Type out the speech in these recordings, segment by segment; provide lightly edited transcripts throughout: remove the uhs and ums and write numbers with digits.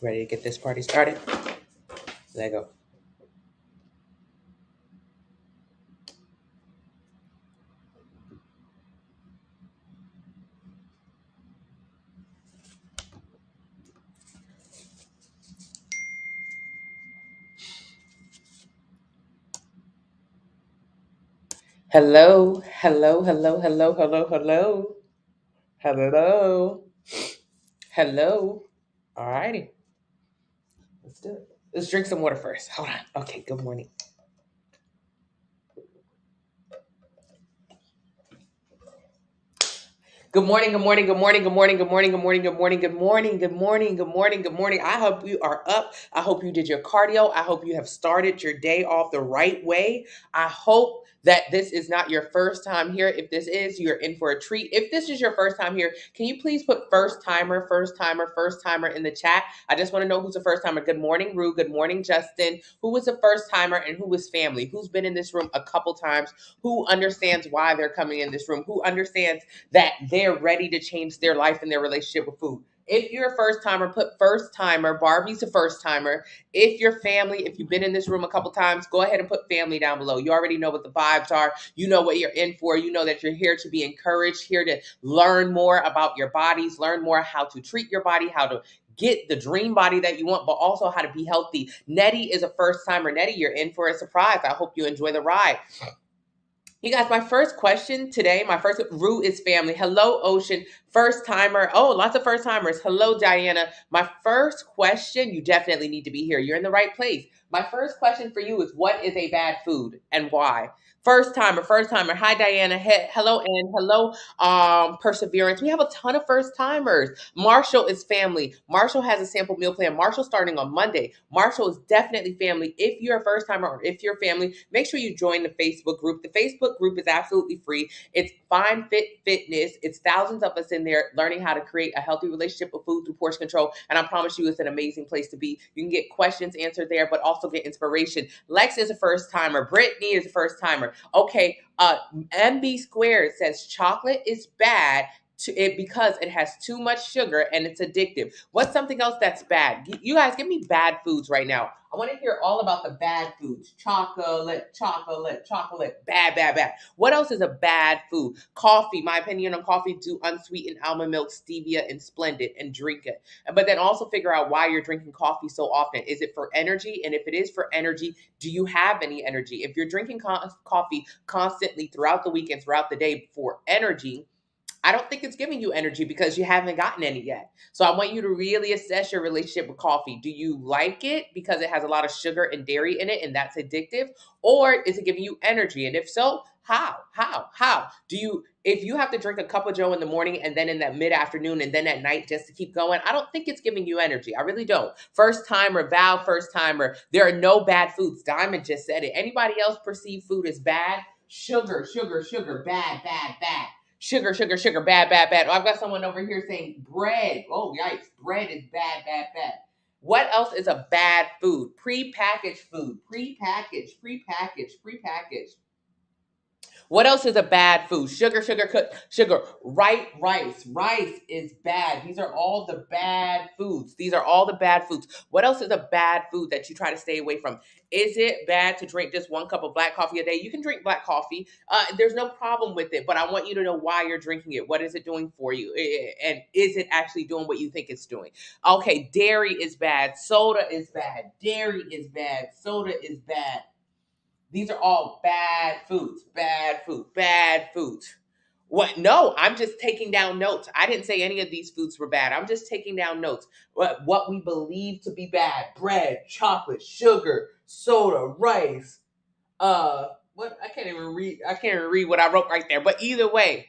Ready to get this party started? Let go. Hello, hello, hello, hello, hello, hello, hello, hello. All righty, let's do it. Let's drink some water first. Hold on. Okay, good morning. Good morning, good morning, good morning, good morning, good morning, good morning, good morning, good morning, good morning, good morning, good morning. I hope you are up. I hope you did your cardio. I hope you have started your day off the right way. I hope that this is not your first time here. If this is, you're in for a treat. If this is your first time here, can you please put first timer, first timer, first timer in the chat? I just want to know who's the first timer. Good morning, Rue. Good morning, Justin. Who was the first timer and who was family? Who's been in this room a couple times? Who understands why they're coming in this room? Who understands that they're ready to change their life and their relationship with food? If you're a first timer, put first timer. Barbie's a first timer. If you're family, if you've been in this room a couple times, go ahead and put family down below. You already know what the vibes are. You know what you're in for. You know that you're here to be encouraged, here to learn more about your bodies, learn more how to treat your body, how to get the dream body that you want, but also how to be healthy. Nettie is a first timer. Nettie, you're in for a surprise. I hope you enjoy the ride. You guys, my first question today, my first root is family. Hello, Ocean. First timer. Oh, lots of first timers. Hello, Diana. My first question, you definitely need to be here. You're in the right place. My first question for you is, what is a bad food and why? First timer, first timer. Hi, Diana. Hello, and hello, Perseverance. We have a ton of first timers. Marshall is family. Marshall has a sample meal plan. Marshall starting on Monday. Marshall is definitely family. If you're a first timer or if you're family, make sure you join the Facebook group. The Facebook group is absolutely free. It's Fine Fit Fitness. It's thousands of us in there learning how to create a healthy relationship with food through portion control. And I promise you, it's an amazing place to be. You can get questions answered there, but also get inspiration. Lex is a first timer. Brittany is a first timer. Okay, MB Squared says chocolate is bad to it because it has too much sugar and it's addictive. What's something else that's bad? You guys give me bad foods right now. I want to hear all about the bad foods. Chocolate, chocolate, chocolate. Bad, bad, bad. What else is a bad food? Coffee. My opinion on coffee: do unsweetened almond milk, stevia, and Splendid, and drink it. But then also figure out why you're drinking coffee so often. Is it for energy? And if it is for energy, do you have any energy? If you're drinking coffee constantly throughout the week and throughout the day for energy, I don't think it's giving you energy because you haven't gotten any yet. So I want you to really assess your relationship with coffee. Do you like it because it has a lot of sugar and dairy in it and that's addictive? Or is it giving you energy? And if so, how? How? Do you, if you have to drink a cup of Joe in the morning and then in that mid-afternoon and then at night just to keep going, I don't think it's giving you energy. I really don't. First timer, Val, first timer. There are no bad foods. Diamond just said it. Anybody else perceive food as bad? Sugar, sugar, sugar, bad, bad, bad. Sugar, sugar, sugar, bad, bad, bad. Oh, I've got someone over here saying bread. Oh, yikes. Bread is bad, bad, bad. What else is a bad food? Prepackaged food. Prepackaged, prepackaged, prepackaged. What else is a bad food? Sugar, sugar, sugar. Right, rice. Rice is bad. These are all the bad foods. These are all the bad foods. What else is a bad food that you try to stay away from? Is it bad to drink just one cup of black coffee a day? You can drink black coffee. There's no problem with it, but I want you to know why you're drinking it. What is it doing for you? And is it actually doing what you think it's doing? Okay, dairy is bad. Soda is bad. Dairy is bad. Soda is bad. These are all bad foods, bad food, bad foods. What? No, I'm just taking down notes. I didn't say any of these foods were bad. I'm just taking down notes. What we believe to be bad: bread, chocolate, sugar, soda, rice. What? I can't even read. I can't even read what I wrote right there. But either way,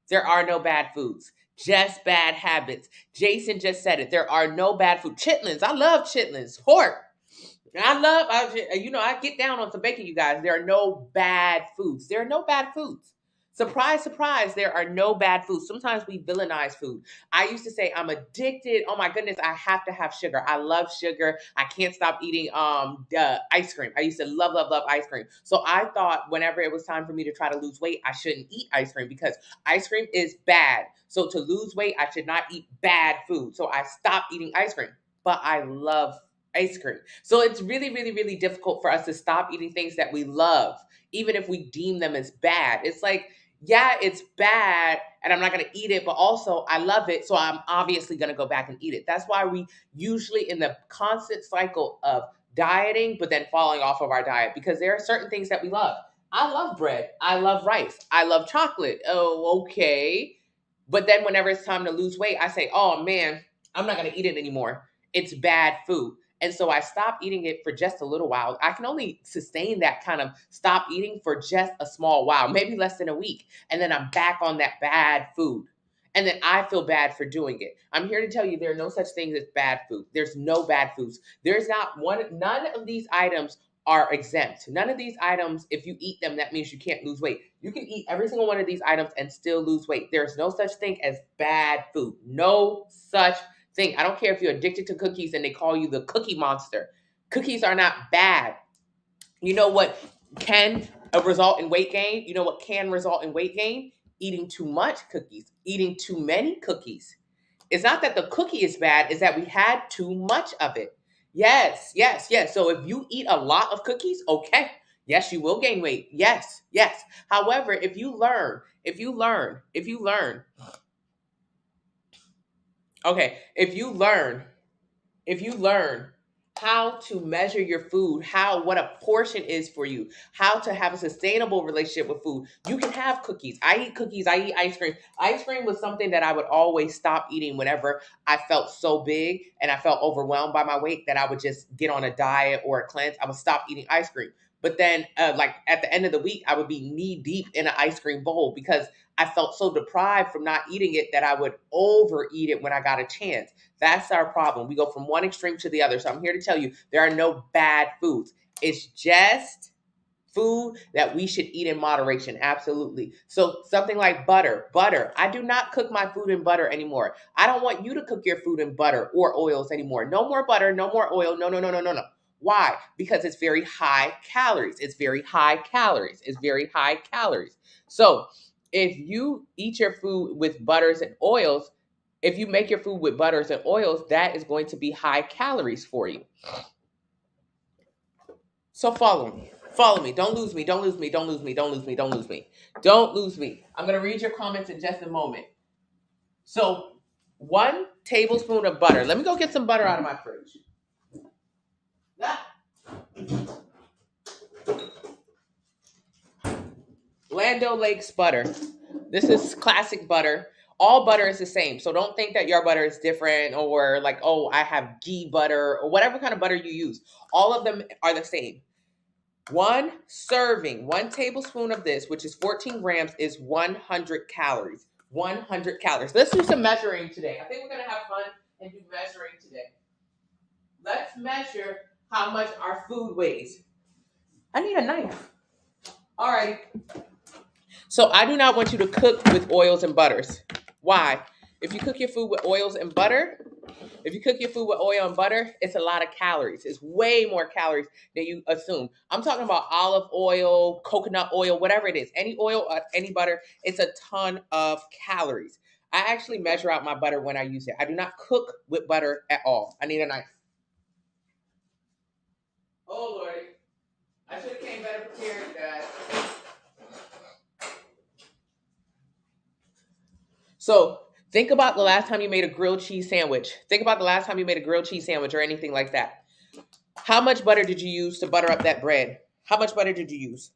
there are no bad foods. Just bad habits. Jason just said it. There are no bad food. Chitlins. I love chitlins. Pork. I get down on some bacon, you guys. There are no bad foods. There are no bad foods. Surprise, surprise, there are no bad foods. Sometimes we villainize food. I used to say I'm addicted. Oh my goodness, I have to have sugar. I love sugar. I can't stop eating ice cream. I used to love, love, love ice cream. So I thought whenever it was time for me to try to lose weight, I shouldn't eat ice cream because ice cream is bad. So to lose weight, I should not eat bad food. So I stopped eating ice cream. But I love ice cream. So it's really, really, really difficult for us to stop eating things that we love, even if we deem them as bad. It's like, yeah, it's bad and I'm not going to eat it, but also I love it. So I'm obviously going to go back and eat it. That's why we usually in the constant cycle of dieting, but then falling off of our diet because there are certain things that we love. I love bread. I love rice. I love chocolate. Oh, okay. But then whenever it's time to lose weight, I say, oh man, I'm not going to eat it anymore. It's bad food. And so I stopped eating it for just a little while. I can only sustain that kind of stop eating for just a small while, maybe less than a week. And then I'm back on that bad food. And then I feel bad for doing it. I'm here to tell you there are no such things as bad food. There's no bad foods. There's not one, none of these items are exempt. None of these items, if you eat them, that means you can't lose weight. You can eat every single one of these items and still lose weight. There's no such thing as bad food. No such thing. I don't care if you're addicted to cookies and they call you the cookie monster. Cookies are not bad. You know what can result in weight gain? You know what can result in weight gain? Eating too much cookies, eating too many cookies. It's not that the cookie is bad, it's that we had too much of it. Yes, yes, yes. So if you eat a lot of cookies, okay. Yes, you will gain weight. Yes, yes. However, okay, if you learn how to measure your food, what a portion is for you, how to have a sustainable relationship with food, you can have cookies. I eat cookies, I eat ice cream. Ice cream was something that I would always stop eating whenever I felt so big and I felt overwhelmed by my weight that I would just get on a diet or a cleanse. I would stop eating ice cream. But then, like at the end of the week, I would be knee deep in an ice cream bowl because I felt so deprived from not eating it that I would overeat it when I got a chance. That's our problem. We go from one extreme to the other. So I'm here to tell you there are no bad foods. It's just food that we should eat in moderation. Absolutely. So something like butter. I do not cook my food in butter anymore. I don't want you to cook your food in butter or oils anymore. No more butter, no more oil. No, no, no, no, no, no. Why? Because it's very high calories. It's very high calories. It's very high calories. So if you eat your food with butters and oils, if you make your food with butters and oils, that is going to be high calories for you. So follow me. Follow me. Don't lose me. Don't lose me. Don't lose me. Don't lose me. Don't lose me. Don't lose me. I'm going to read your comments in just a moment. So 1 tablespoon of butter. Let me go get some butter out of my fridge. Lando Lakes butter. This is classic butter. All butter is the same. So don't think that your butter is different or like, oh, I have ghee butter or whatever kind of butter you use. All of them are the same. 1 serving, 1 tablespoon of this, which is 14 grams, is 100 calories. 100 calories. Let's do some measuring today. I think we're going to have fun and do measuring today. Let's measure how much our food weighs. I need a knife. All right. So I do not want you to cook with oils and butters. Why? If you cook your food with oils and butter, it's a lot of calories. It's way more calories than you assume. I'm talking about olive oil, coconut oil, whatever it is. Any oil, any butter, it's a ton of calories. I actually measure out my butter when I use it. I do not cook with butter at all. I need a knife. Oh, Lordy. I should have came better prepared, guys. So think about the last time you made a grilled cheese sandwich. Think about the last time you made a grilled cheese sandwich or anything like that. How much butter did you use to butter up that bread? How much butter did you use?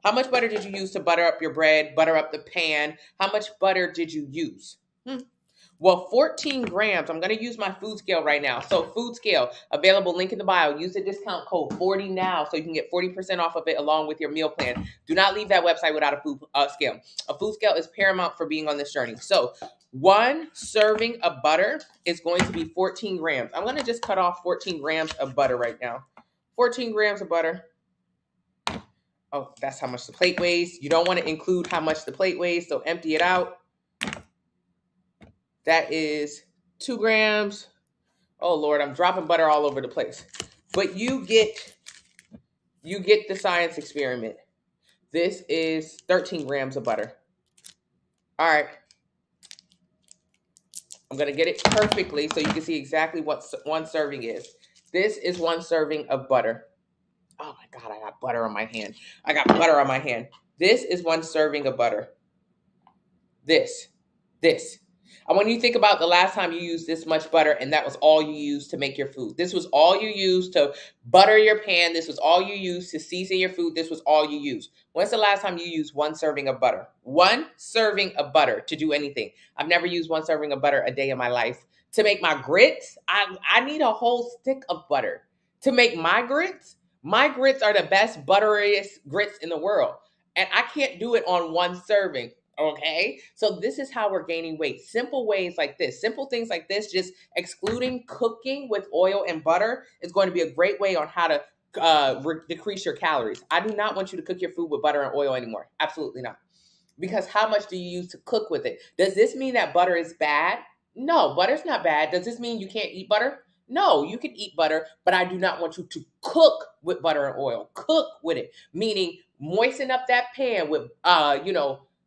How much butter did you use to butter up your bread, butter up the pan? How much butter did you use? Well, 14 grams. I'm going to use my food scale right now. So food scale, available, link in the bio. Use the discount code 40 now so you can get 40% off of it along with your meal plan. Do not leave that website without a food scale. A food scale is paramount for being on this journey. So 1 serving of butter is going to be 14 grams. I'm going to just cut off 14 grams of butter right now. 14 grams of butter. Oh, that's how much the plate weighs. You don't want to include how much the plate weighs, so empty it out. That is 2 grams. Oh Lord, I'm dropping butter all over the place. But you get the science experiment. This is 13 grams of butter. All right. I'm going to get it perfectly so you can see exactly what one serving is. This is 1 serving of butter. Oh my God, I got butter on my hand. I got butter on my hand. This is 1 serving of butter. This. And when you think about the last time you used this much butter and that was all you used to make your food, this was all you used to butter your pan, this was all you used to season your food, this was all you used. When's the last time you used 1 serving of butter? 1 serving of butter to do anything. I've never used 1 serving of butter a day in my life. To make my grits, I need a whole stick of butter. To make my grits are the best, butteriest grits in the world. And I can't do it on 1 serving. Okay, so this is how we're gaining weight. Simple ways like this, simple things like this, just excluding cooking with oil and butter is going to be a great way on how to decrease your calories. I do not want you to cook your food with butter and oil anymore. Absolutely not. Because how much do you use to cook with it? Does this mean that butter is bad? No, butter's not bad. Does this mean you can't eat butter? No, you can eat butter, but I do not want you to cook with butter and oil. Cook with it, meaning moisten up that pan with,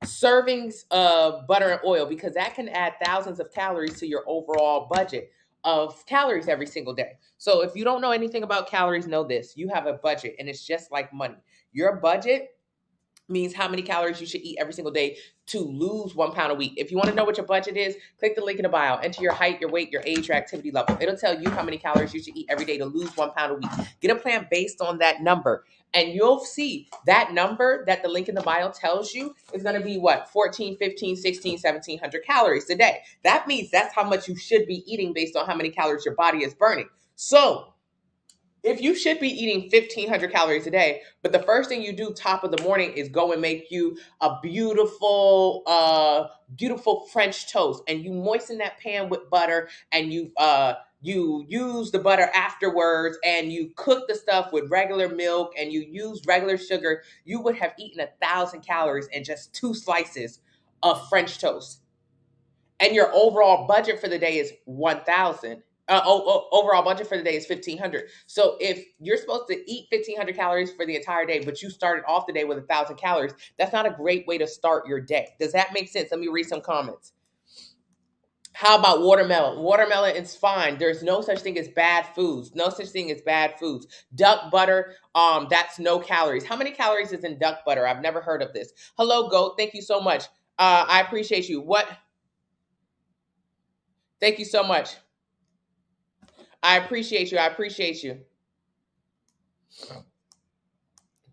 servings of butter and oil, because that can add thousands of calories to your overall budget of calories every single day. So if you don't know anything about calories, know this: you have a budget, and it's just like money. Your budget means how many calories you should eat every single day to lose 1 pound a week. If you want to know what your budget is, click the link in the bio. Enter your height, your weight, your age, your activity level. It'll tell you how many calories you should eat every day to lose 1 pound a week. Get a plan based on that number. And you'll see that number that the link in the bio tells you is going to be what? 14, 15, 16, 1700 calories a day. That means that's how much you should be eating based on how many calories your body is burning. So if you should be eating 1,500 calories a day, but the first thing you do top of the morning is go and make you a beautiful, beautiful French toast, and you moisten that pan with butter, and you use the butter afterwards, and you cook the stuff with regular milk, and you use regular sugar, you would have eaten 1,000 calories in just 2 slices of French toast. And your overall budget for the day is 1,000. Overall budget for the day is 1,500. So if you're supposed to eat 1,500 calories for the entire day, but you started off the day with 1,000 calories, that's not a great way to start your day. Does that make sense? Let me read some comments. How about watermelon? Watermelon is fine. There's no such thing as bad foods. No such thing as bad foods. Duck butter, that's no calories. How many calories is in duck butter? I've never heard of this. Hello, Goat. Thank you so much. I appreciate you. Thank you so much. I appreciate you. I appreciate you.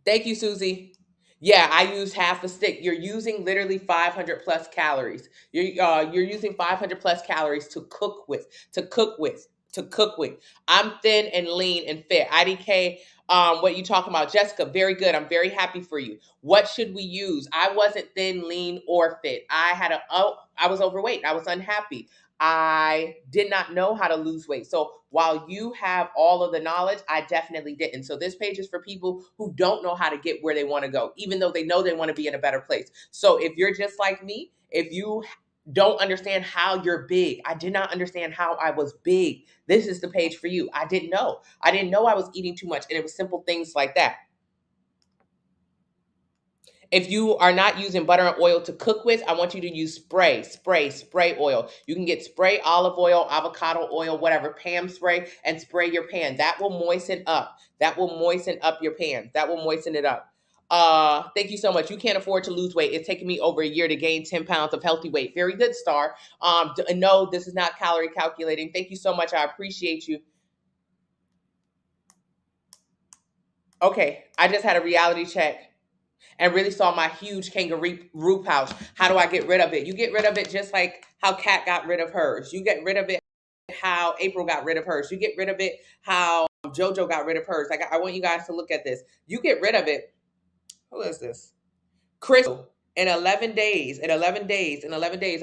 Thank you, Susie. Yeah, I use half a stick. You're using literally 500 plus calories. You're using 500 plus calories to cook with. I'm thin and lean and fit. IDK, what you talking about? Jessica, very good. I'm very happy for you. What should we use? I wasn't thin, lean, or fit. I was overweight. I was unhappy. I did not know how to lose weight. So while you have all of the knowledge, I definitely didn't. So this page is for people who don't know how to get where they want to go, even though they know they want to be in a better place. So if you're just like me, if you don't understand how you're big, I did not understand how I was big, this is the page for you. I didn't know. I was eating too much, and it was simple things like that. If you are not using butter and oil to cook with, I want you to use spray oil. You can get spray olive oil, avocado oil, whatever, Pam spray, and spray your pan. That will moisten up. That will moisten up your pan. That will moisten it up. Thank you so much. You can't afford to lose weight. It's taken me over a year to gain 10 pounds of healthy weight. Very good, Star. No, this is not calorie calculating. Thank you so much. I appreciate you. Okay, I just had a reality check and really saw my huge kangaroo pouch. How do I get rid of it? You get rid of it just like how Kat got rid of hers. You get rid of it how April got rid of hers. You get rid of it how JoJo got rid of hers. I want you guys to look at this. You get rid of it. Who is this? Chris. In 11 days, I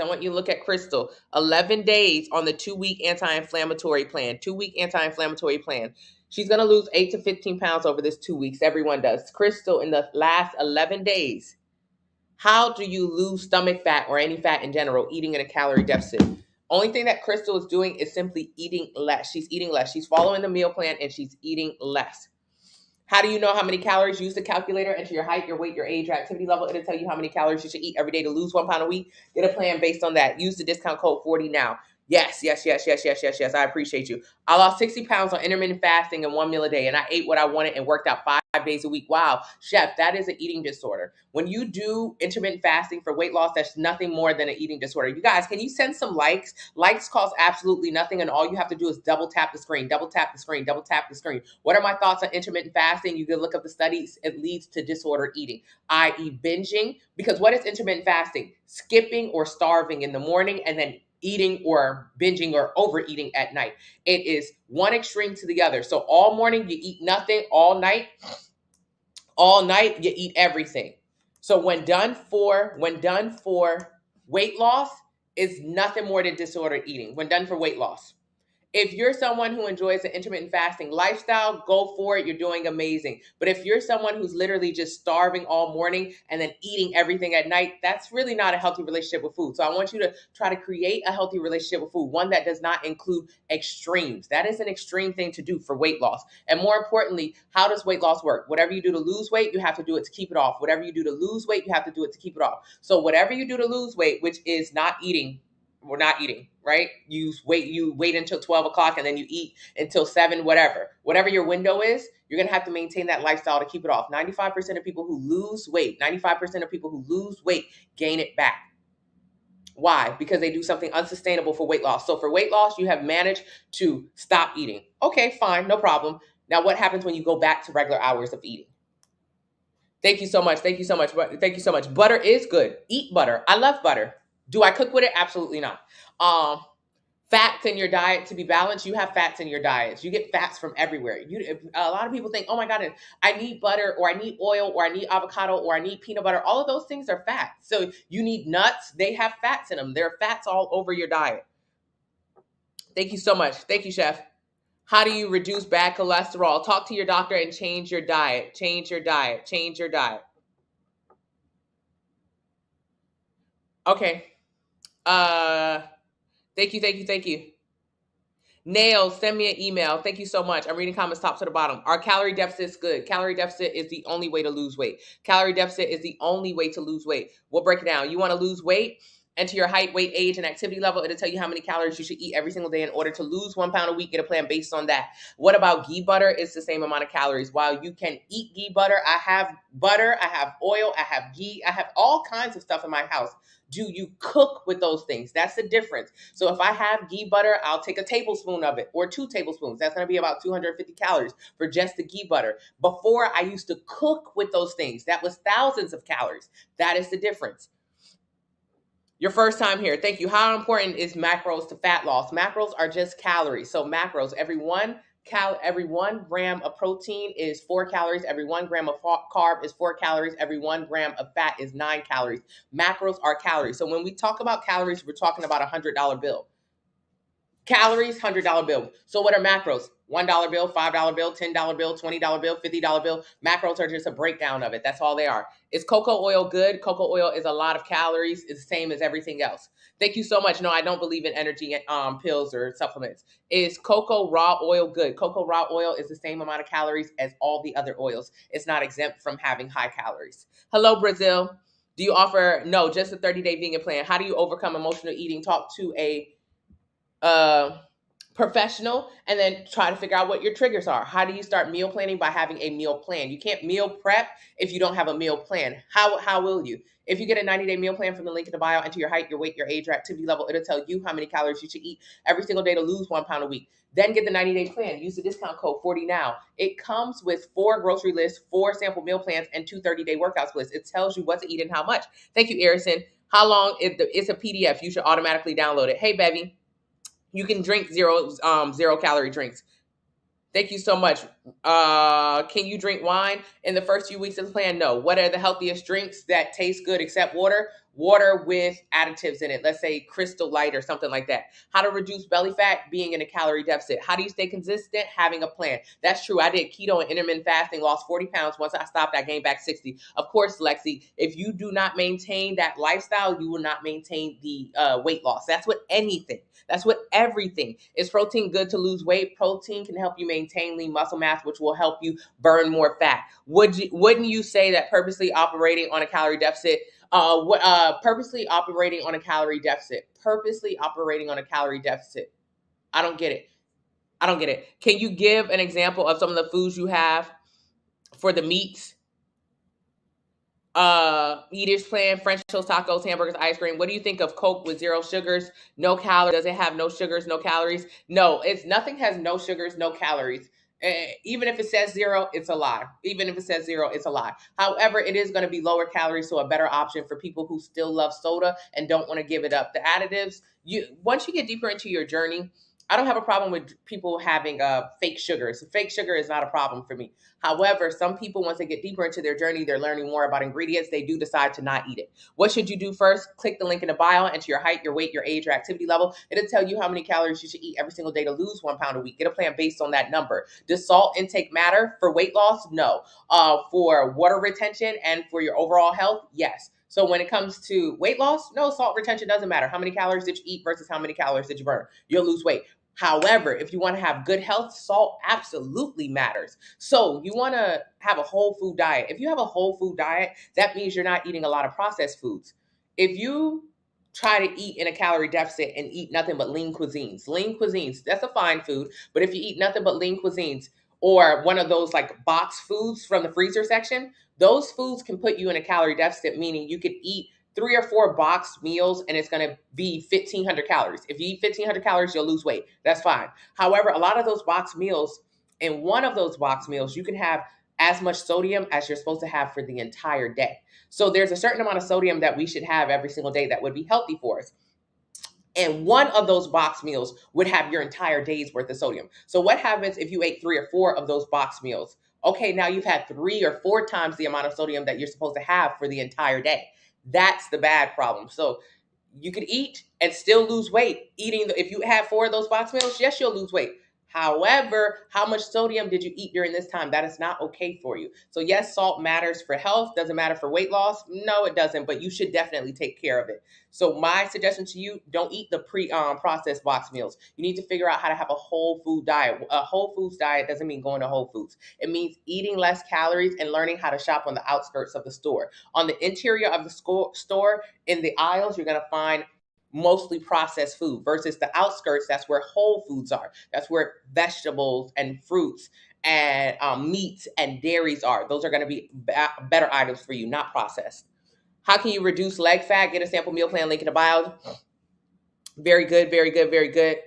want you to look at Crystal. 11 days on the 2-week anti-inflammatory plan. 2-week anti-inflammatory plan. She's going to lose 8 to 15 pounds over this 2 weeks. Everyone does. Crystal, in the last 11 days, how do you lose stomach fat or any fat in general eating in a calorie deficit? Only thing that Crystal is doing is simply eating less. She's eating less. She's following the meal plan and she's eating less. How do you know how many calories? Use the calculator, enter your height, your weight, your age, your activity level. It'll tell you how many calories you should eat every day to lose 1 pound a week. Get a plan based on that. Use the discount code 40 now. Yes, yes, yes, yes, yes, yes, yes. I appreciate you. I lost 60 pounds on intermittent fasting and 1 meal a day, and I ate what I wanted and worked out 5 days a week. Wow, chef, that is an eating disorder. When you do intermittent fasting for weight loss, that's nothing more than an eating disorder. You guys, can you send some likes? Likes cost absolutely nothing, and all you have to do is double tap the screen, double tap the screen, double tap the screen. What are my thoughts on intermittent fasting? You can look up the studies. It leads to disordered eating, i.e. binging. Because what is intermittent fasting? Skipping or starving in the morning and then eating or binging or overeating at night. It is one extreme to the other. So all morning you eat nothing, all night you eat everything. So when done for weight loss, is nothing more than disordered eating. When done for weight loss. If you're someone who enjoys an intermittent fasting lifestyle, go for it. You're doing amazing. But if you're someone who's literally just starving all morning and then eating everything at night, that's really not a healthy relationship with food. So I want you to try to create a healthy relationship with food, one that does not include extremes. That is an extreme thing to do for weight loss. And more importantly, how does weight loss work? Whatever you do to lose weight, you have to do it to keep it off. Whatever you do to lose weight, you have to do it to keep it off. So whatever you do to lose weight, which is not eating, we're not eating, right? You wait until 12 o'clock and then you eat until 7, whatever your window is, you're going to have to maintain that lifestyle to keep it off. 95% of people who lose weight gain it back. Why? Because they do something unsustainable for weight loss. So for weight loss, you have managed to stop eating. Okay, fine, no problem. Now what happens when you go back to regular hours of eating? Thank you so much. Thank you so much. Thank you so much. Butter is good. Eat butter. I love butter. Do I cook with it? Absolutely not. Fats in your diet to be balanced. You have fats in your diets. You get fats from everywhere. A lot of people think, oh my God, I need butter or I need oil or I need avocado or I need peanut butter. All of those things are fats. So you need nuts. They have fats in them. There are fats all over your diet. Thank you so much. Thank you, chef. How do you reduce bad cholesterol? Talk to your doctor and change your diet. Change your diet. Change your diet. Okay. Thank you. Nails, send me an email. Thank you so much. I'm reading comments top to the bottom. Our calorie deficit is good. Calorie deficit is the only way to lose weight. Calorie deficit is the only way to lose weight. We'll break it down. You want to lose weight? Enter your height, weight, age, and activity level. It'll tell you how many calories you should eat every single day in order to lose 1 pound a week. Get a plan based on that. What about ghee butter? It's the same amount of calories. While you can eat ghee butter, I have oil, I have ghee, I have all kinds of stuff in my house. Do you cook with those things? That's the difference. So if I have ghee butter, I'll take a tablespoon of it or 2 tablespoons. That's going to be about 250 calories for just the ghee butter. Before, I used to cook with those things. That was thousands of calories. That is the difference. Your first time here. Thank you. How important is macros to fat loss? Macros are just calories. So macros, every 1 gram of protein is 4 calories. Every 1 gram of carb is 4 calories. Every 1 gram of fat is 9 calories. Macros are calories. So when we talk about calories, we're talking about a $100 bill. Calories, $100 bill. So what are macros? $1 bill, $5 bill, $10 bill, $20 bill, $50 bill. Macros are just a breakdown of it. That's all they are. Is cocoa oil good? Cocoa oil is a lot of calories. It's the same as everything else. Thank you so much. No, I don't believe in energy pills or supplements. Is cocoa raw oil good? Cocoa raw oil is the same amount of calories as all the other oils. It's not exempt from having high calories. Hello, Brazil. Do you offer? No, just a 30-day vegan plan. How do you overcome emotional eating? Talk to a professional and then try to figure out what your triggers are. How do you start meal planning? By having a meal plan. You can't meal prep if you don't have a meal plan. How will you? If you get a 90-day meal plan from the link in the bio, enter your height, your weight, your age, your activity level, it'll tell you how many calories you should eat every single day to lose 1 pound a week. Then get the 90-day plan. Use the discount code 40 now. It comes with 4 grocery lists, 4 sample meal plans, and 2 30-day workouts lists. It tells you what to eat and how much. Thank you, Erison. How long? It's a PDF. You should automatically download it. Hey, Bevy. You can drink zero calorie drinks. Thank you so much. Can you drink wine in the first few weeks of the plan? No. What are the healthiest drinks that taste good except water? Water with additives in it. Let's say Crystal Light or something like that. How to reduce belly fat? Being in a calorie deficit. How do you stay consistent? Having a plan. That's true. I did keto and intermittent fasting, lost 40 pounds. Once I stopped, I gained back 60. Of course, Lexi, if you do not maintain that lifestyle, you will not maintain the weight loss. That's what anything. That's what everything. Is protein good to lose weight? Protein can help you maintain lean muscle mass, which will help you burn more fat. Wouldn't you say that purposely operating on a calorie deficit, purposely operating on a calorie deficit, purposely operating on a calorie deficit? I don't get it. I don't get it. Can you give an example of some of the foods you have for the meats? Eaters plan, French toast, tacos, hamburgers, ice cream. What do you think of Coke with zero sugars, no calories? Does it have no sugars, no calories? No, it's nothing has no sugars, no calories. Even if it says zero, it's a lie. Even if it says zero, it's a lie. However, it is going to be lower calories, so a better option for people who still love soda and don't want to give it up. The additives, you once you get deeper into your journey, I don't have a problem with people having fake sugars. Fake sugar is not a problem for me. However, some people, once they get deeper into their journey, they're learning more about ingredients. They do decide to not eat it. What should you do first? Click the link in the bio, enter your height, your weight, your age, your activity level. It'll tell you how many calories you should eat every single day to lose 1 pound a week. Get a plan based on that number. Does salt intake matter for weight loss? No. For water retention and for your overall health? Yes. So when it comes to weight loss, no, salt retention doesn't matter. How many calories did you eat versus how many calories did you burn? You'll lose weight. However, if you want to have good health, salt absolutely matters. So you want to have a whole food diet. If you have a whole food diet, that means you're not eating a lot of processed foods. If you try to eat in a calorie deficit and eat nothing but lean cuisines, that's a fine food. But if you eat nothing but lean cuisines or one of those like box foods from the freezer section, those foods can put you in a calorie deficit, meaning you could eat 3 or 4 boxed meals and it's going to be 1,500 calories. If you eat 1,500 calories, you'll lose weight. That's fine. However, a lot of those boxed meals, in one of those boxed meals, you can have as much sodium as you're supposed to have for the entire day. So there's a certain amount of sodium that we should have every single day that would be healthy for us. And one of those box meals would have your entire day's worth of sodium. So what happens if you ate 3 or 4 of those box meals? Okay, now you've had 3 or 4 times the amount of sodium that you're supposed to have for the entire day. That's the bad problem. So you could eat and still lose weight. If you have 4 of those box meals, yes, you'll lose weight. However, how much sodium did you eat during this time? That is not okay for you. So yes, salt matters for health. Does it matter for weight loss? No, it doesn't, but you should definitely take care of it. So my suggestion to you, don't eat the processed box meals. You need to figure out how to have a whole food diet. A whole foods diet doesn't mean going to Whole Foods. It means eating less calories and learning how to shop on the outskirts of the store. On the interior of the store, in the aisles, you're going to find mostly processed food versus the outskirts. That's where whole foods are. That's where vegetables and fruits and meats and dairies are. Those are going to be better items for you, not processed. How can you reduce leg fat? Get a sample meal plan link in the bio. Very good, very good, very good.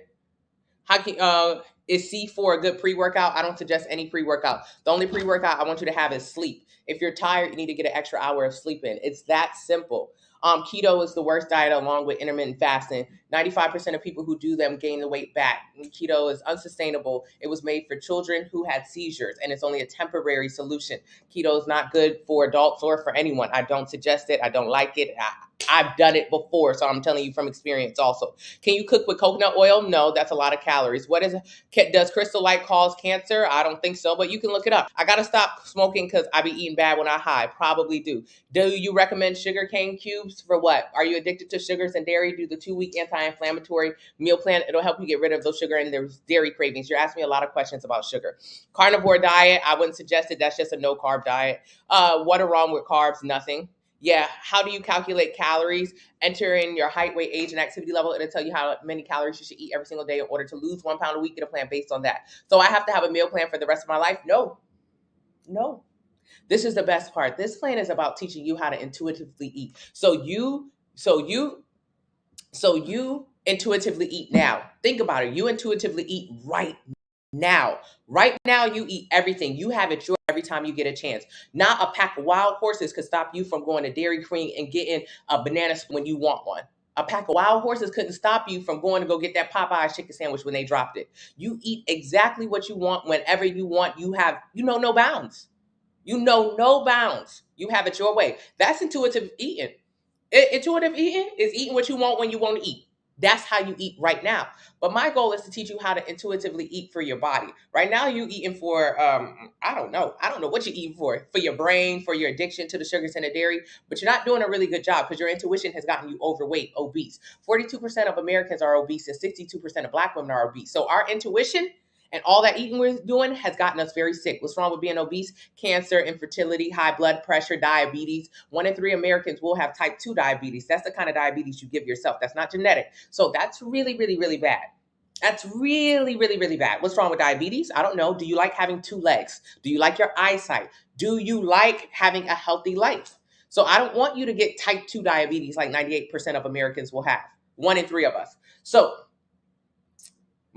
How can is C4 a good pre-workout? I don't suggest any pre-workout. The only pre-workout I want you to have is sleep. If you're tired, you need to get an extra hour of sleep in. It's that simple. Keto is the worst diet along with intermittent fasting. 95% of people who do them gain the weight back. Keto is unsustainable. It was made for children who had seizures, and it's only a temporary solution. Keto is not good for adults or for anyone. I don't suggest it. I don't like it. I've done it before, so I'm telling you from experience also. Can you cook with coconut oil? No, that's a lot of calories. Does Crystal Light cause cancer? I don't think so, but you can look it up. I got to stop smoking because I be eating bad when I high. Probably do. Do you recommend sugar cane cubes for what? Are you addicted to sugars and dairy? Do the 2-week anti-inflammatory meal plan. It'll help you get rid of those sugar and there's dairy cravings. You're asking me a lot of questions about sugar. Carnivore diet, I wouldn't suggest it. That's just a no-carb diet. What are wrong with carbs? Nothing. Yeah. How do you calculate calories? Enter in your height, weight, age, and activity level. It'll tell you how many calories you should eat every single day in order to lose 1 pound a week. Get a plan based on that. So I have to have a meal plan for the rest of my life? No. This is the best part. This plan is about teaching you how to intuitively eat. So you intuitively eat now. Think about it. You intuitively eat right now. Right now, you eat everything. You have it your every time you get a chance. Not a pack of wild horses could stop you from going to Dairy Queen and getting a banana when you want one. A pack of wild horses couldn't stop you from going to go get that Popeye's chicken sandwich when they dropped it. You eat exactly what you want whenever you want. You have, no bounds. You know no bounds. You have it your way. That's intuitive eating. Intuitive eating is eating what you want when you want to eat. That's how you eat right now. But my goal is to teach you how to intuitively eat for your body. Right now, you eating for I don't know. I don't know what you're eating for your brain, for your addiction to the sugars and the dairy. But you're not doing a really good job because your intuition has gotten you overweight, obese. 42% of Americans are obese, and 62% of Black women are obese. So our intuition and all that eating we're doing has gotten us very sick. What's wrong with being obese? Cancer, infertility, high blood pressure, diabetes. 1 in 3 Americans will have type 2 diabetes. That's the kind of diabetes you give yourself. That's not genetic. So that's really, really, really bad. That's really, really, really bad. What's wrong with diabetes? I don't know. Do you like having 2 legs? Do you like your eyesight? Do you like having a healthy life? So I don't want you to get type 2 diabetes like 98% of Americans will have. 1 in 3 of us. So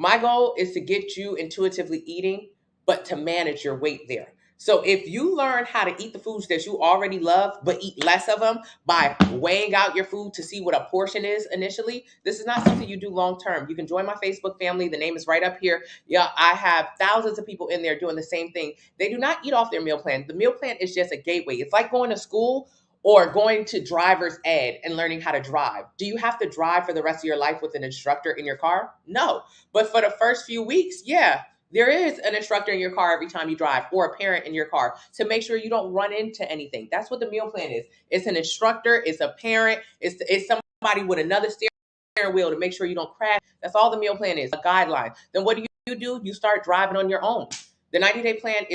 my goal is to get you intuitively eating, but to manage your weight there. So if you learn how to eat the foods that you already love, but eat less of them by weighing out your food to see what a portion is initially, this is not something you do long term. You can join my Facebook family. The name is right up here. Yeah, I have thousands of people in there doing the same thing. They do not eat off their meal plan. The meal plan is just a gateway. It's like going to school or going to driver's ed and learning how to drive. Do you have to drive for the rest of your life with an instructor in your car? No. But for the first few weeks, yeah, there is an instructor in your car every time you drive, or a parent in your car, to make sure you don't run into anything. That's what the meal plan is. It's an instructor, it's a parent, it's somebody with another steering wheel to make sure you don't crash. That's all the meal plan is, a guideline. Then what do? You start driving on your own. The 90-day plan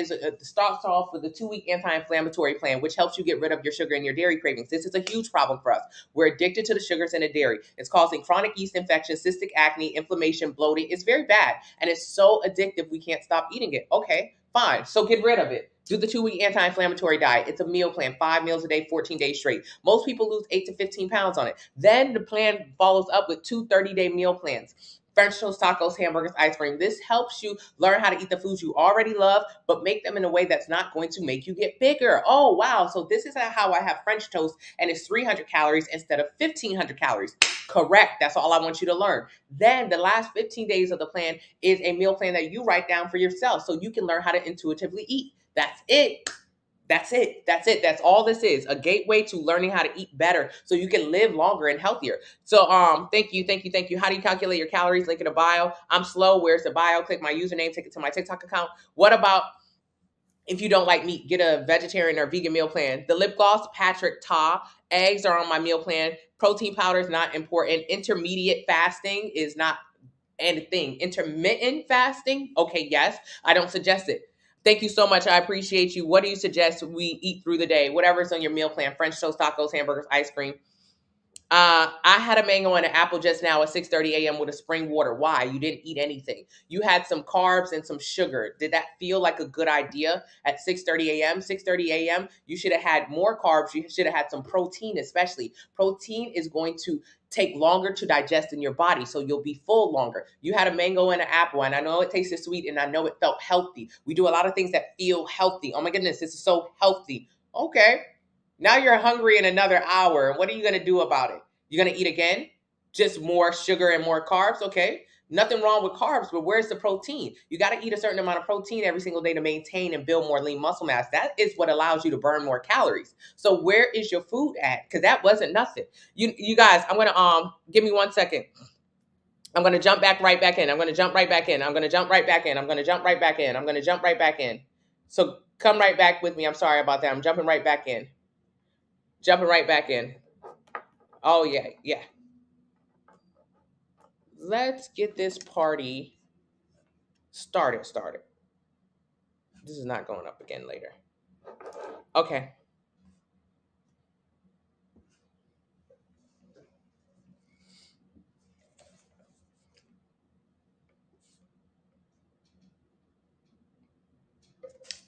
starts off with a 2-week anti-inflammatory plan, which helps you get rid of your sugar and your dairy cravings. This is a huge problem for us. We're addicted to the sugars and the dairy. It's causing chronic yeast infection, cystic acne, inflammation, bloating. It's very bad, and it's so addictive we can't stop eating it. Okay, fine. So get rid of it. Do the 2-week anti-inflammatory diet. It's a meal plan, 5 meals a day, 14 days straight. Most people lose 8 to 15 pounds on it. Then the plan follows up with 2 30-day meal plans. French toast, tacos, hamburgers, ice cream. This helps you learn how to eat the foods you already love, but make them in a way that's not going to make you get bigger. Oh, wow. So this is how I have French toast, and it's 300 calories instead of 1,500 calories. Correct. That's all I want you to learn. Then the last 15 days of the plan is a meal plan that you write down for yourself so you can learn how to intuitively eat. That's it. That's it. That's it. That's all this is. A gateway to learning how to eat better so you can live longer and healthier. So thank you. How do you calculate your calories? Link in the bio. I'm slow. Where's the bio? Click my username, take it to my TikTok account. What about if you don't like meat? Get a vegetarian or vegan meal plan. The lip gloss, Patrick Ta. Eggs are on my meal plan. Protein powder is not important. Intermediate fasting is not anything. Intermittent fasting, okay, yes. I don't suggest it. Thank you so much. I appreciate you. What do you suggest we eat through the day? Whatever's on your meal plan. French toast, tacos, hamburgers, ice cream. I had a mango and an apple just now at 6:30 a.m. with a spring water. Why? You didn't eat anything. You had some carbs and some sugar. Did that feel like a good idea at 6:30 a.m.? 6:30 a.m., you should have had more carbs. You should have had some protein, especially. Protein is going to take longer to digest in your body, so you'll be full longer. You had a mango and an apple, and I know it tasted sweet, and I know it felt healthy. We do a lot of things that feel healthy. Oh my goodness, this is so healthy. Okay. Now you're hungry in another hour. What are you going to do about it? You're going to eat again? Just more sugar and more carbs? Okay. Nothing wrong with carbs, but where's the protein? You got to eat a certain amount of protein every single day to maintain and build more lean muscle mass. That is what allows you to burn more calories. So where is your food at? Because that wasn't nothing. You guys, I'm going to give me 1 second. I'm going to jump right back in. I'm going to jump right back in. I'm going to jump right back in. I'm going to jump right back in. I'm going to jump right back in. So come right back with me. I'm sorry about that. I'm jumping right back in. Jumping right back in. Oh, yeah, yeah. Let's get this party started. This is not going up again later. Okay.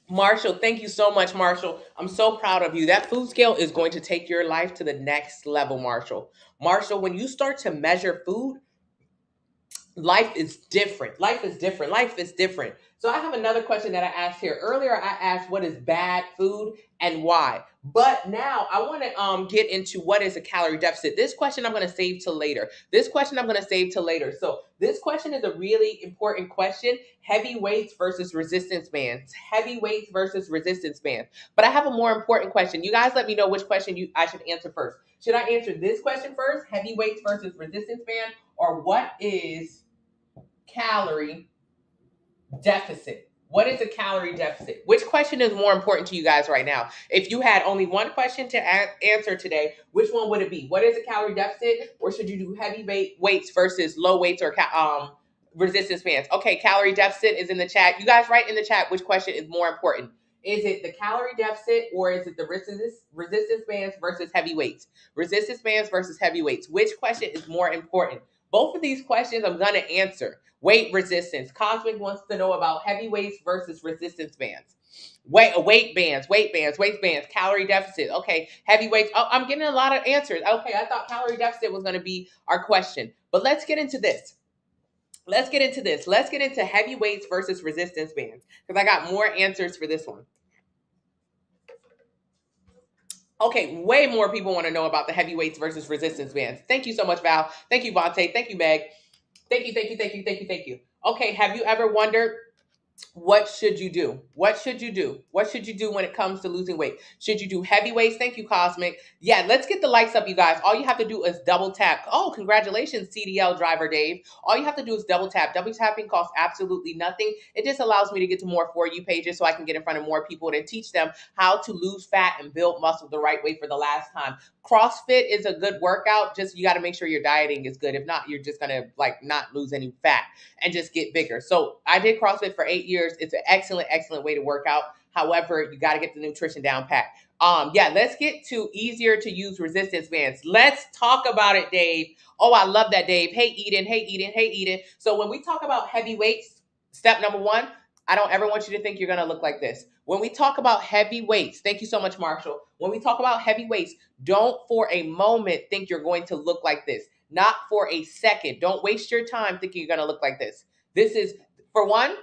Marshall, thank you so much, Marshall. I'm so proud of you. That food scale is going to take your life to the next level, Marshall. Marshall, when you start to measure food, life is different. Life is different. Life is different. So I have another question that I asked here. Earlier, I asked what is bad food, and why. But now I want to get into what is a calorie deficit. This question I'm going to save till later. So this question is a really important question. Heavy weights versus resistance bands. Heavy weights versus resistance bands. But I have a more important question. You guys let me know which question I should answer first. Should I answer this question first? Heavy weights versus resistance band, or what is calorie deficit? What is a calorie deficit? Which question is more important to you guys right now? If you had only one question to answer today, which one would it be? What is a calorie deficit, or should you do heavy weights versus low weights or resistance bands? Okay, calorie deficit is in the chat. You guys write in the chat which question is more important. Is it the calorie deficit, or is it the resistance bands versus heavy weights? Resistance bands versus heavy weights. Which question is more important? Both of these questions I'm going to answer. Weight resistance. Cosmic wants to know about heavy weights versus resistance bands. Weight bands, calorie deficit. Okay, heavy weights. Oh, I'm getting a lot of answers. Okay, I thought calorie deficit was going to be our question. But let's get into this. Let's get into heavy weights versus resistance bands, because I got more answers for this one. Okay, way more people want to know about the heavy weights versus resistance bands. Thank you so much, Val. Thank you, Vontae. Thank you, Meg. Thank you. Okay, have you ever wondered, what should you do? What should you do when it comes to losing weight? Should you do heavy weights? Thank you, Cosmic. Yeah, let's get the likes up, you guys. All you have to do is double tap. Oh, congratulations, CDL driver Dave. All you have to do is double tap. Double tapping costs absolutely nothing. It just allows me to get to more For You pages so I can get in front of more people and teach them how to lose fat and build muscle the right way for the last time. CrossFit is a good workout. Just you got to make sure your dieting is good. If not, you're just gonna not lose any fat and just get bigger. So I did CrossFit for 8 years. It's an excellent way to work out. However, you got to get the nutrition down pat. Yeah, let's get to easier to use resistance bands. Let's talk about it, Dave. Oh, I love that, Dave. Hey, Eden. So when we talk about heavy weights, step number one, I don't ever want you to think you're going to look like this. When we talk about heavy weights, thank you so much, Marshall. When we talk about heavy weights, don't for a moment think you're going to look like this. Not for a second. Don't waste your time thinking you're going to look like this. This is, for one,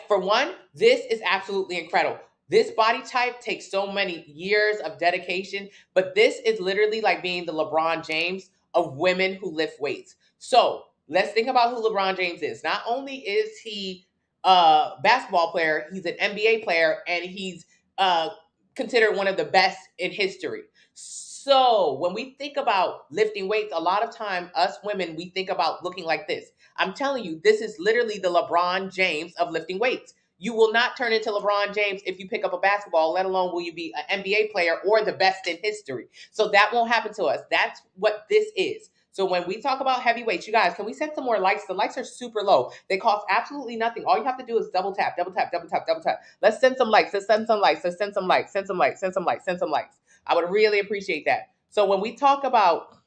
for one, this is absolutely incredible. This body type takes so many years of dedication, but this is literally like being the LeBron James of women who lift weights. So let's think about who LeBron James is. Not only is he a basketball player, he's an NBA player, and he's considered one of the best in history. So when we think about lifting weights, a lot of time, us women, we think about looking like this. I'm telling you, this is literally the LeBron James of lifting weights. You will not turn into LeBron James if you pick up a basketball, let alone will you be an NBA player or the best in history. So that won't happen to us. That's what this is. So when we talk about heavy weights, you guys, can we set some more likes? The likes are super low. They cost absolutely nothing. All you have to do is double tap. Let's send some likes. I would really appreciate that. So when we talk about,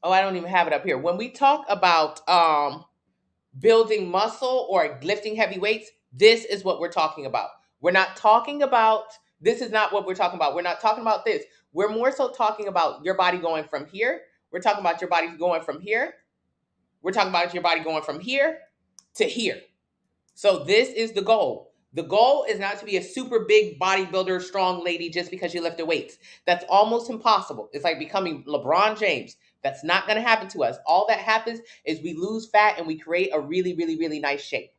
I don't even have it up here. When we talk about building muscle or lifting heavy weights, this is what we're talking about. We're not talking about, this is not what we're talking about. We're not talking about this. We're more so talking about your body going from here. We're talking about your body going from here. We're talking about your body going from here to here. So this is the goal. The goal is not to be a super big bodybuilder, strong lady just because you lift the weights. That's almost impossible. It's like becoming LeBron James. That's not going to happen to us. All that happens is we lose fat and we create a really, really, really nice shape.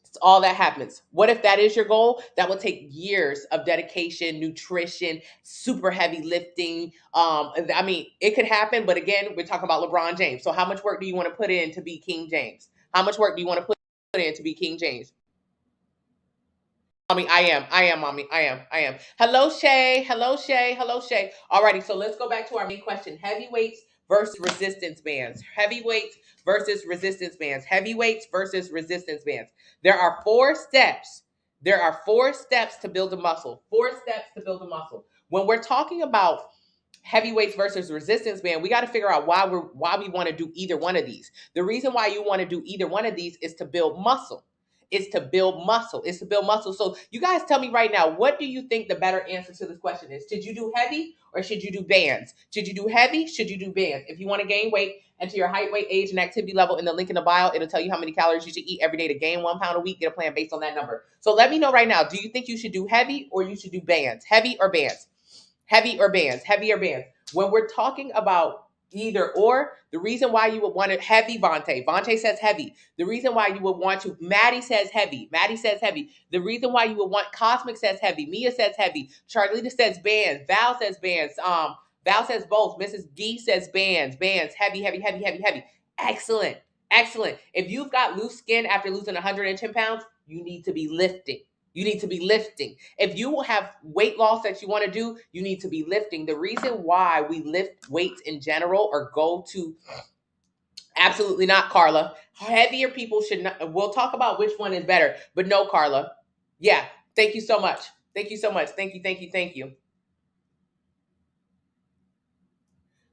It's all that happens. What if that is your goal? That will take years of dedication, nutrition, super heavy lifting. I mean, it could happen, but again, we're talking about LeBron James. So how much work do you want to put in to be King James? How much work do you want to put in to be King James? Mommy, I am, mommy. I am. Hello, Shay. Alrighty, so let's go back to our main question. Heavy weights versus resistance bands. Heavy weights versus resistance bands. Heavy weights versus resistance bands. There are 4 steps. There are 4 steps to build a muscle. 4 steps to build a muscle. When we're talking about heavy weights versus resistance band, we got to figure out why we want to do either one of these. The reason why you want to do either one of these is to build muscle. It's to build muscle. It's to build muscle. So you guys tell me right now, what do you think the better answer to this question is? Should you do heavy or should you do bands? Should you do heavy? Should you do bands? If you want to gain weight, enter your height, weight, age, and activity level in the link in the bio. It'll tell you how many calories you should eat every day to gain 1 pound a week. Get a plan based on that number. So let me know right now. Do you think you should do heavy or you should do bands? Heavy or bands? Heavy or bands? Heavy or bands? When we're talking about either or, the reason why you would want it heavy, Vontae says heavy. The reason why you would want to, Maddie says heavy. The reason why you would want, Cosmic says heavy. Mia says heavy. Charlita says bands. Val says bands. Val says both. Mrs. Gee says bands. Heavy, heavy, heavy, heavy, heavy. Excellent. If you've got loose skin after losing 110 pounds, you need to be lifting. If you have weight loss that you want to do, you need to be lifting. The reason why we lift weights in general or go to, absolutely not, Carla. Heavier people should not. We'll talk about which one is better, but no, Carla. Yeah. Thank you so much. Thank you.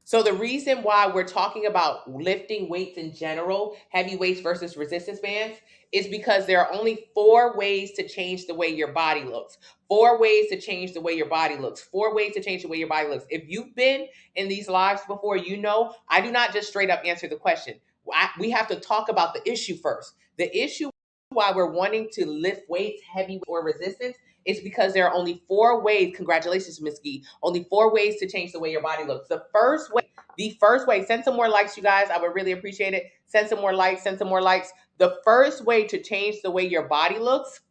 So the reason why we're talking about lifting weights in general, heavy weights versus resistance bands, is because there are only 4 ways to change the way your body looks. 4 ways to change the way your body looks. 4 ways to change the way your body looks. If you've been in these lives before, you know I do not just straight up answer the question. We have to talk about the issue first. The issue why we're wanting to lift weights, heavy or resistance, is because there are only 4 ways. Congratulations, Miss Gee. Only 4 ways to change the way your body looks. The first way, send some more likes, you guys. I would really appreciate it. Send some more likes. The first way to change the way your body looks,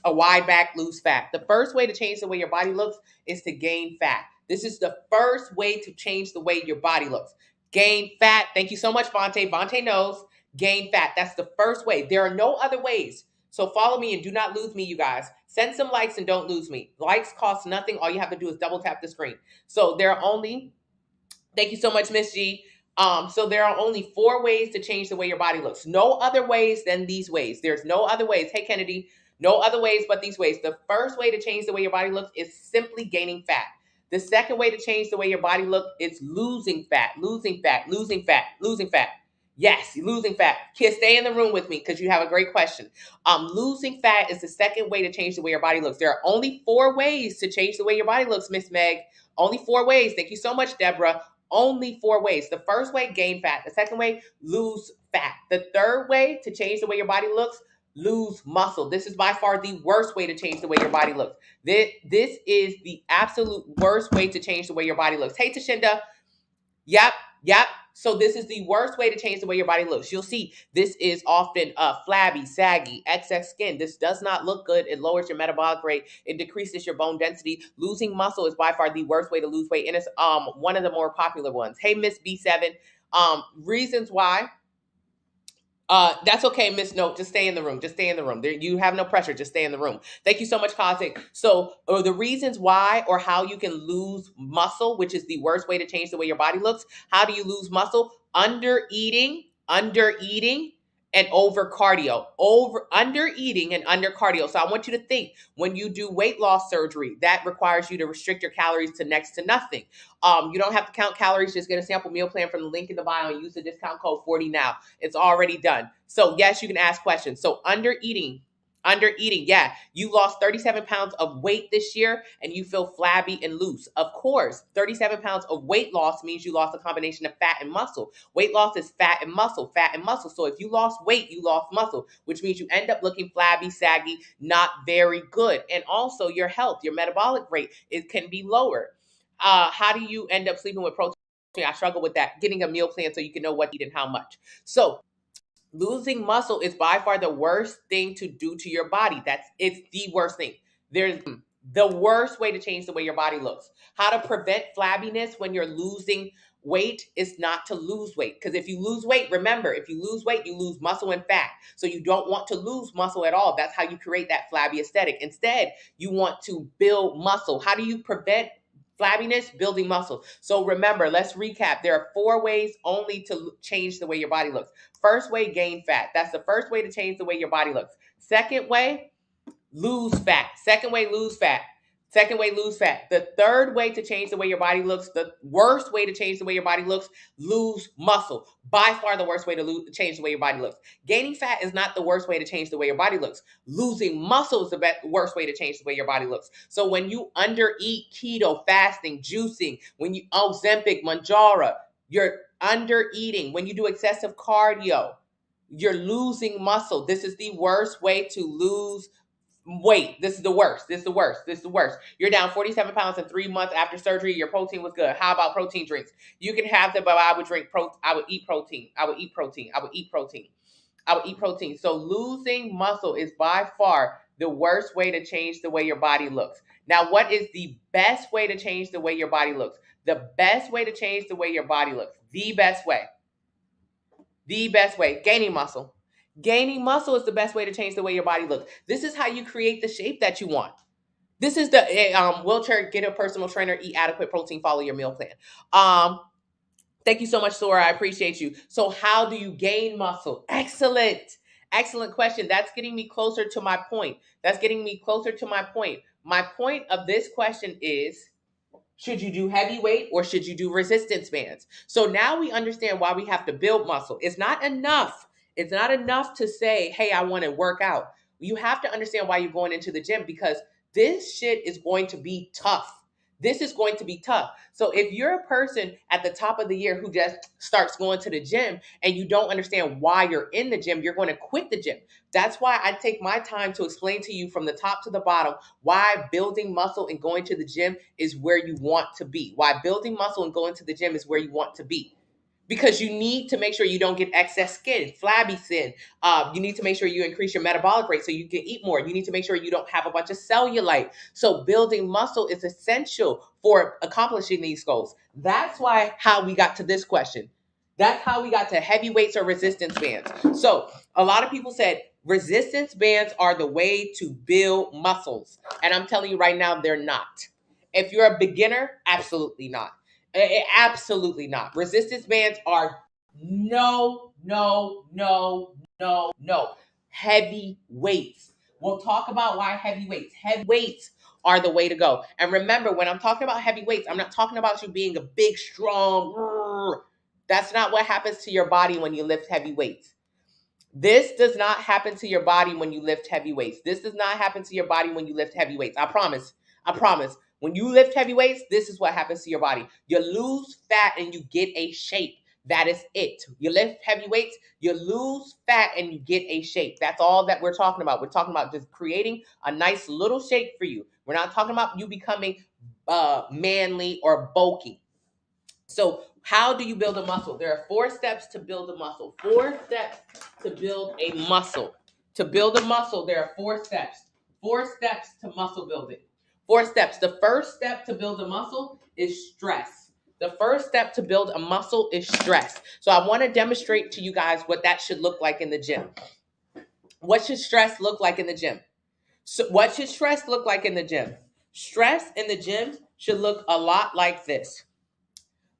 a wide back, lose fat. The first way to change the way your body looks is to gain fat. This is the first way to change the way your body looks. Gain fat. Thank you so much, Vontae. Vontae knows. Gain fat. That's the first way. There are no other ways. So follow me and do not lose me, you guys. Send some likes and don't lose me. Likes cost nothing. All you have to do is double tap the screen. So there are only, thank you so much, Miss G. So there are only 4 ways to change the way your body looks. No other ways than these ways. There's no other ways. Hey, Kennedy, no other ways but these ways. The first way to change the way your body looks is simply gaining fat. The second way to change the way your body looks is losing fat. Yes, losing fat. Kids, stay in the room with me because you have a great question. Losing fat is the second way to change the way your body looks. There are only 4 ways to change the way your body looks, Miss Meg. Only 4 ways. Thank you so much, Deborah. Only 4 ways. The first way, gain fat. The second way, lose fat. The third way to change the way your body looks, lose muscle. This is by far the worst way to change the way your body looks. This is the absolute worst way to change the way your body looks. Hey, Tashinda. Yep. So this is the worst way to change the way your body looks. You'll see this is often flabby, saggy, excess skin. This does not look good. It lowers your metabolic rate. It decreases your bone density. Losing muscle is by far the worst way to lose weight, and it's one of the more popular ones. Hey, Miss B7. Reasons why. That's okay, Miss Note. Just stay in the room. There, you have no pressure. Just stay in the room. Thank you so much, Cosmic. So, the reasons why or how you can lose muscle, which is the worst way to change the way your body looks. How do you lose muscle? Under eating, and over cardio. Under eating and under cardio. So I want you to think, when you do weight loss surgery, that requires you to restrict your calories to next to nothing. You don't have to count calories. Just get a sample meal plan from the link in the bio and use the discount code 40 now. It's already done. So yes, you can ask questions. So under eating, yeah, you lost 37 pounds of weight this year and you feel flabby and loose. Of course, 37 pounds of weight loss means you lost a combination of fat and muscle. Weight loss is fat and muscle. So if you lost weight, you lost muscle, which means you end up looking flabby, saggy, not very good. And also your health, your metabolic rate, it can be lower. How do you end up sleeping with protein? I struggle with that. Getting a meal plan so you can know what to eat and how much. So losing muscle is by far the worst thing to do to your body. It's the worst thing. There's the worst way to change the way your body looks. How to prevent flabbiness when you're losing weight is not to lose weight. Because if you lose weight, remember, if you lose weight, you lose muscle and fat. So you don't want to lose muscle at all. That's how you create that flabby aesthetic. Instead, you want to build muscle. How do you prevent flabbiness? Building muscle. So remember, let's recap. There are 4 ways only to change the way your body looks. First way, gain fat. That's the first way to change the way your body looks. Second way, lose fat. Second way, lose fat. The third way to change the way your body looks, the worst way to change the way your body looks, lose muscle. By far the worst way to change the way your body looks. Gaining fat is not the worst way to change the way your body looks. Losing muscle is the worst way to change the way your body looks. So when you undereat, keto, fasting, juicing, when you Ozempic, Manjaro, you're under eating. When you do excessive cardio, you're losing muscle. This is the worst way to lose weight. This is the worst. This is the worst. This is the worst. You're down 47 pounds in 3 months after surgery. Your protein was good. How about protein drinks? You can have them, but I would drink I would eat protein. I would eat protein. I would eat protein. I would eat protein. So losing muscle is by far the worst way to change the way your body looks. Now, what is the best way to change the way your body looks? The best way to change the way your body looks. The best way. The best way. Gaining muscle. Gaining muscle is the best way to change the way your body looks. This is how you create the shape that you want. This is the wheelchair, get a personal trainer, eat adequate protein, follow your meal plan. Thank you so much, Sora. I appreciate you. So how do you gain muscle? Excellent. Excellent question. That's getting me closer to my point. That's getting me closer to my point. My point of this question is, should you do heavy weight or should you do resistance bands? So now we understand why we have to build muscle. It's not enough. It's not enough to say, hey, I want to work out. You have to understand why you're going into the gym, because this shit is going to be tough. This is going to be tough. So if you're a person at the top of the year who just starts going to the gym and you don't understand why you're in the gym, you're going to quit the gym. That's why I take my time to explain to you from the top to the bottom why building muscle and going to the gym is where you want to be. Why building muscle and going to the gym is where you want to be. Because you need to make sure you don't get excess skin, flabby skin. You need to make sure you increase your metabolic rate so you can eat more. You need to make sure you don't have a bunch of cellulite. So building muscle is essential for accomplishing these goals. That's how we got to this question. That's how we got to heavy weights or resistance bands. So a lot of people said resistance bands are the way to build muscles. And I'm telling you right now, they're not. If you're a beginner, absolutely not. Absolutely not. Resistance bands are no. Heavy weights. We'll talk about why heavy weights. Heavy weights are the way to go. And remember, when I'm talking about heavy weights, I'm not talking about you being a big, strong. That's not what happens to your body when you lift heavy weights. This does not happen to your body when you lift heavy weights. This does not happen to your body when you lift heavy weights. I promise. I promise. When you lift heavy weights, this is what happens to your body. You lose fat and you get a shape. That is it. You lift heavy weights, you lose fat and you get a shape. That's all that we're talking about. We're talking about just creating a nice little shape for you. We're not talking about you becoming manly or bulky. So how do you build a muscle? There are 4 steps to build a muscle. 4 steps to build a muscle. To build a muscle, there are 4 steps. 4 steps to muscle building. 4 steps. The first step to build a muscle is stress. The first step to build a muscle is stress. So I want to demonstrate to you guys what that should look like in the gym. What should stress look like in the gym? So what should stress look like in the gym? Stress in the gym should look a lot like this.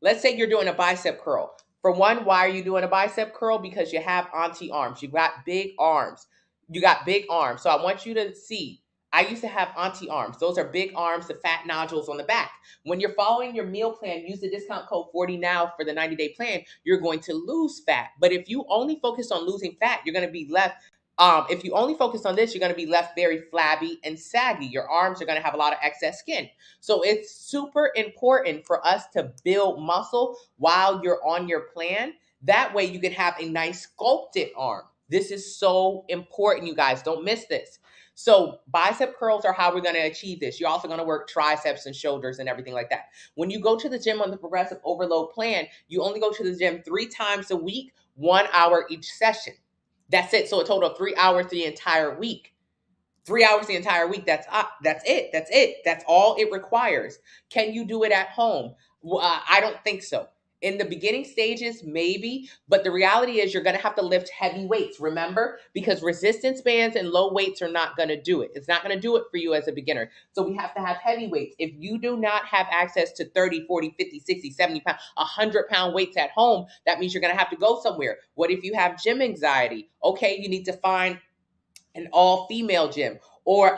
Let's say you're doing a bicep curl. For one, why are you doing a bicep curl? Because you have auntie arms. You got big arms. You got big arms. So I want you to see. I used to have auntie arms. Those are big arms, the fat nodules on the back. When you're following your meal plan, use the discount code 40NOW for the 90-day plan. You're going to lose fat. But if you only focus on losing fat, you're going to be left. If you only focus on this, you're going to be left very flabby and saggy. Your arms are going to have a lot of excess skin. So it's super important for us to build muscle while you're on your plan. That way you can have a nice sculpted arm. This is so important, you guys. Don't miss this. So bicep curls are how we're going to achieve this. You're also going to work triceps and shoulders and everything like that. When you go to the gym on the progressive overload plan, you only go to the gym 3 times a week, 1 hour each session. That's it. So a total of 3 hours the entire week. 3 hours the entire week. That's it. That's it. That's all it requires. Can you do it at home? I don't think so. In the beginning stages, maybe, but the reality is you're going to have to lift heavy weights, remember? Because resistance bands and low weights are not going to do it. It's not going to do it for you as a beginner. So we have to have heavy weights. If you do not have access to 30, 40, 50, 60, 70 pound, 100-pound weights at home, that means you're going to have to go somewhere. What if you have gym anxiety? Okay, you need to find an all-female gym or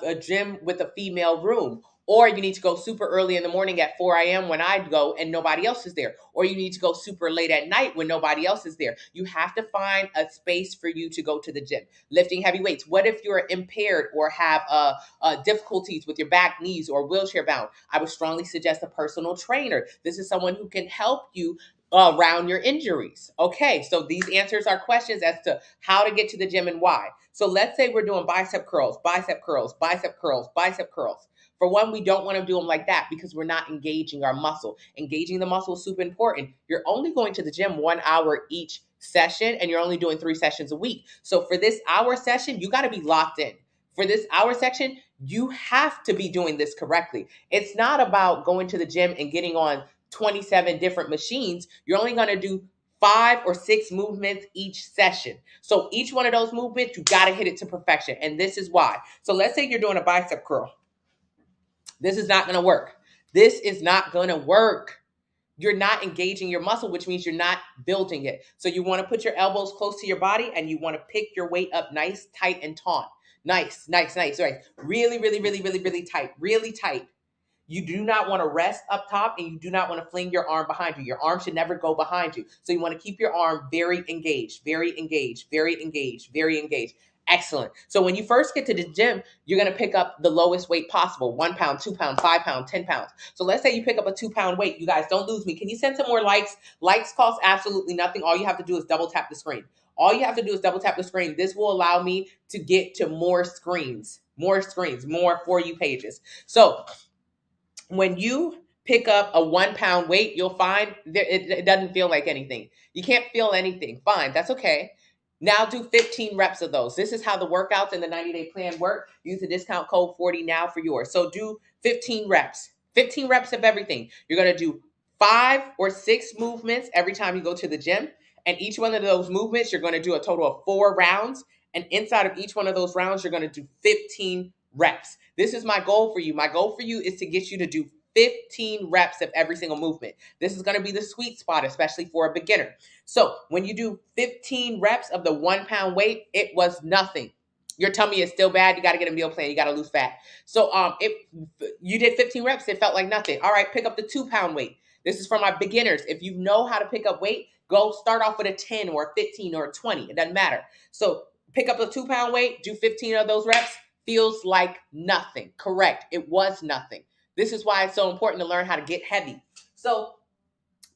a gym with a female room. Or you need to go super early in the morning at 4 a.m. when I go and nobody else is there. Or you need to go super late at night when nobody else is there. You have to find a space for you to go to the gym. Lifting heavy weights. What if you're impaired or have difficulties with your back, knees, or wheelchair bound? I would strongly suggest a personal trainer. This is someone who can help you around your injuries. Okay, so these answers are questions as to how to get to the gym and why. So let's say we're doing bicep curls, bicep curls, bicep curls, bicep curls. For one, we don't want to do them like that because we're not engaging our muscle. Engaging the muscle is super important. You're only going to the gym 1 hour each session, and you're only doing 3 sessions a week. So for this hour session, you got to be locked in. For this hour section, you have to be doing this correctly. It's not about going to the gym and getting on 27 different machines. You're only going to do 5 or 6 movements each session. So each one of those movements, you got to hit it to perfection. And this is why. So let's say you're doing a bicep curl. This is not going to work. This is not going to work. You're not engaging your muscle, which means you're not building it. So you want to put your elbows close to your body and you want to pick your weight up nice, tight, and taut. Nice, nice, nice. Right. Really, really, really, really, really tight. Really tight. You do not want to rest up top and you do not want to fling your arm behind you. Your arm should never go behind you. So you want to keep your arm very engaged, very engaged, very engaged, very engaged. Excellent. So when you first get to the gym, you're going to pick up the lowest weight possible, 1 pound, 2 pounds, 5 pounds, 10 pounds. So let's say you pick up a 2-pound weight. You guys don't lose me. Can you send some more likes? Likes cost absolutely nothing. All you have to do is double tap the screen. All you have to do is double tap the screen. This will allow me to get to more screens, more For You pages. So when you pick up a 1 pound weight, you'll find it doesn't feel like anything. You can't feel anything. Fine, that's okay. Now do 15 reps of those. This is how the workouts in the 90-day plan work. Use the discount code 40 now for yours. So do 15 reps. 15 reps of everything. You're going to do 5 or 6 movements every time you go to the gym. And each one of those movements, you're going to do a total of 4 rounds. And inside of each one of those rounds, you're going to do 15 reps. This is my goal for you. My goal for you is to get you to do 15 reps of every single movement. This is going to be the sweet spot, especially for a beginner. So when you do 15 reps of the 1 pound weight, it was nothing. Your tummy is still bad. You got to get a meal plan. You got to lose fat. So if you did 15 reps, it felt like nothing. All right, pick up the 2 pound weight. This is for my beginners. If you know how to pick up weight, go start off with a 10 or a 15 or a 20. It doesn't matter. So pick up the 2 pound weight, do 15 of those reps. Feels like nothing. Correct. It was nothing. This is why it's so important to learn how to get heavy. So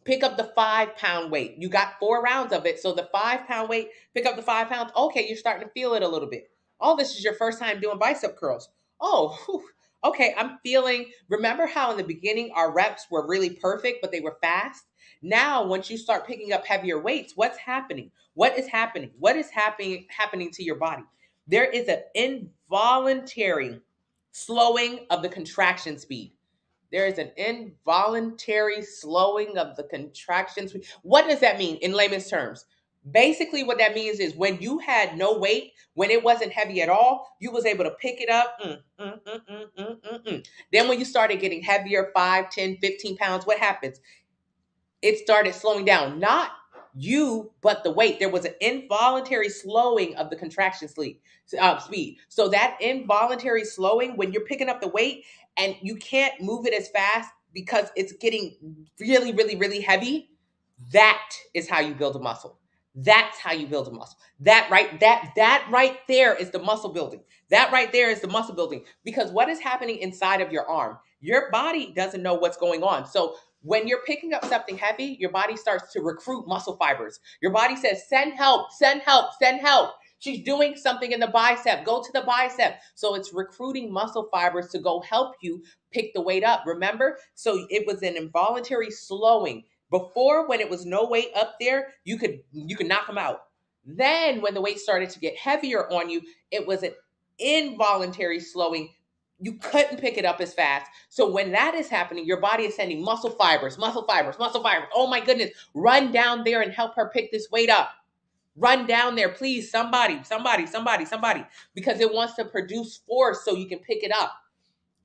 pick up the 5 pound weight. You got 4 rounds of it. So the 5 pound weight, pick up the 5 pounds. Okay, you're starting to feel it a little bit. Oh, this is your first time doing bicep curls. Oh, whew. Okay, I'm feeling, remember how in the beginning our reps were really perfect, but they were fast? Now, once you start picking up heavier weights, what's happening? What is happening? What is happening to your body? There is an involuntary slowing of the contraction speed. There is an involuntary slowing of the contraction speed. What does that mean in layman's terms? Basically, what that means is when you had no weight, when it wasn't heavy at all, you was able to pick it up. Then when you started getting heavier, 5, 10, 15 pounds, what happens? It started slowing down. Not you, but the weight. There was an involuntary slowing of the contraction speed. So that involuntary slowing, when you're picking up the weight and you can't move it as fast because it's getting really, really, really heavy, that is how you build a muscle. That's how you build a muscle. That right there is the muscle building. That right there is the muscle building. Because what is happening inside of your arm? Your body doesn't know what's going on. So when you're picking up something heavy, your body starts to recruit muscle fibers. Your body says, send help, send help, send help. She's doing something in the bicep. Go to the bicep. So it's recruiting muscle fibers to go help you pick the weight up. Remember? So it was an involuntary slowing. Before, when it was no weight up there, you could knock them out. Then when the weight started to get heavier on you, it was an involuntary slowing. You couldn't pick it up as fast. So when that is happening, your body is sending muscle fibers, muscle fibers, muscle fibers. Oh my goodness, run down there and help her pick this weight up. Run down there, please, somebody, because it wants to produce force so you can pick it up.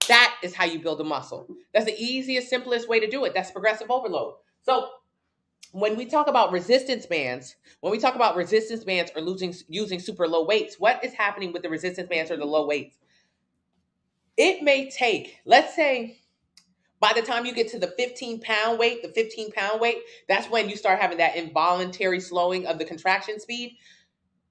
That is how you build a muscle. That's the easiest, simplest way to do it. That's progressive overload. So when we talk about resistance bands, or using super low weights, what is happening with the resistance bands or the low weights? It may take, let's say, by the time you get to the 15-pound weight, that's when you start having that involuntary slowing of the contraction speed,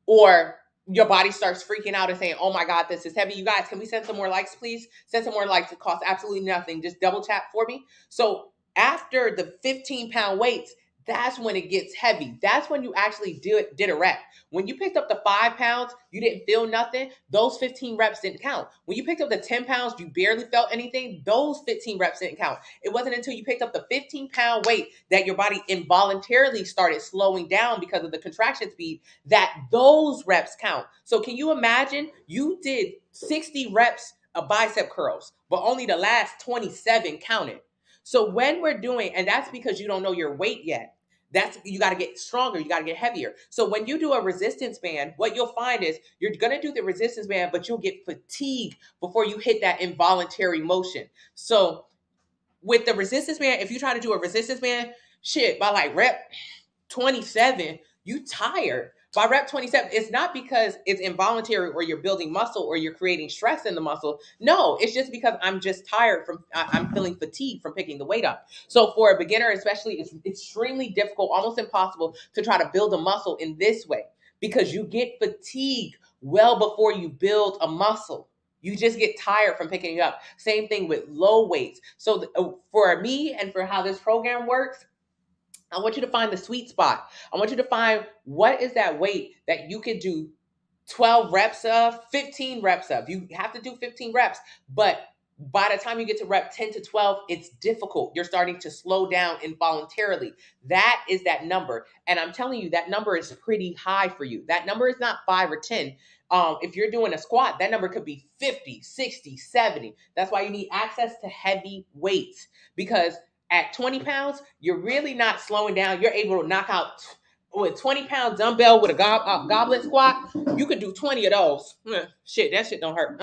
or your body starts freaking out and saying, oh my God, this is heavy. You guys, can we send some more likes, please? Send some more likes. It costs absolutely nothing. Just double tap for me. So after the 15-pound weights, that's when it gets heavy. That's when you actually did a rep. When you picked up the 5 pounds, you didn't feel nothing. Those 15 reps didn't count. When you picked up the 10 pounds, you barely felt anything. Those 15 reps didn't count. It wasn't until you picked up the 15-pound weight that your body involuntarily started slowing down because of the contraction speed, that those reps count. So can you imagine you did 60 reps of bicep curls, but only the last 27 counted. So when we're doing, and that's because you don't know your weight yet. You got to get stronger. You got to get heavier. So when you do a resistance band, what you'll find is you're going to do the resistance band, but you'll get fatigued before you hit that involuntary motion. So with the resistance band, if you try to do a resistance band, shit, by like rep 27, you tired. By rep 27, it's not because it's involuntary or you're building muscle or you're creating stress in the muscle. No, it's just because I'm just tired I'm feeling fatigued from picking the weight up. So for a beginner, especially, it's extremely difficult, almost impossible to try to build a muscle in this way because you get fatigued well before you build a muscle. You just get tired from picking it up. Same thing with low weights. So for me and for how this program works, I want you to find the sweet spot. I want you to find what is that weight that you could do 12 reps of, 15 reps of. You have to do 15 reps, but by the time you get to rep 10 to 12, it's difficult. You're starting to slow down involuntarily. That is that number. And I'm telling you, that number is pretty high for you. That number is not 5 or 10. If you're doing a squat, that number could be 50, 60, 70. That's why you need access to heavy weights, because at 20 pounds, you're really not slowing down. You're able to knock out with 20-pound dumbbell with a goblet squat. You could do 20 of those. Shit, that shit don't hurt.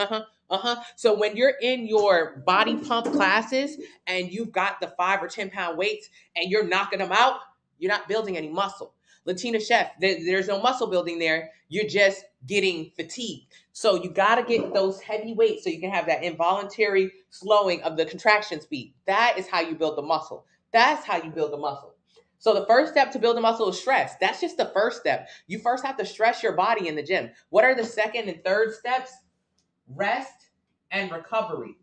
So when you're in your body pump classes and you've got the 5 or 10-pound weights and you're knocking them out, you're not building any muscle. Latina Chef, there's no muscle building there. You're just getting fatigued. So you got to get those heavy weights so you can have that involuntary slowing of the contraction speed. That is how you build the muscle. That's how you build the muscle. So the first step to build a muscle is stress. That's just the first step. You first have to stress your body in the gym. What are the second and third steps? Rest and recovery.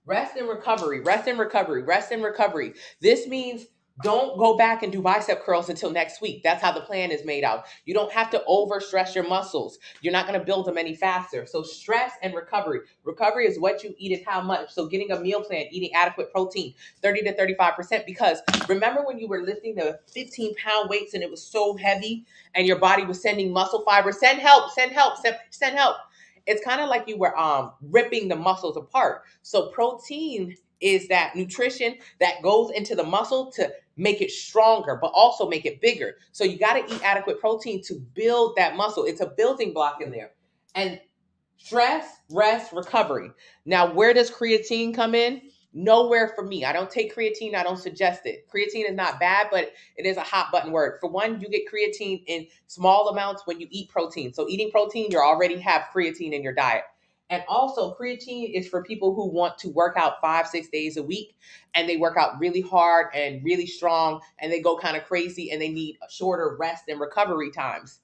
Rest and recovery, rest and recovery, rest and recovery. This means don't go back and do bicep curls until next week. That's how the plan is made out. You don't have to overstress your muscles. You're not going to build them any faster. So stress and recovery. Recovery is what you eat and how much. So getting a meal plan, eating adequate protein, 30 to 35%. Because remember when you were lifting the 15-pound weights and it was so heavy and your body was sending muscle fibers, send help, send help, send help. It's kind of like you were ripping the muscles apart. So protein is that nutrition that goes into the muscle to make it stronger, but also make it bigger. So you got to eat adequate protein to build that muscle. It's a building block in there. And stress, rest, recovery. Now, where does creatine come in? Nowhere for me. I don't take creatine. I don't suggest it. Creatine is not bad, but it is a hot button word. For one, you get creatine in small amounts when you eat protein. So eating protein, you already have creatine in your diet. And also, creatine is for people who want to work out 5-6 days a week, and they work out really hard and really strong, and they go kind of crazy, and they need shorter rest and recovery times.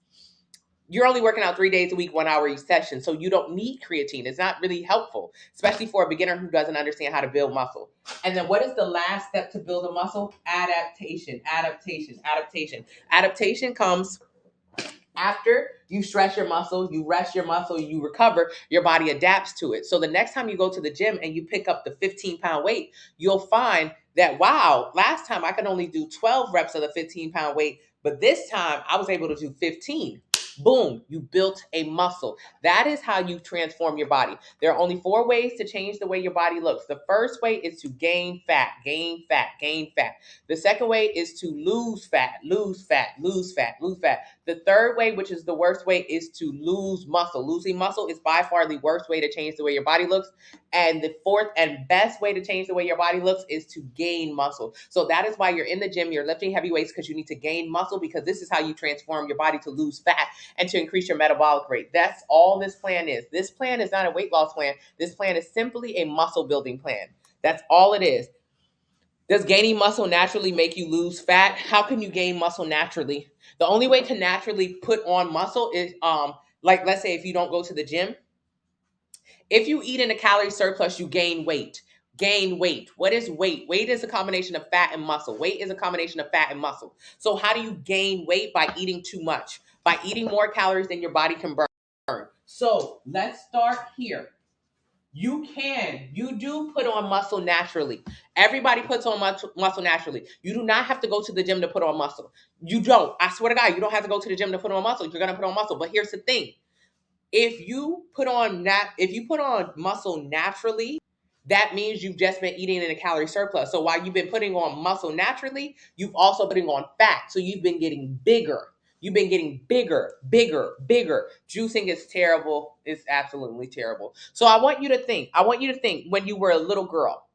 You're only working out 3 days a week, 1 hour each session, so you don't need creatine. It's not really helpful, especially for a beginner who doesn't understand how to build muscle. And then what is the last step to build a muscle? Adaptation, adaptation, adaptation. Adaptation comes after you stress your muscle, you rest your muscle, you recover, your body adapts to it. So the next time you go to the gym and you pick up the 15-pound weight, you'll find that, wow, last time I could only do 12 reps of the 15-pound weight, but this time I was able to do 15. Boom, you built a muscle. That is how you transform your body. There are only 4 ways to change the way your body looks. The first way is to gain fat, gain fat, gain fat. The second way is to lose fat, lose fat, lose fat, lose fat. The third way, which is the worst way, is to lose muscle. Losing muscle is by far the worst way to change the way your body looks. And the fourth and best way to change the way your body looks is to gain muscle. So that is why you're in the gym, you're lifting heavy weights, because you need to gain muscle, because this is how you transform your body to lose fat and to increase your metabolic rate. That's all this plan is. This plan is not a weight loss plan. This plan is simply a muscle building plan. That's all it is. Does gaining muscle naturally make you lose fat? How can you gain muscle naturally? The only way to naturally put on muscle is like, let's say if you don't go to the gym, if you eat in a calorie surplus, you gain weight. Gain weight. What is weight? Weight is a combination of fat and muscle. Weight is a combination of fat and muscle. So how do you gain weight? By eating too much, by eating more calories than your body can burn. So let's start here. You do put on muscle naturally. Everybody puts on muscle naturally. You do not have to go to the gym to put on muscle. You don't. I swear to God, you don't have to go to the gym to put on muscle. You're going to put on muscle. But here's the thing. If you put on muscle naturally, that means you've just been eating in a calorie surplus. So while you've been putting on muscle naturally, you've also putting on fat. So you've been getting bigger. You've been getting bigger, bigger, bigger. Juicing is terrible. It's absolutely terrible. So I want you to think when you were a little girl.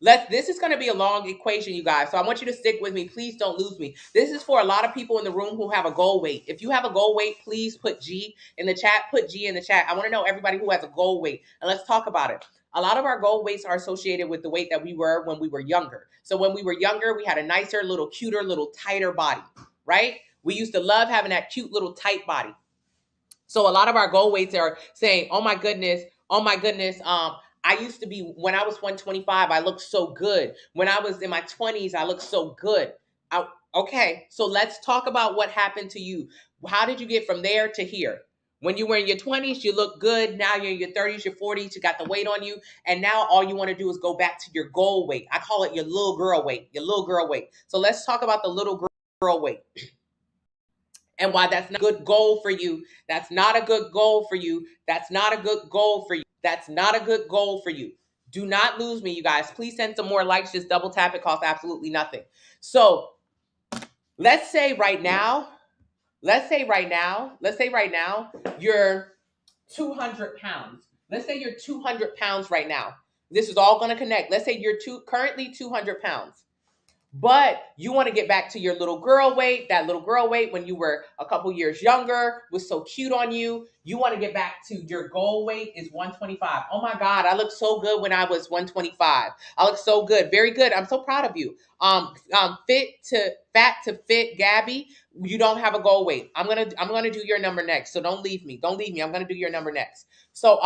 This is going to be a long equation, you guys. So I want you to stick with me. Please don't lose me. This is for a lot of people in the room who have a goal weight. If you have a goal weight, please put G in the chat. Put G in the chat. I want to know everybody who has a goal weight, and let's talk about it. A lot of our goal weights are associated with the weight that we were when we were younger. So when we were younger, we had a nicer, little cuter, little tighter body, right? We used to love having that cute little tight body. So a lot of our goal weights are saying, oh my goodness, I used to be, when I was 125, I looked so good. When I was in my 20s, I looked so good. Okay, so let's talk about what happened to you. How did you get from there to here? When you were in your 20s, you look good. Now you're in your 30s, your 40s, you got the weight on you. And now all you want to do is go back to your goal weight. I call it your little girl weight, So let's talk about the little girl weight. And why that's not a good goal for you. That's not a good goal for you. That's not a good goal for you. That's not a good goal for you. Do not lose me, you guys. Please send some more likes. Just double tap. It costs absolutely nothing. So let's say right now, you're 200 pounds. Let's say you're 200 pounds right now. This is all going to connect. Let's say you're currently 200 pounds. But you want to get back to your little girl weight, that little girl weight when you were a couple years younger, was so cute on you. You want to get back to your goal weight is 125. Oh my God, I looked so good when I was 125. I look so good. Very good. I'm so proud of you. Fat to fit Gabby, you don't have a goal weight. I'm gonna do your number next. So don't leave me. I'm gonna do your number next. So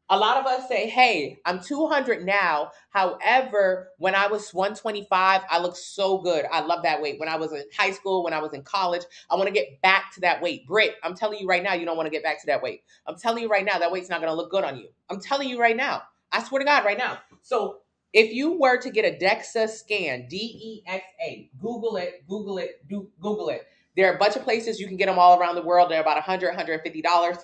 a lot of us say, hey, I'm 200 now. However, when I was 125, I looked so good. I love that weight. When I was in high school, when I was in college, I want to get back to that weight. Britt, I'm telling you right now, you don't want to get back to that weight. I'm telling you right now, that weight's not going to look good on you. I'm telling you right now. I swear to God right now. So if you were to get a DEXA scan, DEXA, Google it. There are a bunch of places you can get them all around the world. They're about $100, $150.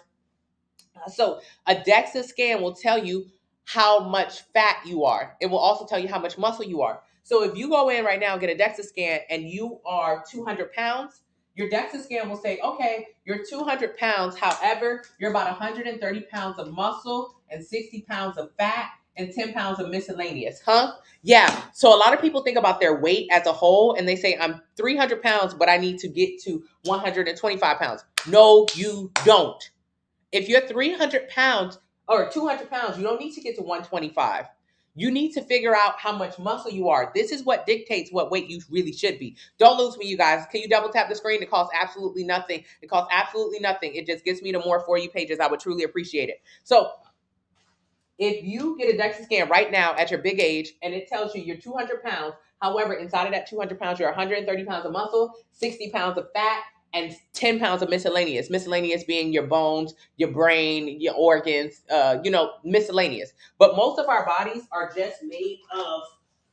So a DEXA scan will tell you how much fat you are. It will also tell you how much muscle you are. So if you go in right now and get a DEXA scan and you are 200 pounds, your DEXA scan will say, okay, you're 200 pounds. However, you're about 130 pounds of muscle and 60 pounds of fat and 10 pounds of miscellaneous. Huh? Yeah. So a lot of people think about their weight as a whole and they say, I'm 300 pounds, but I need to get to 125 pounds. No, you don't. If you're 300 pounds or 200 pounds, you don't need to get to 125. You need to figure out how much muscle you are. This is what dictates what weight you really should be. Don't lose me, you guys. Can you double tap the screen? It costs absolutely nothing. It just gets me to more For You pages. I would truly appreciate it. So if you get a DEXA scan right now at your big age and it tells you you're 200 pounds, however, inside of that 200 pounds, you're 130 pounds of muscle, 60 pounds of fat, and 10 pounds of miscellaneous. Miscellaneous being your bones, your brain, your organs, miscellaneous. But most of our bodies are just made of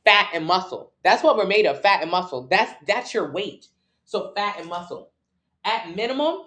fat and muscle. That's what we're made of, fat and muscle. That's your weight. So fat and muscle. At minimum,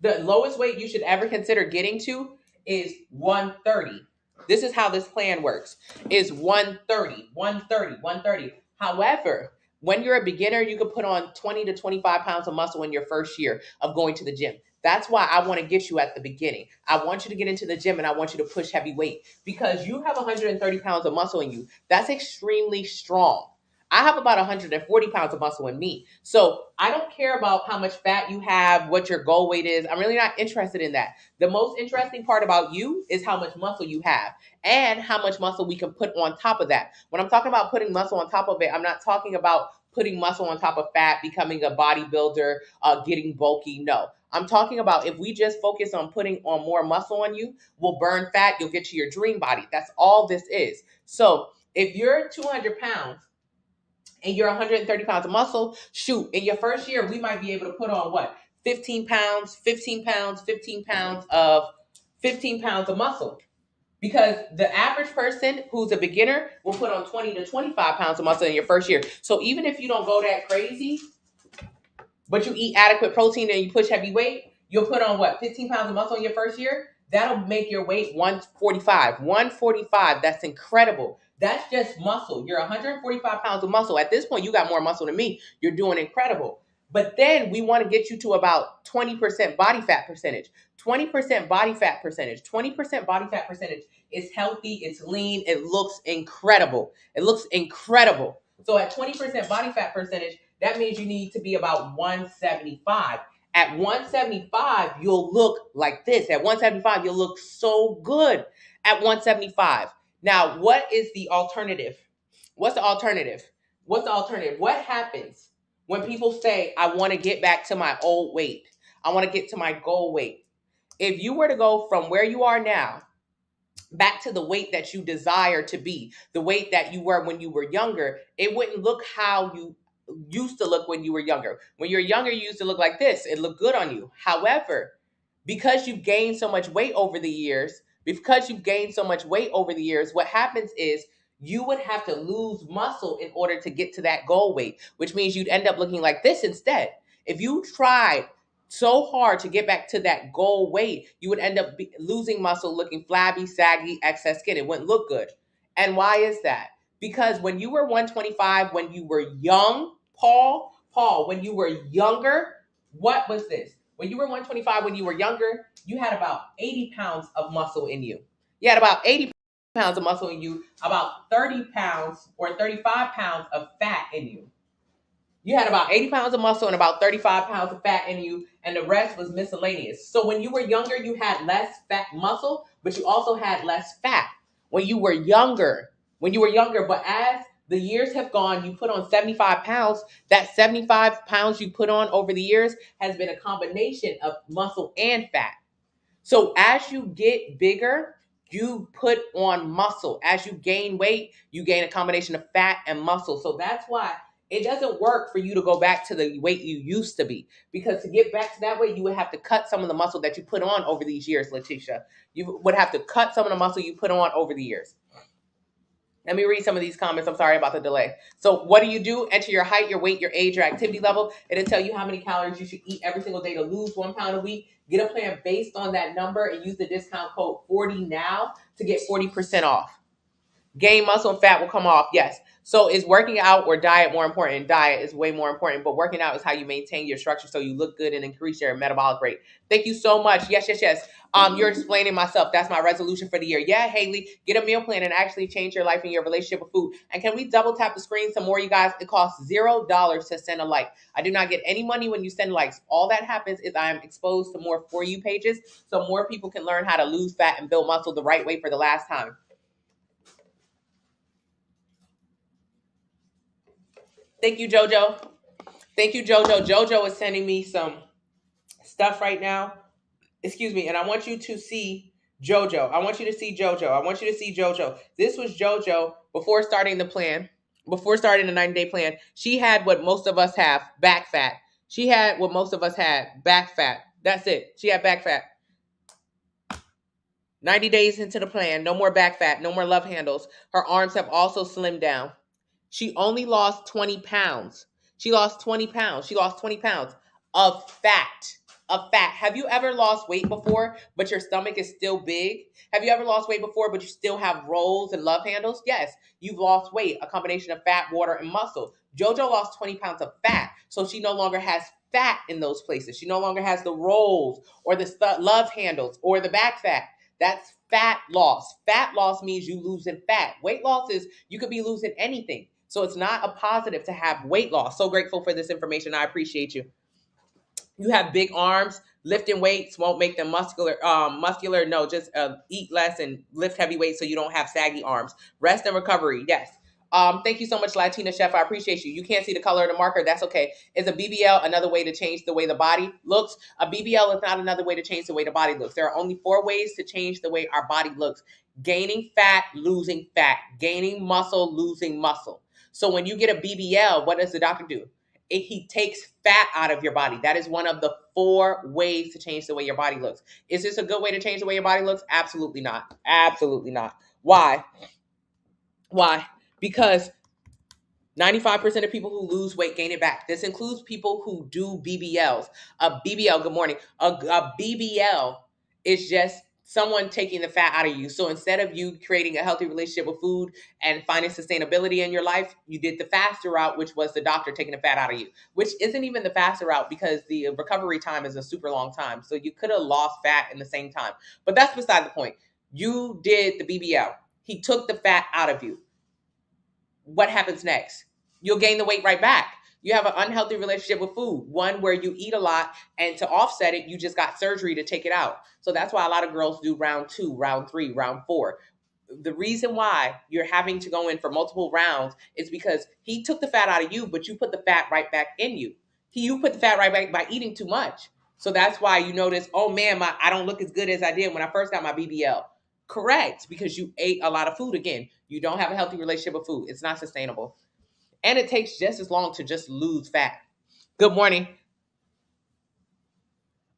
the lowest weight you should ever consider getting to is 130. This is how this plan works. Is 130. However, When you're a beginner, you can put on 20 to 25 pounds of muscle in your first year of going to the gym. That's why I want to get you at the beginning. I want you to get into the gym and I want you to push heavy weight because you have 130 pounds of muscle in you. That's extremely strong. I have about 140 pounds of muscle in me. So I don't care about how much fat you have, what your goal weight is. I'm really not interested in that. The most interesting part about you is how much muscle you have and how much muscle we can put on top of that. When I'm talking about putting muscle on top of it, I'm not talking about putting muscle on top of fat, becoming a bodybuilder, getting bulky. No. I'm talking about if we just focus on putting on more muscle on you, we'll burn fat, you'll get to your dream body. That's all this is. So if you're 200 pounds, and you're 130 pounds of muscle, shoot, in your first year, we might be able to put on what? 15 pounds, 15 pounds, 15 pounds of muscle. Because the average person who's a beginner will put on 20 to 25 pounds of muscle in your first year. So even if you don't go that crazy, but you eat adequate protein and you push heavy weight, you'll put on what? 15 pounds of muscle in your first year? That'll make your weight 145. 145, that's incredible. That's just muscle. You're 145 pounds of muscle. At this point, you got more muscle than me. You're doing incredible. But then we want to get you to about 20% body fat percentage. 20% body fat percentage. 20% body fat percentage is healthy. It's lean. It looks incredible. It looks incredible. So at 20% body fat percentage, that means you need to be about 175. At 175, you'll look like this. At 175, you'll look so good at 175. Now, what is the alternative? What's the alternative? What's the alternative? What happens when people say, I want to get back to my old weight? I want to get to my goal weight. If you were to go from where you are now back to the weight that you desire to be, the weight that you were when you were younger, it wouldn't look how you used to look when you were younger. When you're younger, you used to look like this. It looked good on you. However, because you've gained so much weight over the years, what happens is you would have to lose muscle in order to get to that goal weight, which means you'd end up looking like this instead. If you tried so hard to get back to that goal weight, you would end up losing muscle, looking flabby, saggy, excess skin. It wouldn't look good. And why is that? Because when you were 125, when you were young, Paul, when you were younger, what was this? When you were 125, when you were younger, you had about 80 pounds of muscle in you. You had about 80 pounds of muscle in you, about 30 pounds or 35 pounds of fat in you. You had about 80 pounds of muscle and about 35 pounds of fat in you, and the rest was miscellaneous. So when you were younger, you had less fat muscle, but you also had less fat when you were younger. But as the years have gone, you put on 75 pounds. That 75 pounds you put on over the years has been a combination of muscle and fat. So as you get bigger, you put on muscle. As you gain weight, you gain a combination of fat and muscle. So that's why it doesn't work for you to go back to the weight you used to be. Because to get back to that weight, you would have to cut some of the muscle that you put on over these years, Letitia. You would have to cut some of the muscle you put on over the years. Let me read some of these comments. I'm sorry about the delay. So what do? Enter your height, your weight, your age, your activity level. It'll tell you how many calories you should eat every single day to lose 1 pound a week. Get a plan based on that number and use the discount code 40 now to get 40% off. Gain muscle and fat will come off. Yes. So is working out or diet more important? Diet is way more important, but working out is how you maintain your structure so you look good and increase your metabolic rate. Thank you so much. Yes. You're explaining myself. That's my resolution for the year. Yeah, Haley, get a meal plan and actually change your life and your relationship with food. And can we double tap the screen some more, you guys? It costs $0 to send a like. I do not get any money when you send likes. All that happens is I am exposed to more For You pages so more people can learn how to lose fat and build muscle the right way for the last time. Thank you, JoJo. JoJo is sending me some stuff right now. Excuse me. And I want you to see JoJo. I want you to see JoJo. This was JoJo before starting the plan, before starting the 90-day plan. She had what most of us have, back fat. That's it. She had back fat. 90 days into the plan, no more back fat, no more love handles. Her arms have also slimmed down. She only lost 20 pounds. She lost 20 pounds of fat. Have you ever lost weight before, but your stomach is still big? Have you ever lost weight before, but you still have rolls and love handles? Yes, you've lost weight, a combination of fat, water, and muscle. JoJo lost 20 pounds of fat, so she no longer has fat in those places. She no longer has the rolls or the love handles or the back fat. That's fat loss. Fat loss means you losing fat. Weight loss is you could be losing anything. So it's not a positive to have weight loss. So grateful for this information. I appreciate you. You have big arms. Lifting weights won't make them muscular. Muscular, no, just eat less and lift heavy weights so you don't have saggy arms. Rest and recovery, yes. Thank you so much, Latina Chef. I appreciate you. You can't see the color of the marker. That's okay. Is a BBL another way to change the way the body looks? A BBL is not another way to change the way the body looks. There are only 4 ways to change the way our body looks: gaining fat, losing fat, gaining muscle, losing muscle. So when you get a BBL, what does the doctor do? He takes fat out of your body. That is one of the 4 ways to change the way your body looks. Is this a good way to change the way your body looks? Absolutely not. Absolutely not. Why? Why? Because 95% of people who lose weight gain it back. This includes people who do BBLs. A BBL, good morning. A BBL is just someone taking the fat out of you. So instead of you creating a healthy relationship with food and finding sustainability in your life, you did the faster route, which was the doctor taking the fat out of you, which isn't even the faster route because the recovery time is a super long time. So you could have lost fat in the same time. But that's beside the point. You did the BBL. He took the fat out of you. What happens next? You'll gain the weight right back. You have an unhealthy relationship with food, one where you eat a lot, and to offset it, you just got surgery to take it out. So that's why a lot of girls do round 2, round 3, round 4. The reason why you're having to go in for multiple rounds is because he took the fat out of you, but you put the fat right back in you. You put the fat right back by eating too much. So that's why you notice, oh man, I don't look as good as I did when I first got my BBL. Correct, because you ate a lot of food again. You don't have a healthy relationship with food. It's not sustainable. And it takes just as long to just lose fat. Good morning.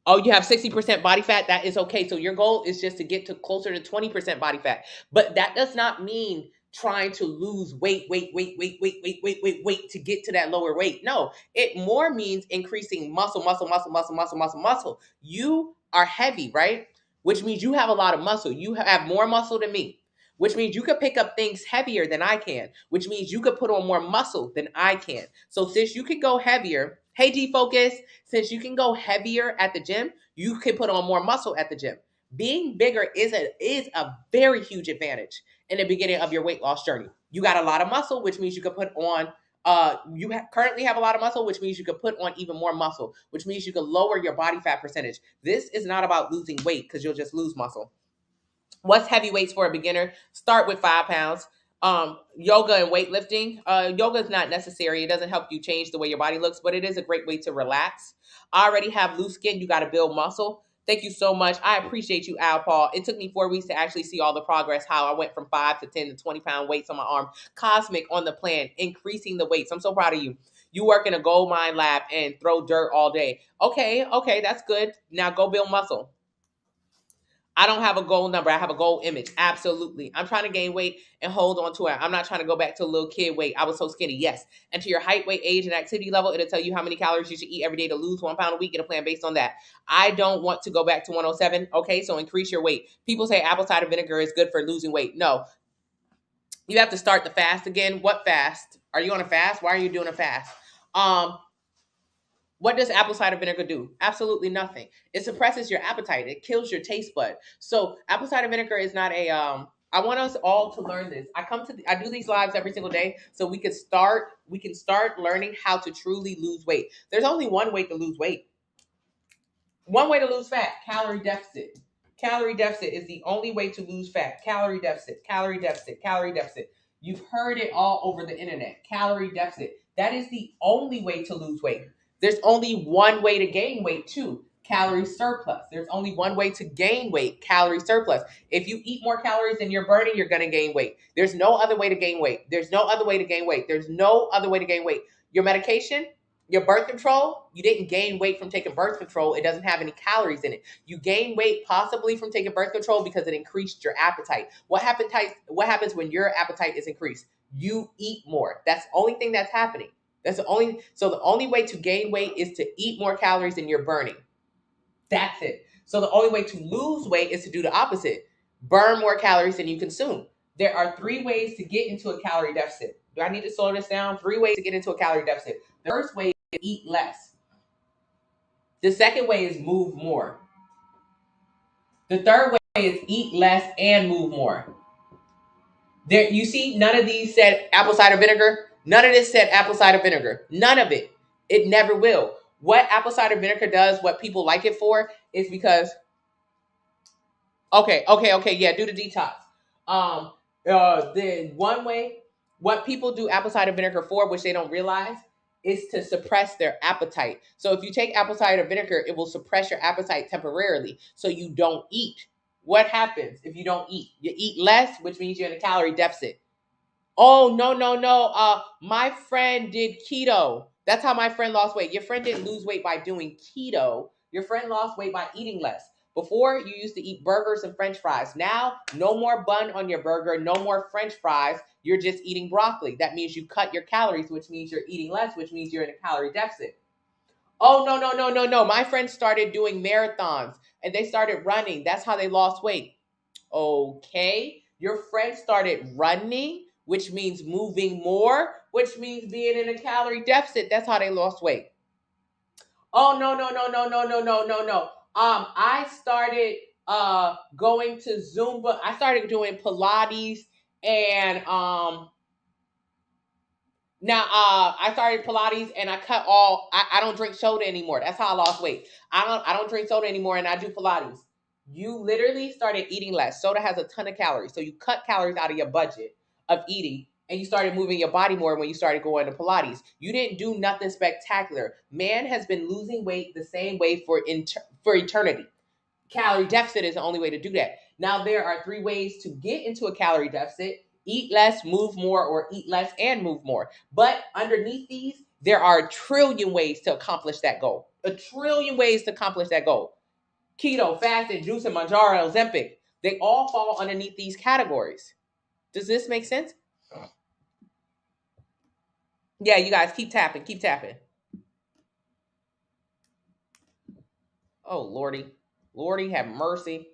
Oh, you have 60% body fat? That is okay. So your goal is just to get to closer to 20% body fat. But that does not mean trying to lose weight to get to that lower weight. No, it more means increasing muscle. You are heavy, right? Which means you have a lot of muscle. You have more muscle than me, which means you could pick up things heavier than I can, which means you could put on more muscle than I can. So since you can go heavier, hey G Focus, since you can go heavier at the gym, you can put on more muscle at the gym. Being bigger is a very huge advantage in the beginning of your weight loss journey. You got a lot of muscle, which means you could put on currently have a lot of muscle, which means you could put on even more muscle, which means you could lower your body fat percentage. This is not about losing weight because you'll just lose muscle. What's heavy weights for a beginner? Start with 5 pounds. Yoga and weightlifting. Yoga is not necessary. It doesn't help you change the way your body looks, but it is a great way to relax. I already have loose skin. You got to build muscle. Thank you so much. I appreciate you, Al Paul. It took me 4 weeks to actually see all the progress, how I went from 5 to 10 to 20-pound weights on my arm. Cosmic on the plan, increasing the weights. I'm so proud of you. You work in a gold mine lab and throw dirt all day. Okay, that's good. Now go build muscle. I don't have a goal number. I have a goal image. Absolutely. I'm trying to gain weight and hold on to it. I'm not trying to go back to a little kid weight. I was so skinny. Yes. And to your height, weight, age, and activity level, it'll tell you how many calories you should eat every day to lose 1 pound a week. Get a plan based on that. I don't want to go back to 107. Okay. So increase your weight. People say apple cider vinegar is good for losing weight. No. You have to start the fast again. What fast? Are you on a fast? Why are you doing a fast? What does apple cider vinegar do? Absolutely nothing. It suppresses your appetite. It kills your taste bud. So apple cider vinegar is not a I want us all to learn this. I do these lives every single day so we can start learning how to truly lose weight. There's only one way to lose weight. One way to lose fat, calorie deficit. Calorie deficit is the only way to lose fat. Calorie deficit, calorie deficit, calorie deficit. You've heard it all over the internet. Calorie deficit. That is the only way to lose weight. There's only one way to gain weight too. Calorie surplus. There's only one way to gain weight. Calorie surplus. If you eat more calories than you're burning, you're going to gain weight. There's no other way to gain weight. There's no other way to gain weight. There's no other way to gain weight. Your medication, your birth control, you didn't gain weight from taking birth control. It doesn't have any calories in it. You gain weight possibly from taking birth control because it increased your appetite. What happens when your appetite is increased? You eat more. That's the only thing that's happening. So the only way to gain weight is to eat more calories than you're burning. That's it. So the only way to lose weight is to do the opposite. Burn more calories than you consume. There are 3 ways to get into a calorie deficit. Do I need to slow this down? 3 ways to get into a calorie deficit. The first way is eat less. The second way is move more. The third way is eat less and move more. There, you see, none of these said apple cider vinegar. None of this said apple cider vinegar. None of it. It never will. What apple cider vinegar does, what people like it for, is because okay, yeah, do the detox. Um, the one way, what people do apple cider vinegar for, which they don't realize, is to suppress their appetite. So if you take apple cider vinegar, it will suppress your appetite temporarily, so you don't eat. What happens if you don't eat? You eat less, which means you're in a calorie deficit. Oh, no, no, no. My friend did keto. That's how my friend lost weight. Your friend didn't lose weight by doing keto. Your friend lost weight by eating less. Before, you used to eat burgers and french fries. Now, no more bun on your burger, no more french fries. You're just eating broccoli. That means you cut your calories, which means you're eating less, which means you're in a calorie deficit. Oh, no, no, no, no, no. My friends started doing marathons and they started running. That's how they lost weight. Okay. Your friend started running, which means moving more, which means being in a calorie deficit. That's how they lost weight. Oh, no, no, no, no, no, no, no, no, no. I started going to Zumba. I started doing Pilates and now, I started Pilates and I cut all. I don't drink soda anymore. That's how I lost weight. I don't drink soda anymore, and I do Pilates. You literally started eating less. Soda has a ton of calories, so you cut calories out of your budget of eating, and you started moving your body more when you started going to Pilates. You didn't do nothing spectacular. Man has been losing weight the same way for eternity. Calorie deficit is the only way to do that. Now, there are 3 ways to get into a calorie deficit: eat less, move more, or eat less and move more. But underneath these, there are a trillion ways to accomplish that goal. A trillion ways to accomplish that goal. Keto, fasting, juicing, Manjaro, Ozempic, they all fall underneath these categories. Does this make sense? Yeah, you guys keep tapping, keep tapping. Oh, Lordy. Lordy, have mercy.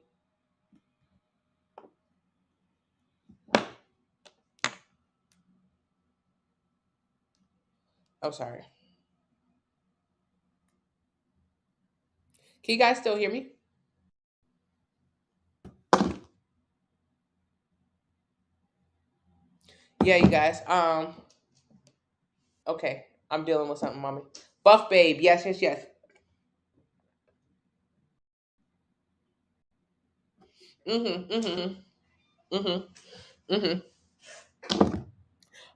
I'm sorry. Can you guys still hear me? Yeah, you guys. Okay, I'm dealing with something, mommy. Buff babe, yes, yes, yes. Mm-hmm, mm-hmm, mm-hmm, mm-hmm.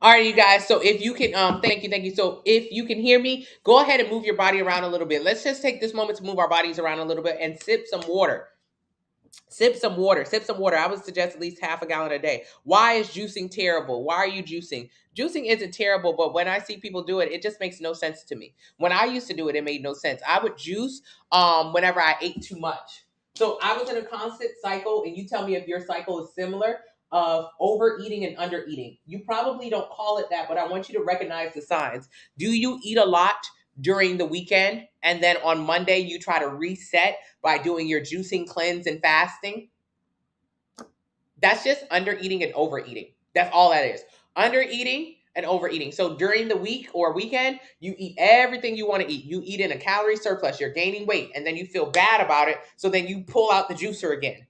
All right, you guys. So if you can, thank you. So if you can hear me, go ahead and move your body around a little bit. Let's just take this moment to move our bodies around a little bit and sip some water. Sip some water. Sip some water. I would suggest at least half a gallon a day. Why is juicing terrible? Why are you juicing? Juicing isn't terrible, but when I see people do it, it just makes no sense to me. When I used to do it, it made no sense. I would juice whenever I ate too much. So I was in a constant cycle, and you tell me if your cycle is similar, of overeating and undereating. You probably don't call it that, but I want you to recognize the signs. Do you eat a lot during the weekend, and then on Monday you try to reset by doing your juicing, cleanse, and fasting? That's just undereating and overeating. That's all that is. Undereating and overeating. So during the week or weekend, you eat everything you want to eat. You eat in a calorie surplus. You're gaining weight, and then you feel bad about it. So then you pull out the juicer again.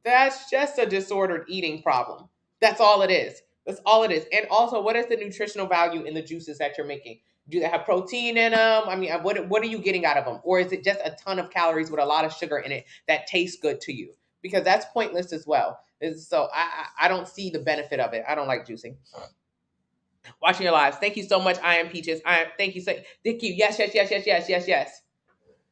That's just a disordered eating problem. That's all it is. That's all it is. And also, what is the nutritional value in the juices that you're making? Do they have protein in them? I mean, what are you getting out of them? Or is it just a ton of calories with a lot of sugar in it that tastes good to you? Because that's pointless as well. So I don't see the benefit of it. I don't like juicing. Watching your lives. Thank you so much. I am Peaches. Thank you so thank you. Yes, yes, yes, yes, yes, yes, yes.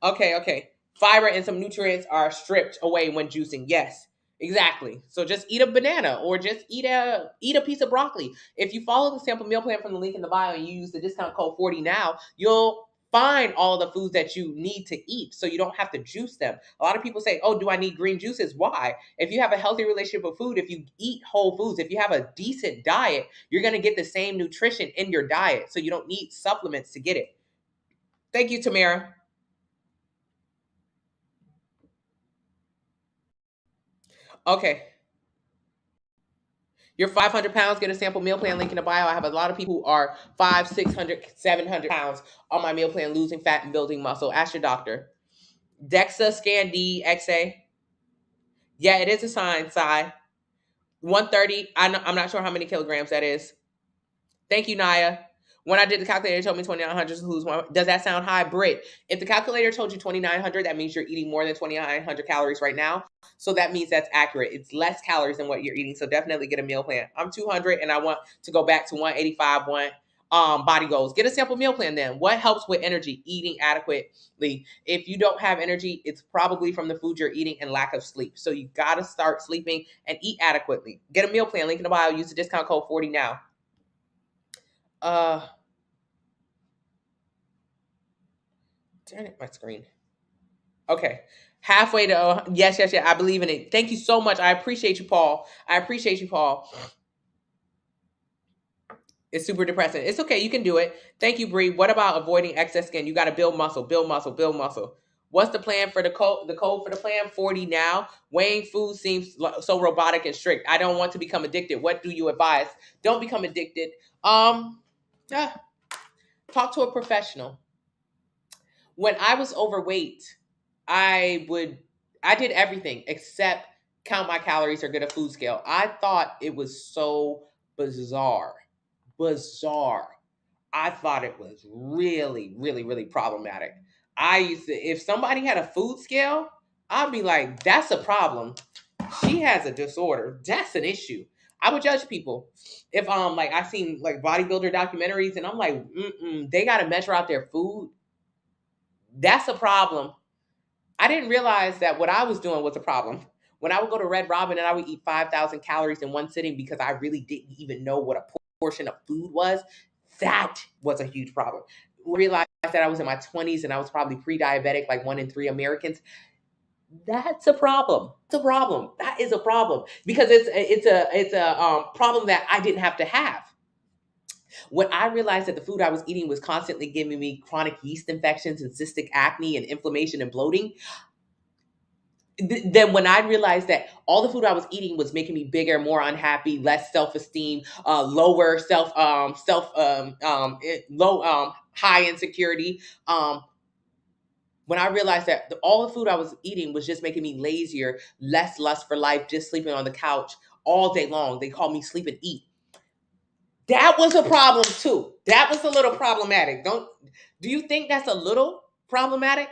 Okay, okay. Fiber and some nutrients are stripped away when juicing. Yes, exactly. So just eat a banana or just eat a piece of broccoli. If you follow the sample meal plan from the link in the bio and you use the discount code 40 now, you'll find all the foods that you need to eat so you don't have to juice them. A lot of people say, "Oh, do I need green juices?" Why? If you have a healthy relationship with food, if you eat whole foods, if you have a decent diet, you're going to get the same nutrition in your diet. So you don't need supplements to get it. Thank you, Tamara. Okay. You're 500 pounds, get a sample meal plan link in the bio. I have a lot of people who are 5, 600, 700 pounds on my meal plan, losing fat and building muscle. Ask your doctor. DEXA, scan D, XA. Yeah, it is a sign, Psy. 130. I'm not sure how many kilograms that is. Thank you, Naya. When I did the calculator, it told me 2,900 to lose one. Does that sound high, Brit? If the calculator told you 2,900, that means you're eating more than 2,900 calories right now. So that means that's accurate. It's less calories than what you're eating. So definitely get a meal plan. I'm 200 and I want to go back to 185, body goals. Get a simple meal plan then. What helps with energy? Eating adequately. If you don't have energy, it's probably from the food you're eating and lack of sleep. So you got to start sleeping and eat adequately. Get a meal plan. Link in the bio. Use the discount code 40 now. Turn it my screen. Okay. Halfway to yes. I believe in it. Thank you so much. I appreciate you, Paul. It's super depressing. It's okay. You can do it. Thank you, Bree. What about avoiding excess skin? You got to build muscle, build muscle, build muscle. What's the plan for the code? The code for the plan 40 now. Weighing food seems so robotic and strict. I don't want to become addicted. What do you advise? Don't become addicted. Yeah. Talk to a professional. When I was overweight, I did everything except count my calories or get a food scale. I thought it was so bizarre. Bizarre. I thought it was really, really, really problematic. I used to, if somebody had a food scale, I'd be like, that's a problem. She has a disorder. That's an issue. I would judge people. If like I seen like bodybuilder documentaries and I'm like, they gotta measure out their food. That's a problem. I didn't realize that what I was doing was a problem. When I would go to Red Robin and I would eat 5,000 calories in one sitting because I really didn't even know what a portion of food was, that was a huge problem. I realized that I was in my 20s and I was probably pre-diabetic like 1 in 3 Americans. That's a problem. It's a problem. That is a problem because it's a problem that I didn't have to have. When I realized that the food I was eating was constantly giving me chronic yeast infections and cystic acne and inflammation and bloating, then when I realized that all the food I was eating was making me bigger, more unhappy, less self-esteem, lower low high insecurity. When I realized that all the food I was eating was just making me lazier, less lust for life, just sleeping on the couch all day long. They call me sleep and eat. That was a problem too. That was a little problematic. Do you think that's a little problematic?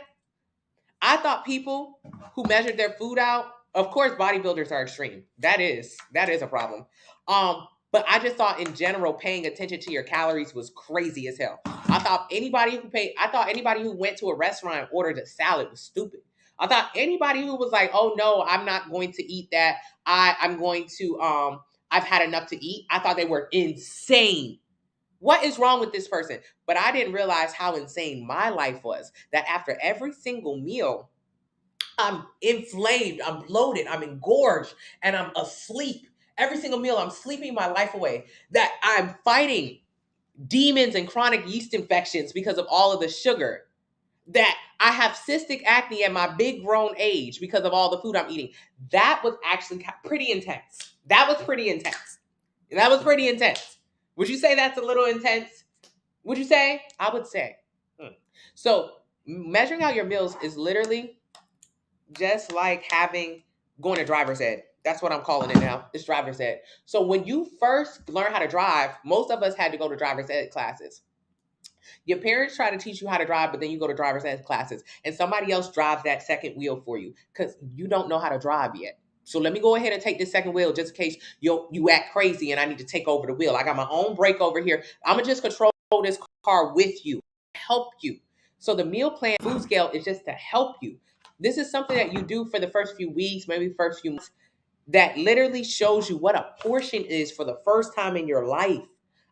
I thought people who measured their food out, of course, bodybuilders are extreme. That is a problem. But I just thought in general, paying attention to your calories was crazy as hell. I thought anybody who went to a restaurant and ordered a salad was stupid. I thought anybody who was like, oh no, I'm not going to eat that. I'm going to I've had enough to eat. I thought they were insane. What is wrong with this person? But I didn't realize how insane my life was. That after every single meal, I'm inflamed, I'm bloated, I'm engorged, and I'm asleep. Every single meal, I'm sleeping my life away. That I'm fighting demons and chronic yeast infections because of all of the sugar. That I have cystic acne at my big grown age because of all the food I'm eating. That was actually pretty intense. That was pretty intense. Would you say that's a little intense? Would you say? I would say. So measuring out your meals is literally just like going to driver's ed. That's what I'm calling it now. It's driver's ed. So when you first learn how to drive, most of us had to go to driver's ed classes. Your parents try to teach you how to drive, but then you go to driver's ed classes and somebody else drives that second wheel for you because you don't know how to drive yet. So let me go ahead and take this second wheel just in case you act crazy and I need to take over the wheel. I got my own brake over here. I'm going to just control this car with you, help you. So the meal plan food scale is just to help you. This is something that you do for the first few weeks, maybe first few months, that literally shows you what a portion is for the first time in your life.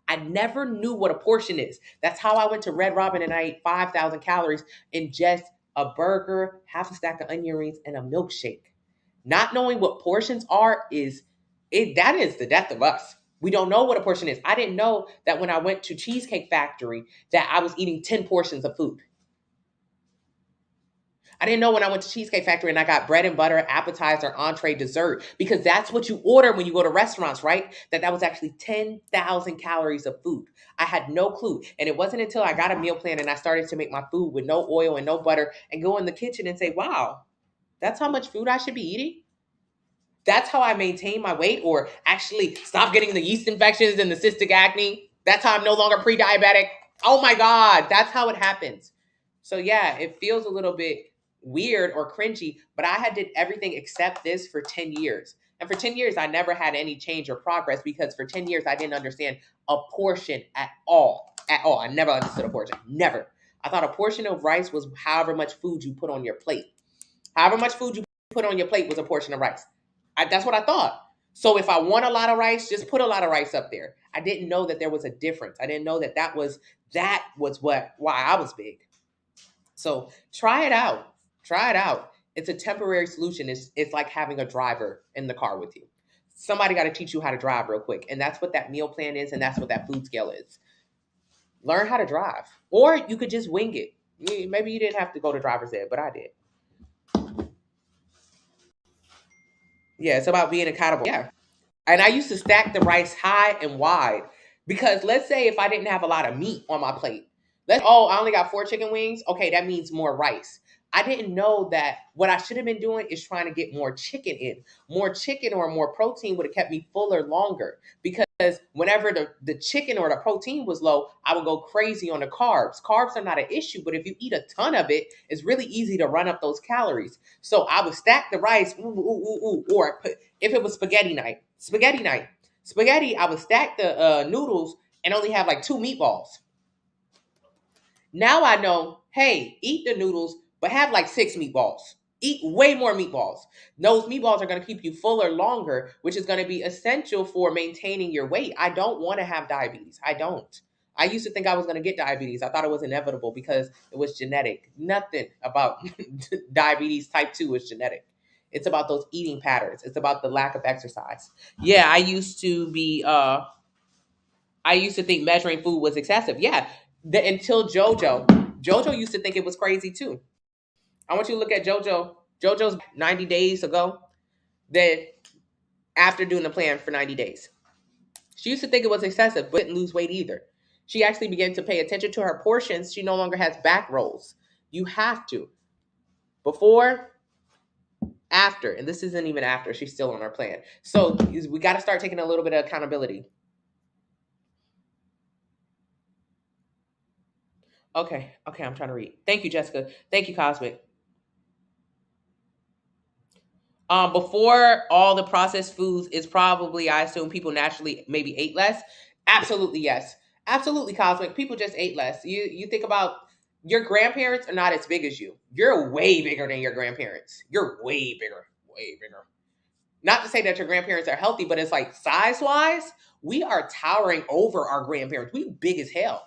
I never knew what a portion is. That's how I went to Red Robin and I ate 5,000 calories in just a burger, half a stack of onion rings, and a milkshake. Not knowing what portions are that is the death of us. We don't know what a portion is. I didn't know that when I went to Cheesecake Factory that I was eating 10 portions of food. I didn't know when I went to Cheesecake Factory and I got bread and butter, appetizer, entree, dessert, because that's what you order when you go to restaurants, right? That was actually 10,000 calories of food. I had no clue. And it wasn't until I got a meal plan and I started to make my food with no oil and no butter and go in the kitchen and say, wow, that's how much food I should be eating. That's how I maintain my weight, or actually stop getting the yeast infections and the cystic acne. That's how I'm no longer pre-diabetic. Oh my God, that's how it happens. So yeah, it feels a little bit weird or cringy, but I had did everything except this for 10 years. And for 10 years, I never had any change or progress because for 10 years, I didn't understand a portion at all. At all. I never understood a portion. Never. I thought a portion of rice was however much food you put on your plate. However much food you put on your plate was a portion of rice. That's what I thought. So if I want a lot of rice, just put a lot of rice up there. I didn't know that there was a difference. I didn't know that that was why I was big. So try it out. Try it out. It's a temporary solution. It's like having a driver in the car with you. Somebody got to teach you how to drive real quick, and that's what that meal plan is, and that's what that food scale is. Learn how to drive, or you could just wing it. Maybe you didn't have to go to driver's ed, but I did. Yeah, it's about being accountable. Yeah. And I used to stack the rice high and wide because let's say if I didn't have a lot of meat on my plate, I only got 4 chicken wings. Okay, that means more rice. I didn't know that what I should have been doing is trying to get more chicken in. More chicken or more protein would have kept me fuller longer because whenever the chicken or the protein was low, I would go crazy on the carbs. Carbs are not an issue, but if you eat a ton of it, it's really easy to run up those calories. So I would stack the rice, or if it was spaghetti, I would stack the noodles and only have like 2 meatballs. Now I know, hey, eat the noodles, but have like 6 meatballs. Eat way more meatballs. Those meatballs are going to keep you fuller longer, which is going to be essential for maintaining your weight. I don't want to have diabetes. I don't. I used to think I was going to get diabetes. I thought it was inevitable because it was genetic. Nothing about diabetes type 2 is genetic. It's about those eating patterns. It's about the lack of exercise. Yeah, I used to think measuring food was excessive. Yeah, until JoJo used to think it was crazy too. I want you to look at JoJo. JoJo's 90 days ago. That after doing the plan for 90 days, she used to think it was excessive, but didn't lose weight either. She actually began to pay attention to her portions. She no longer has back rolls. You have to. Before, after, and this isn't even after. She's still on her plan. So we got to start taking a little bit of accountability. Okay, I'm trying to read. Thank you, Jessica. Thank you, Cosmic. Before all the processed foods is probably, I assume people naturally maybe ate less. Absolutely, yes. Absolutely, Cosmic. People just ate less. You think about your grandparents are not as big as you. You're way bigger than your grandparents. You're way bigger, way bigger. Not to say that your grandparents are healthy, but it's like size wise, we are towering over our grandparents. We big as hell.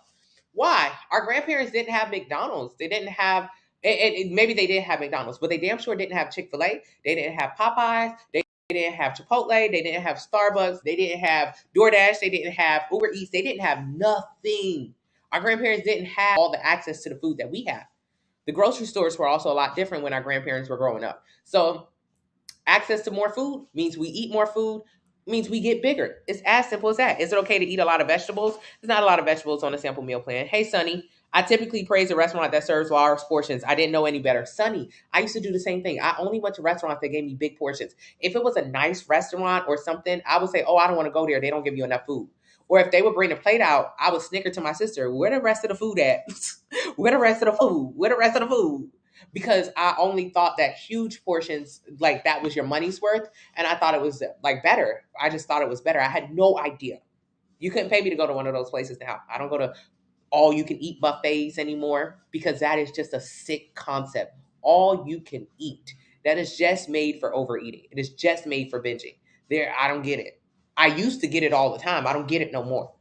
Why? Our grandparents didn't have McDonald's. They didn't have. Maybe they did have McDonald's, but they damn sure didn't have Chick-fil-A. They didn't have Popeyes. They didn't have Chipotle. They didn't have Starbucks. They didn't have DoorDash. They didn't have Uber Eats. They didn't have nothing. Our grandparents didn't have all the access to the food that we have. The grocery stores were also a lot different when our grandparents were growing up. So access to more food means we eat more food, means we get bigger. It's as simple as that. Is it okay to eat a lot of vegetables? There's not a lot of vegetables on a sample meal plan. Hey, Sonny, I typically praise a restaurant that serves large portions. I didn't know any better. Sonny, I used to do the same thing. I only went to restaurants that gave me big portions. If it was a nice restaurant or something, I would say, oh, I don't want to go there. They don't give you enough food. Or if they would bring the plate out, I would snicker to my sister, where the rest of the food at? Where the rest of the food? Where the rest of the food? Because I only thought that huge portions, like that was your money's worth. And I thought it was like better. I just thought it was better. I had no idea. You couldn't pay me to go to one of those places now. I don't go to all you can eat buffets anymore because that is just a sick concept. All you can eat. That is just made for overeating. It is just made for binging. There, I don't get it. I used to get it all the time. I don't get it no more.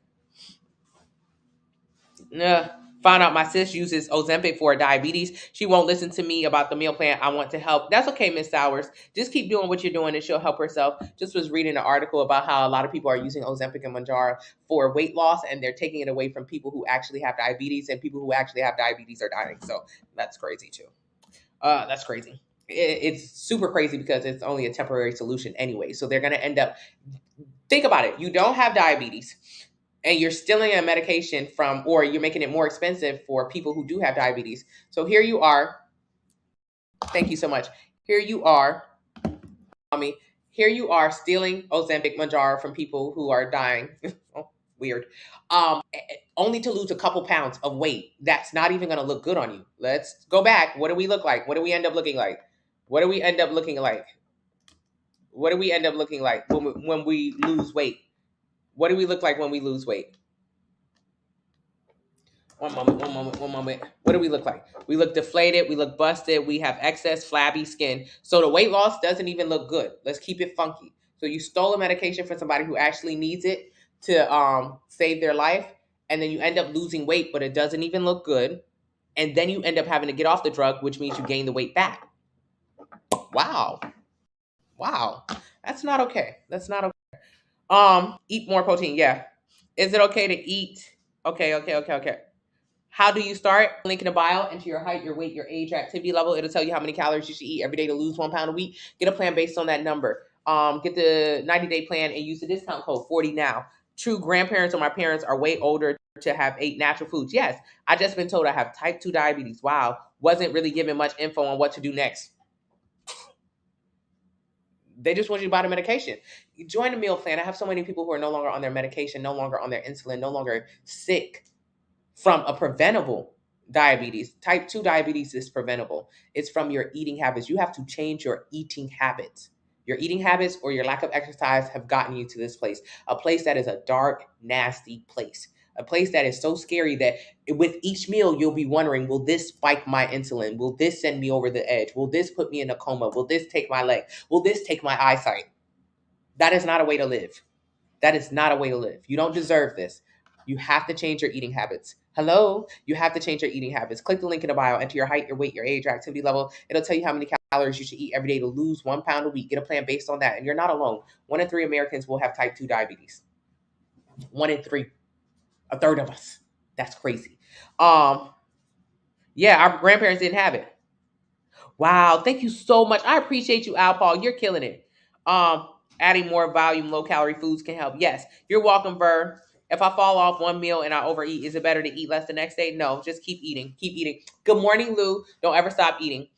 Nah. Found out my sis uses Ozempic for diabetes. She won't listen to me about the meal plan. I want to help. That's okay, Miss Sowers. Just keep doing what you're doing and she'll help herself. Just was reading an article about how a lot of people are using Ozempic and Manjaro for weight loss and they're taking it away from people who actually have diabetes, and people who actually have diabetes are dying. So that's crazy too. That's crazy. It's super crazy because it's only a temporary solution anyway. So they're going to end up, think about it. You don't have diabetes and you're stealing a medication from, or you're making it more expensive for people who do have diabetes. So here you are. Thank you so much. Here you are, mommy. Here you are stealing Ozempic Manjaro from people who are dying. Oh, weird. Only to lose a couple pounds of weight. That's not even going to look good on you. Let's go back. What do we look like? What do we end up looking like? What do we end up looking like? What do we end up looking like when we lose weight? What do we look like when we lose weight? One moment, one moment, one moment. What do we look like? We look deflated. We look busted. We have excess flabby skin. So the weight loss doesn't even look good. Let's keep it funky. So you stole a medication from somebody who actually needs it to save their life, and then you end up losing weight, but it doesn't even look good. And then you end up having to get off the drug, which means you gain the weight back. Wow, wow, that's not okay. That's not okay. Eat more protein. Yeah, is it okay to eat? Okay, okay, okay, okay. How do you start? Link in the bio. Enter your height, your weight, your age, your activity level. It'll tell you how many calories you should eat every day to lose 1 pound a week. Get a plan based on that number. Get the 90-day plan and use the discount code 40 now. True grandparents or my parents are way older to have ate natural foods. Yes, I just been told I have type 2 diabetes. Wow. Wasn't really given much info on what to do next. They just want you to buy the medication. You join the meal plan. I have so many people who are no longer on their medication, no longer on their insulin, no longer sick from a preventable diabetes. Type 2 diabetes is preventable. It's from your eating habits. You have to change your eating habits. Your eating habits or your lack of exercise have gotten you to this place, a place that is a dark, nasty place, a place that is so scary that with each meal, you'll be wondering, will this spike my insulin? Will this send me over the edge? Will this put me in a coma? Will this take my leg? Will this take my eyesight? That is not a way to live. That is not a way to live. You don't deserve this. You have to change your eating habits. Hello? You have to change your eating habits. Click the link in the bio, enter your height, your weight, your age, your activity level. It'll tell you how many calories you should eat every day to lose 1 pound a week. Get a plan based on that. And you're not alone. 1 in 3 Americans will have type 2 diabetes. 1 in 3. A third of us. That's crazy. Yeah, our grandparents didn't have it. Wow, thank you so much. I appreciate you, Al Paul. You're killing it. Um, Adding more volume, low calorie foods can help. Yes, you're welcome, Burr. If I fall off one meal and I overeat, is it better to eat less the next day? No, just keep eating. Keep eating. Good morning, Lou. Don't ever stop eating.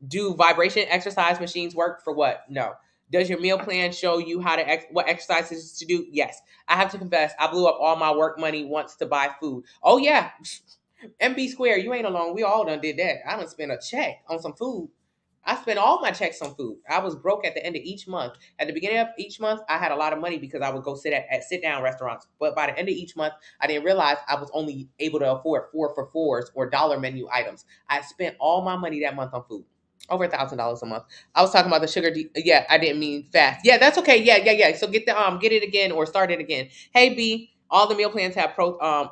Do vibration exercise machines work for what? No. Does your meal plan show you how to what exercises to do? Yes. I have to confess, I blew up all my work money once to buy food. Oh yeah. MB Square, you ain't alone. We all done did that. I done spent a check on some food. I spent all my checks on food. I was broke at the end of each month. At the beginning of each month, I had a lot of money because I would go sit at sit down restaurants. But by the end of each month, I didn't realize I was only able to afford 4 for 4s or dollar menu items. I spent all my money that month on food. Over $1,000 a month. I was talking about the sugar. Yeah, I didn't mean fast. Yeah, that's okay. Yeah. So get it again or start it again. Hey B, all the meal plans have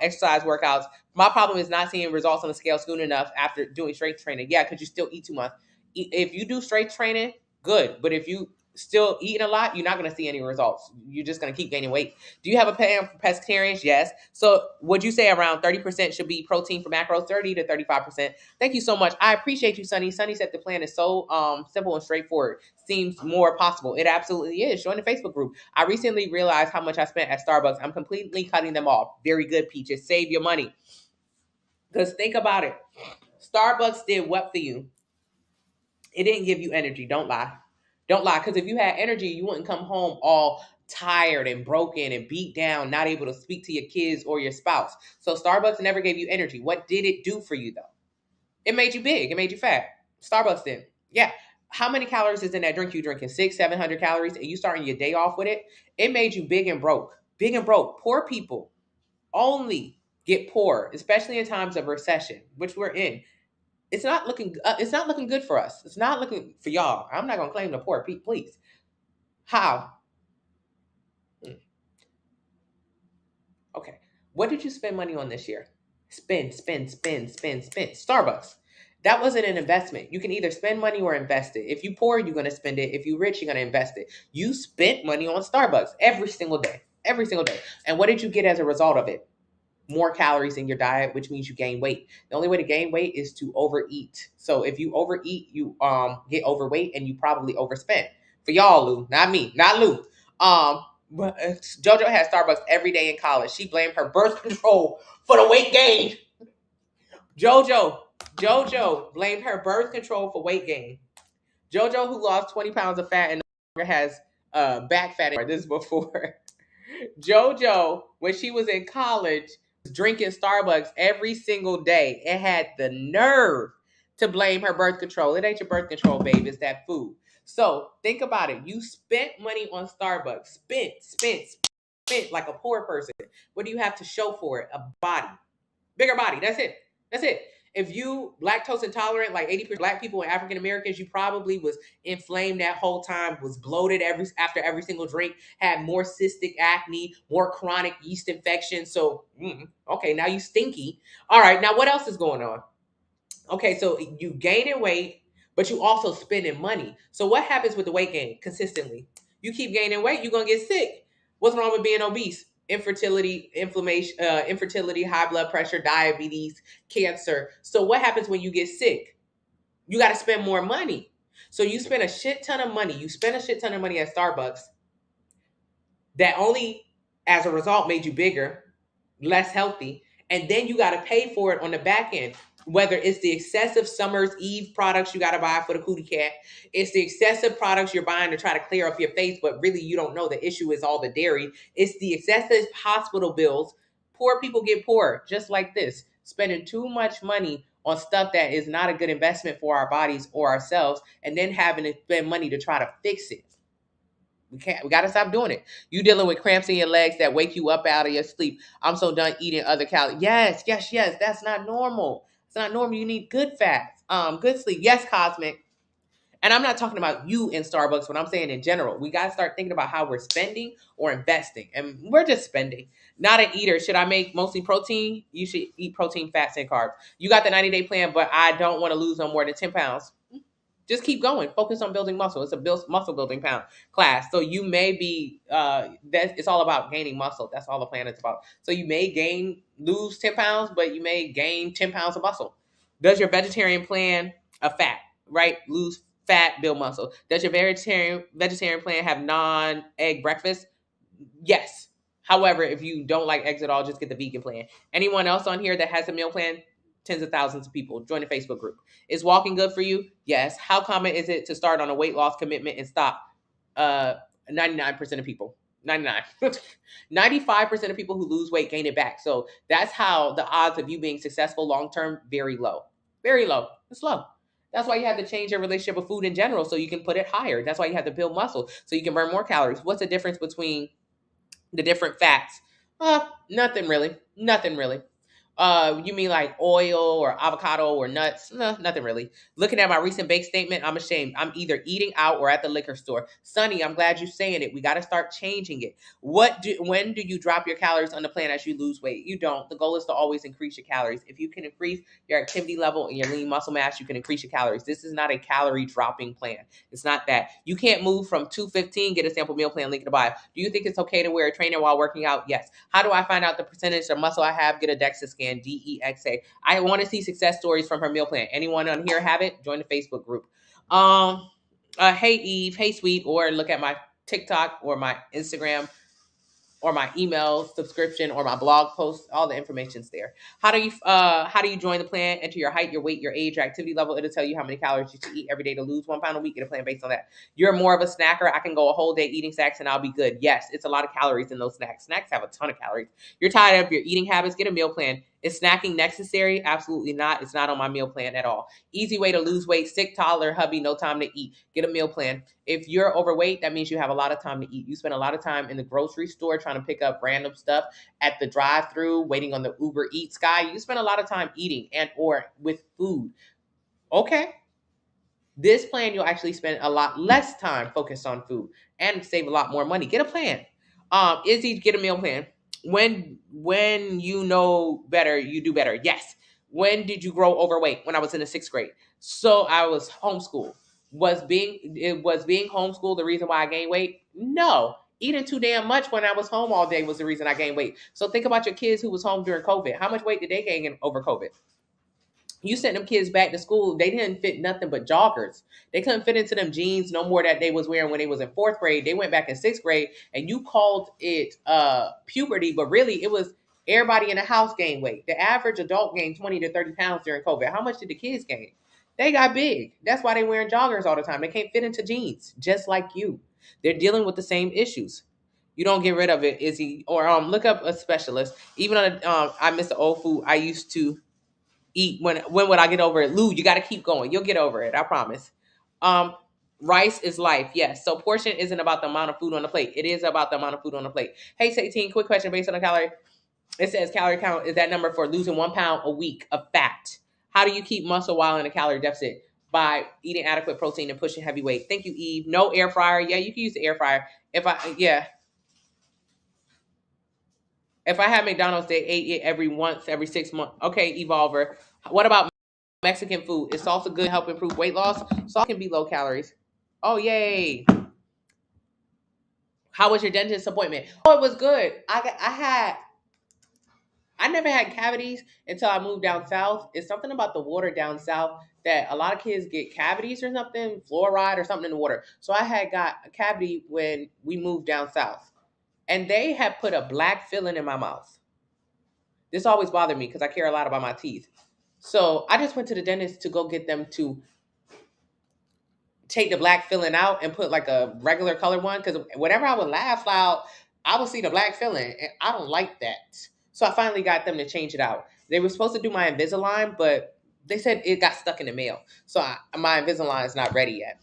exercise workouts. My problem is not seeing results on the scale soon enough after doing strength training. Yeah, because you still eat too much. If you do strength training, good. But if you still eating a lot, you're not going to see any results. You're just going to keep gaining weight. Do you have a plan for pescatarians? Yes. So would you say around 30% should be protein for macros, 30 to 35%? Thank you so much. I appreciate you, Sunny. Sunny said the plan is so simple and straightforward. Seems more possible. It absolutely is. Join the Facebook group. I recently realized how much I spent at Starbucks. I'm completely cutting them off. Very good, Peaches. Save your money. Because think about it. Starbucks did what for you? It didn't give you energy. Don't lie. Don't lie. Because if you had energy, you wouldn't come home all tired and broken and beat down, not able to speak to your kids or your spouse. So Starbucks never gave you energy. What did it do for you, though? It made you big. It made you fat. Starbucks did. Yeah. How many calories is in that drink you drinking? 600-700 calories, and you starting your day off with it? It made you big and broke. Big and broke. Poor people only get poor, especially in times of recession, which we're in. It's not looking. It's not looking good for us. It's not looking for y'all. I'm not gonna claim the poor, please. How? Okay. What did you spend money on this year? Spend. Starbucks. That wasn't an investment. You can either spend money or invest it. If you poor, you're gonna spend it. If you rich, you're gonna invest it. You spent money on Starbucks every single day. Every single day. And what did you get as a result of it? more calories in your diet, which means you gain weight. The only way to gain weight is to overeat. So if you overeat, you get overweight and you probably overspend. For y'all, Lou, not me, not Lou. But JoJo had Starbucks every day in college. She blamed her birth control for the weight gain. JoJo blamed her birth control for weight gain. JoJo, who lost 20 pounds of fat and no longer has back fat. This is before JoJo, when she was in college, was drinking Starbucks every single day. It had the nerve to blame her birth control. It ain't your birth control, babe. It's that food. So think about it. You spent money on Starbucks. Spent like a poor person. What do you have to show for it? A body. Bigger body. That's it. That's it. If you lactose intolerant, like 80% of black people and African Americans, you probably was inflamed that whole time, was bloated after every single drink, had more cystic acne, more chronic yeast infection. So, okay, now you stinky. All right, now what else is going on? Okay, so you gaining weight, but you also spending money. So what happens with the weight gain consistently? You keep gaining weight, you're gonna get sick. What's wrong with being obese? Infertility, inflammation, infertility, high blood pressure, diabetes, cancer. So what happens when you get sick? You got to spend more money. So you spend a shit ton of money. You spend a shit ton of money at Starbucks that only as a result made you bigger, less healthy, and then you got to pay for it on the back end. Whether it's the excessive summer's eve products you got to buy for the cootie cat, it's the excessive products you're buying to try to clear up your face, but really you don't know the issue is all the dairy. It's the excessive hospital bills. Poor people get poor, just like this, spending too much money on stuff that is not a good investment for our bodies or ourselves, and then having to spend money to try to fix it. We got to stop doing it. You dealing with cramps in your legs that wake you up out of your sleep. I'm so done eating other calories. Yes. That's not normal. It's not normal. You need good fats, good sleep. Yes, Cosmic. And I'm not talking about you in Starbucks, but I'm saying in general. We got to start thinking about how we're spending or investing. And we're just spending. Not an eater. Should I make mostly protein? You should eat protein, fats, and carbs. You got the 90-day plan, but I don't want to lose no more than 10 pounds. Just keep going. Focus on building muscle. It's a muscle building class. So you may be that it's all about gaining muscle. That's all the plan is about. So you may lose 10 pounds, but you may gain 10 pounds of muscle. Does your vegetarian plan a fat, right? Lose fat, build muscle. Does your vegetarian plan have non-egg breakfast? Yes. However, if you don't like eggs at all, just get the vegan plan. Anyone else on here that has a meal plan? Tens of thousands of people. Join the Facebook group. Is walking good for you? Yes. How common is it to start on a weight loss commitment and stop? 99% of people. 99. 95% of people who lose weight gain it back. So that's how the odds of you being successful long-term, very low. Very low. It's low. That's why you have to change your relationship with food in general so you can put it higher. That's why you have to build muscle so you can burn more calories. What's the difference between the different fats? Nothing really. Nothing really. You mean like oil or avocado or nuts? No, nothing really. Looking at my recent bake statement, I'm ashamed. I'm either eating out or at the liquor store. Sonny, I'm glad you're saying it. We got to start changing it. When do you drop your calories on the plan as you lose weight? You don't. The goal is to always increase your calories. If you can increase your activity level and your lean muscle mass, you can increase your calories. This is not a calorie dropping plan. It's not that. You can't move from 215, get a sample meal plan, link in the bio. Do you think it's okay to wear a trainer while working out? Yes. How do I find out the percentage of muscle I have? Get a DEXA scan, DEXA. I want to see success stories from her meal plan. Anyone on here have it? Join the Facebook group. Hey Eve, hey Sweet, or look at my TikTok or my Instagram or my email subscription or my blog post. All the information's there. How do you join the plan? Enter your height, your weight, your age, your activity level. It'll tell you how many calories you should eat every day to lose 1 pound a week. Get a plan based on that. You're more of a snacker. I can go a whole day eating snacks and I'll be good. Yes, it's a lot of calories in those snacks. Snacks have a ton of calories. You're tired of your eating habits. Get a meal plan. Is snacking necessary? Absolutely not. It's not on my meal plan at all. Easy way to lose weight. Sick toddler, hubby, no time to eat. Get a meal plan. If you're overweight, that means you have a lot of time to eat. You spend a lot of time in the grocery store trying to pick up random stuff at the drive-thru, waiting on the Uber Eats guy. You spend a lot of time eating and or with food. Okay. This plan, you'll actually spend a lot less time focused on food and save a lot more money. Get a plan. Izzy, get a meal plan. When you know better, you do better. Yes. When did you grow overweight? When I was in the 6th grade. So I was homeschooled. Was being homeschooled the reason why I gained weight? No. Eating too damn much when I was home all day was the reason I gained weight. So think about your kids who was home during COVID. How much weight did they gain over COVID? You sent them kids back to school, they didn't fit nothing but joggers. They couldn't fit into them jeans no more that they was wearing when they was in fourth grade. They went back in sixth grade, and you called it puberty, but really it was everybody in the house gained weight. The average adult gained 20 to 30 pounds during COVID. How much did the kids gain? They got big. That's why they wearing joggers all the time. They can't fit into jeans, just like you. They're dealing with the same issues. You don't get rid of it, Izzy, or look up a specialist. Even on I miss the old food I used to eat. When would I get over it? Lou, you got to keep going. You'll get over it. I promise. Um, Rice is life. Yes. So portion isn't about the amount of food on the plate. It is about the amount of food on the plate. Hey, 18, quick question based on the calorie. It says calorie count is that number for losing 1 pound a week of fat. How do you keep muscle while in a calorie deficit? By eating adequate protein and pushing heavy weight. Thank you, Eve. No air fryer. Yeah, you can use the air fryer. If I had McDonald's, they ate it every 6 months. Okay, Evolver. What about Mexican food? Is salsa good to help improve weight loss? Salsa can be low calories. Oh, yay. How was your dentist appointment? Oh, it was good. I never had cavities until I moved down south. It's something about the water down south that a lot of kids get cavities or something, fluoride or something in the water. So I had got a cavity when we moved down south. And they had put a black filling in my mouth. This always bothered me because I care a lot about my teeth. So I just went to the dentist to go get them to take the black filling out and put like a regular color one. Because whenever I would laugh loud, I would see the black filling, and I don't like that. So I finally got them to change it out. They were supposed to do my Invisalign, but they said it got stuck in the mail. So my Invisalign is not ready yet.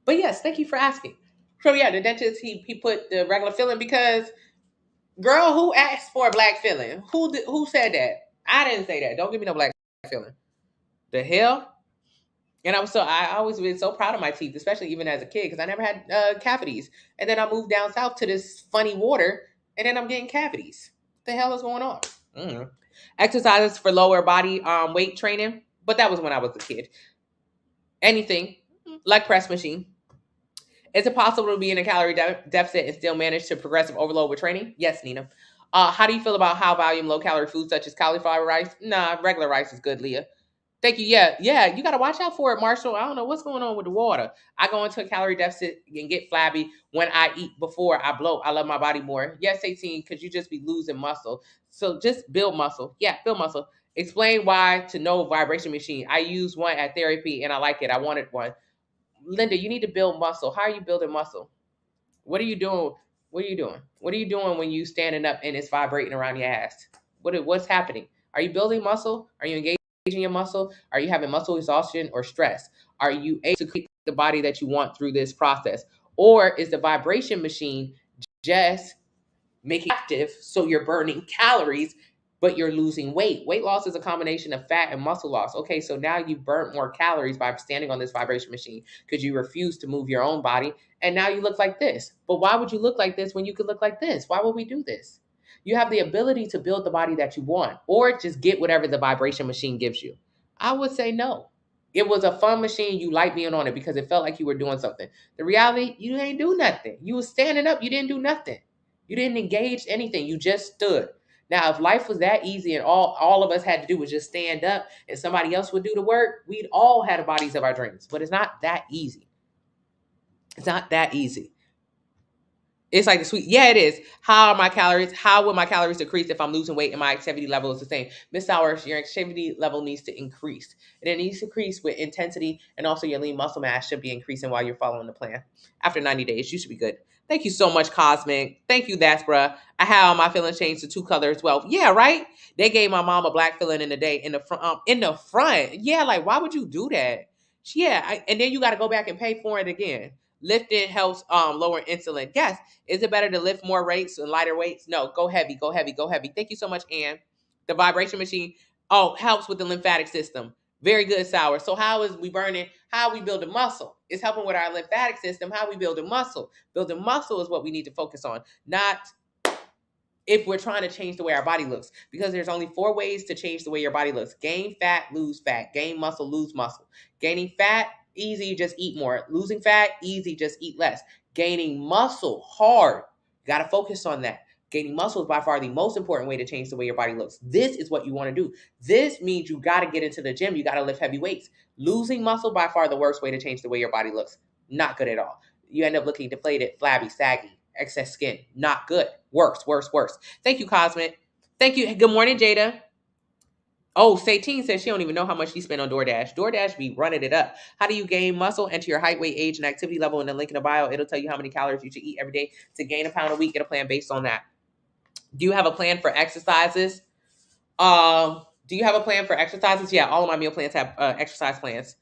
But yes, thank you for asking. So yeah, the dentist, he put the regular filling because, girl, who asked for a black filling? Who said that? I didn't say that. Don't give me no black filling. The hell? And I always been so proud of my teeth, especially even as a kid, because I never had cavities. And then I moved down south to this funny water, and then I'm getting cavities. What the hell is going on? Exercises for lower body weight training, but that was when I was a kid. Anything like press machine. Is it possible to be in a calorie deficit and still manage to progressive overload with training? Yes, Nina. How do you feel about high volume, low calorie foods such as cauliflower rice? Nah, regular rice is good, Leah. Thank you. Yeah. You got to watch out for it, Marshall. I don't know what's going on with the water. I go into a calorie deficit and get flabby when I eat before I bloat. I love my body more. Yes, 18, because you just be losing muscle. So just build muscle. Yeah, build muscle. Explain why to no vibration machine. I use one at therapy and I like it. I wanted one. Linda, you need to build muscle. How are you building muscle? What are you doing? What are you doing? What are you doing when you standing up and it's vibrating around your ass? What's happening? Are you building muscle? Are you engaging your muscle? Are you having muscle exhaustion or stress? Are you able to create the body that you want through this process? Or is the vibration machine just making active so you're burning calories but you're losing weight? Weight loss is a combination of fat and muscle loss. Okay, so now you burnt more calories by standing on this vibration machine because you refuse to move your own body, and now you look like this. But why would you look like this when you could look like this? Why would we do this? You have the ability to build the body that you want, or just get whatever the vibration machine gives you. I would say no. It was a fun machine. You liked being on it because it felt like you were doing something. The reality, you ain't do nothing. You was standing up. You didn't do nothing. You didn't engage anything. You just stood. Now, if life was that easy and all of us had to do was just stand up and somebody else would do the work, we'd all have the bodies of our dreams. But it's not that easy. It's not that easy. It's like the sweet. Yeah, it is. How will my calories decrease if I'm losing weight and my activity level is the same? Miss Sowers, your activity level needs to increase. And it needs to increase with intensity, and also your lean muscle mass should be increasing while you're following the plan. After 90 days, you should be good. Thank you so much, Cosmic. Thank you, that's bruh. I had all my fillings changed to 2 colors. Well, yeah, right? They gave my mom a black filling in the day in the front. Yeah, like, why would you do that? Yeah, and then you got to go back and pay for it again. Lifting helps lower insulin. Yes. Is it better to lift more weights and lighter weights? No. Go heavy. Go heavy. Go heavy. Thank you so much, Ann. The vibration machine helps with the lymphatic system. Very good, Sour. So how is we burning? How we building muscle? It's helping with our lymphatic system. How we building muscle? Building muscle is what we need to focus on, not if we're trying to change the way our body looks, because there's only 4 ways to change the way your body looks. Gain fat, lose fat. Gain muscle, lose muscle. Gaining fat, easy, just eat more. Losing fat, easy, just eat less. Gaining muscle, hard. You got to focus on that. Gaining muscle is by far the most important way to change the way your body looks. This is what you want to do. This means you got to get into the gym. You got to lift heavy weights. Losing muscle, by far the worst way to change the way your body looks. Not good at all. You end up looking deflated, flabby, saggy, excess skin. Not good. Worse, worse, worse. Thank you, Cosmic. Thank you. Good morning, Jada. Oh, Satine says she don't even know how much she spent on DoorDash. DoorDash be running it up. How do you gain muscle? Enter your height, weight, age, and activity level in the link in the bio. It'll tell you how many calories you should eat every day to gain a pound a week. Get a plan based on that. Do you have a plan for exercises? Do you have a plan for exercises? Yeah, all of my meal plans have exercise plans.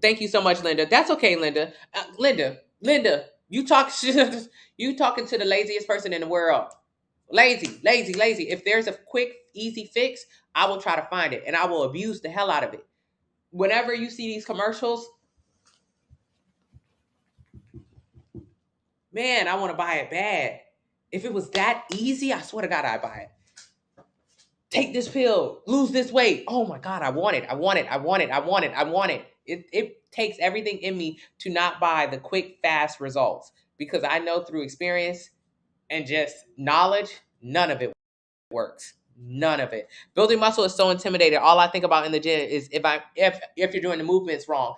Thank you so much, Linda. That's okay, Linda. Linda, you talk you talking to the laziest person in the world. Lazy, lazy, lazy. If there's a quick, easy fix, I will try to find it and I will abuse the hell out of it. Whenever you see these commercials, man, I want to buy it bad. If it was that easy, I swear to God, I'd buy it. Take this pill, lose this weight. Oh my God, I want it. I want it. I want it. I want it. I want it. It takes everything in me to not buy the quick, fast results because I know through experience and just knowledge, none of it works. None of it. Building muscle is so intimidating. All I think about in the gym is if you're doing the movements wrong.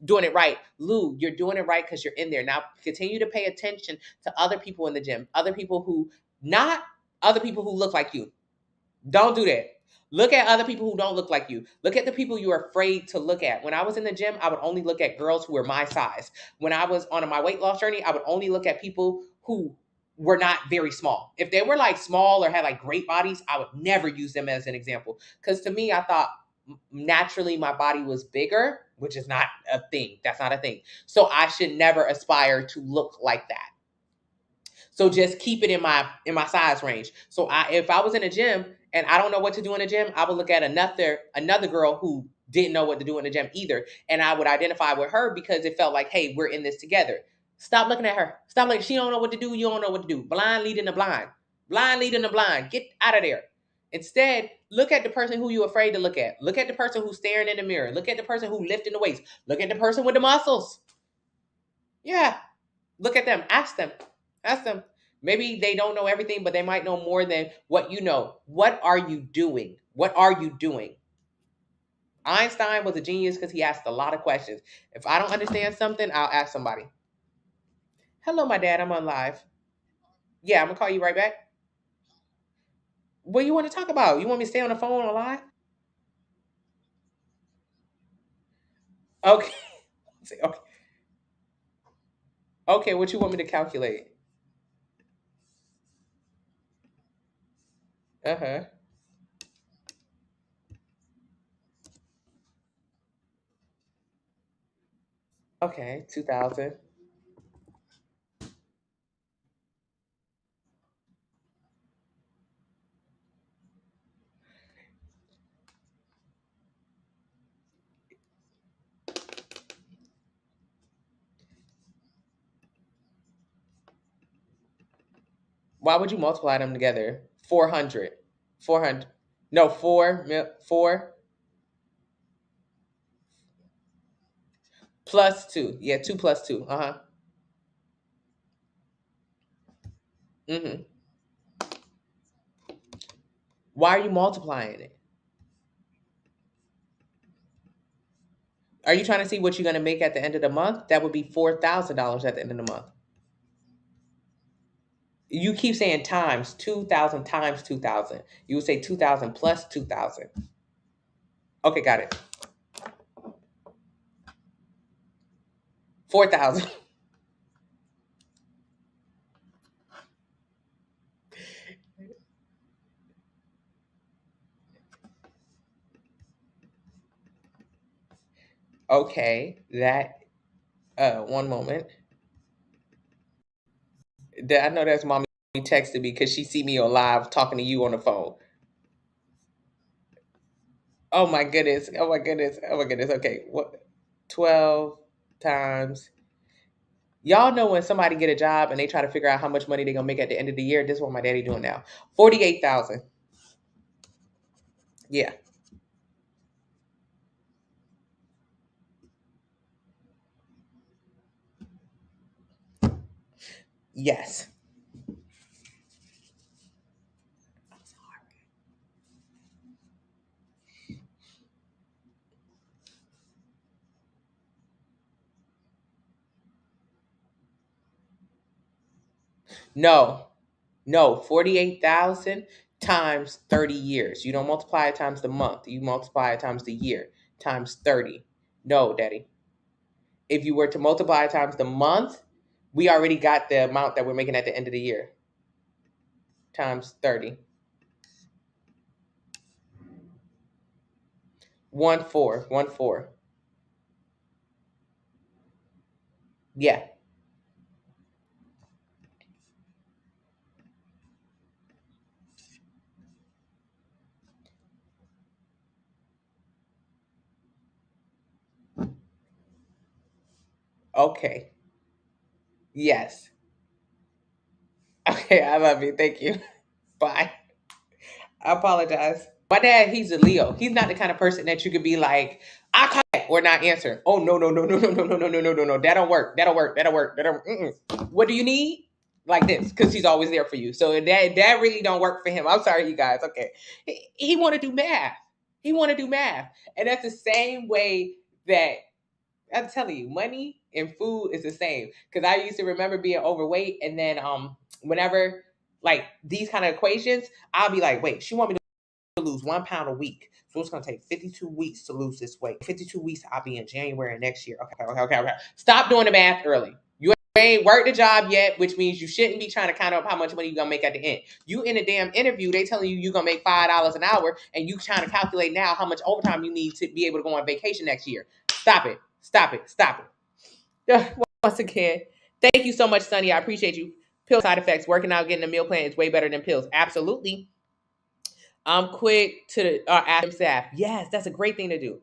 Doing it right. Lou, you're doing it right because you're in there. Now continue to pay attention to other people in the gym. Not other people who look like you. Don't do that. Look at other people who don't look like you. Look at the people you are afraid to look at. When I was in the gym, I would only look at girls who were my size. When I was on my weight loss journey, I would only look at people who were not very small. If they were like small or had like great bodies, I would never use them as an example. Because to me, I thought naturally my body was bigger, which is not a thing. That's not a thing. So I should never aspire to look like that. So just keep it in my size range. So if I was in a gym and I don't know what to do in a gym, I would look at another girl who didn't know what to do in the gym either, and I would identify with her because it felt like, hey, we're in this together. Stop looking at her. Stop looking. She don't know what to do. You don't know what to do. Blind leading the blind. Blind leading the blind. Get out of there. Instead, look at the person who you're afraid to look at. Look at the person who's staring in the mirror. Look at the person who lifting the weights. Look at the person with the muscles. Yeah, look at them. Ask them. Ask them. Maybe they don't know everything, but they might know more than what you know. What are you doing? What are you doing? Einstein was a genius because he asked a lot of questions. If I don't understand something, I'll ask somebody. Hello, my dad. I'm on live. Yeah, I'm gonna call you right back. What do you want to talk about? You want me to stay on the phone or live? Okay. Okay. Okay. What you want me to calculate? Uh huh. Okay. 2,000. Why would you multiply them together? 400. 400. No, 4 plus 2. Yeah, 2 plus 2. Uh huh. Mm-hmm. Why are you multiplying it? Are you trying to see what you're going to make at the end of the month? That would be $4,000 at the end of the month. You keep saying times 2,000 times 2,000. You would say 2,000 plus 2,000. Okay, got it. 4,000. Okay, that one moment. I know that's mommy texted me because she see me on live talking to you on the phone. Oh my goodness. Oh my goodness. Oh my goodness. Okay. What 12 times. Y'all know when somebody get a job and they try to figure out how much money they're gonna make at the end of the year. This is what my daddy doing now. 48,000. Yeah. Yes. No. No. 48,000 times 30 years. You don't multiply it times the month. You multiply it times the year times 30. No, Daddy. If you were to multiply it times the month, we already got the amount that we're making at the end of the year times 30. 1 4. 1 4. Yeah. Okay. Yes. Okay. I love you. Thank you. Bye. I apologize. My dad, he's a Leo. He's not the kind of person that you could be like, I call it or not answer. Oh no, no, no, no, no, no, no, no, no, no, no, no. That don't work. That'll work. That'll work. That'll. What do you need? Like this, because he's always there for you. So that really don't work for him. I'm sorry, you guys. Okay, he want to do math. He want to do math, and that's the same way that I'm telling you, money and food is the same. Because I used to remember being overweight, and then whenever like these kind of equations, I'll be like, wait, she want me to lose 1 pound a week. So it's gonna take 52 weeks to lose this weight. 52 weeks, I'll be in January next year. Okay, okay, okay, okay. Stop doing the math early. You ain't worked the job yet, which means you shouldn't be trying to count up how much money you're gonna make at the end. You in a damn interview, they telling you you're gonna make $5 an hour, and you trying to calculate now how much overtime you need to be able to go on vacation next year. Stop it. Stop it. Stop it. Once again, thank you so much, Sonny. I appreciate you. Pill side effects. Working out, getting a meal plan is way better than pills. Absolutely. I'm quick to the ask staff. Yes, that's a great thing to do.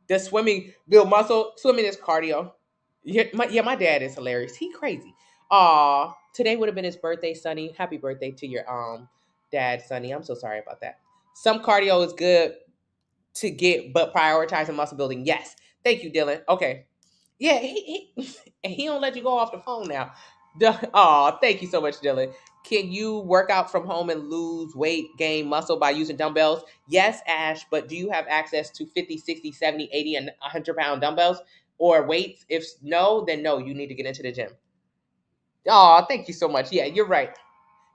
The swimming, build muscle. Swimming is cardio. Yeah, my dad is hilarious. He crazy. Aw, today would have been his birthday, Sonny. Happy birthday to your dad, Sonny. I'm so sorry about that. Some cardio is good to get, but prioritizing muscle building. Yes. Thank you, Dylan. Okay. Yeah, he don't let you go off the phone now. Oh, thank you so much, Dylan. Can you work out from home and lose weight, gain muscle by using dumbbells? Yes, Ash, but do you have access to 50, 60, 70, 80, and 100-pound dumbbells or weights? If no, then no, you need to get into the gym. Oh, thank you so much. Yeah, you're right.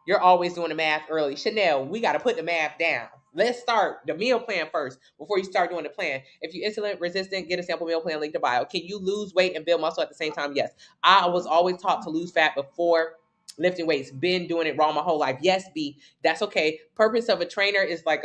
You're always doing the math early. Chanel, we got to put the math down. Let's start the meal plan first before you start doing the plan. If you're insulin resistant, get a sample meal plan link to bio. Can you lose weight and build muscle at the same time? Yes. I was always taught to lose fat before lifting weights. Been doing it wrong my whole life. Yes, B. That's okay. Purpose of a trainer is like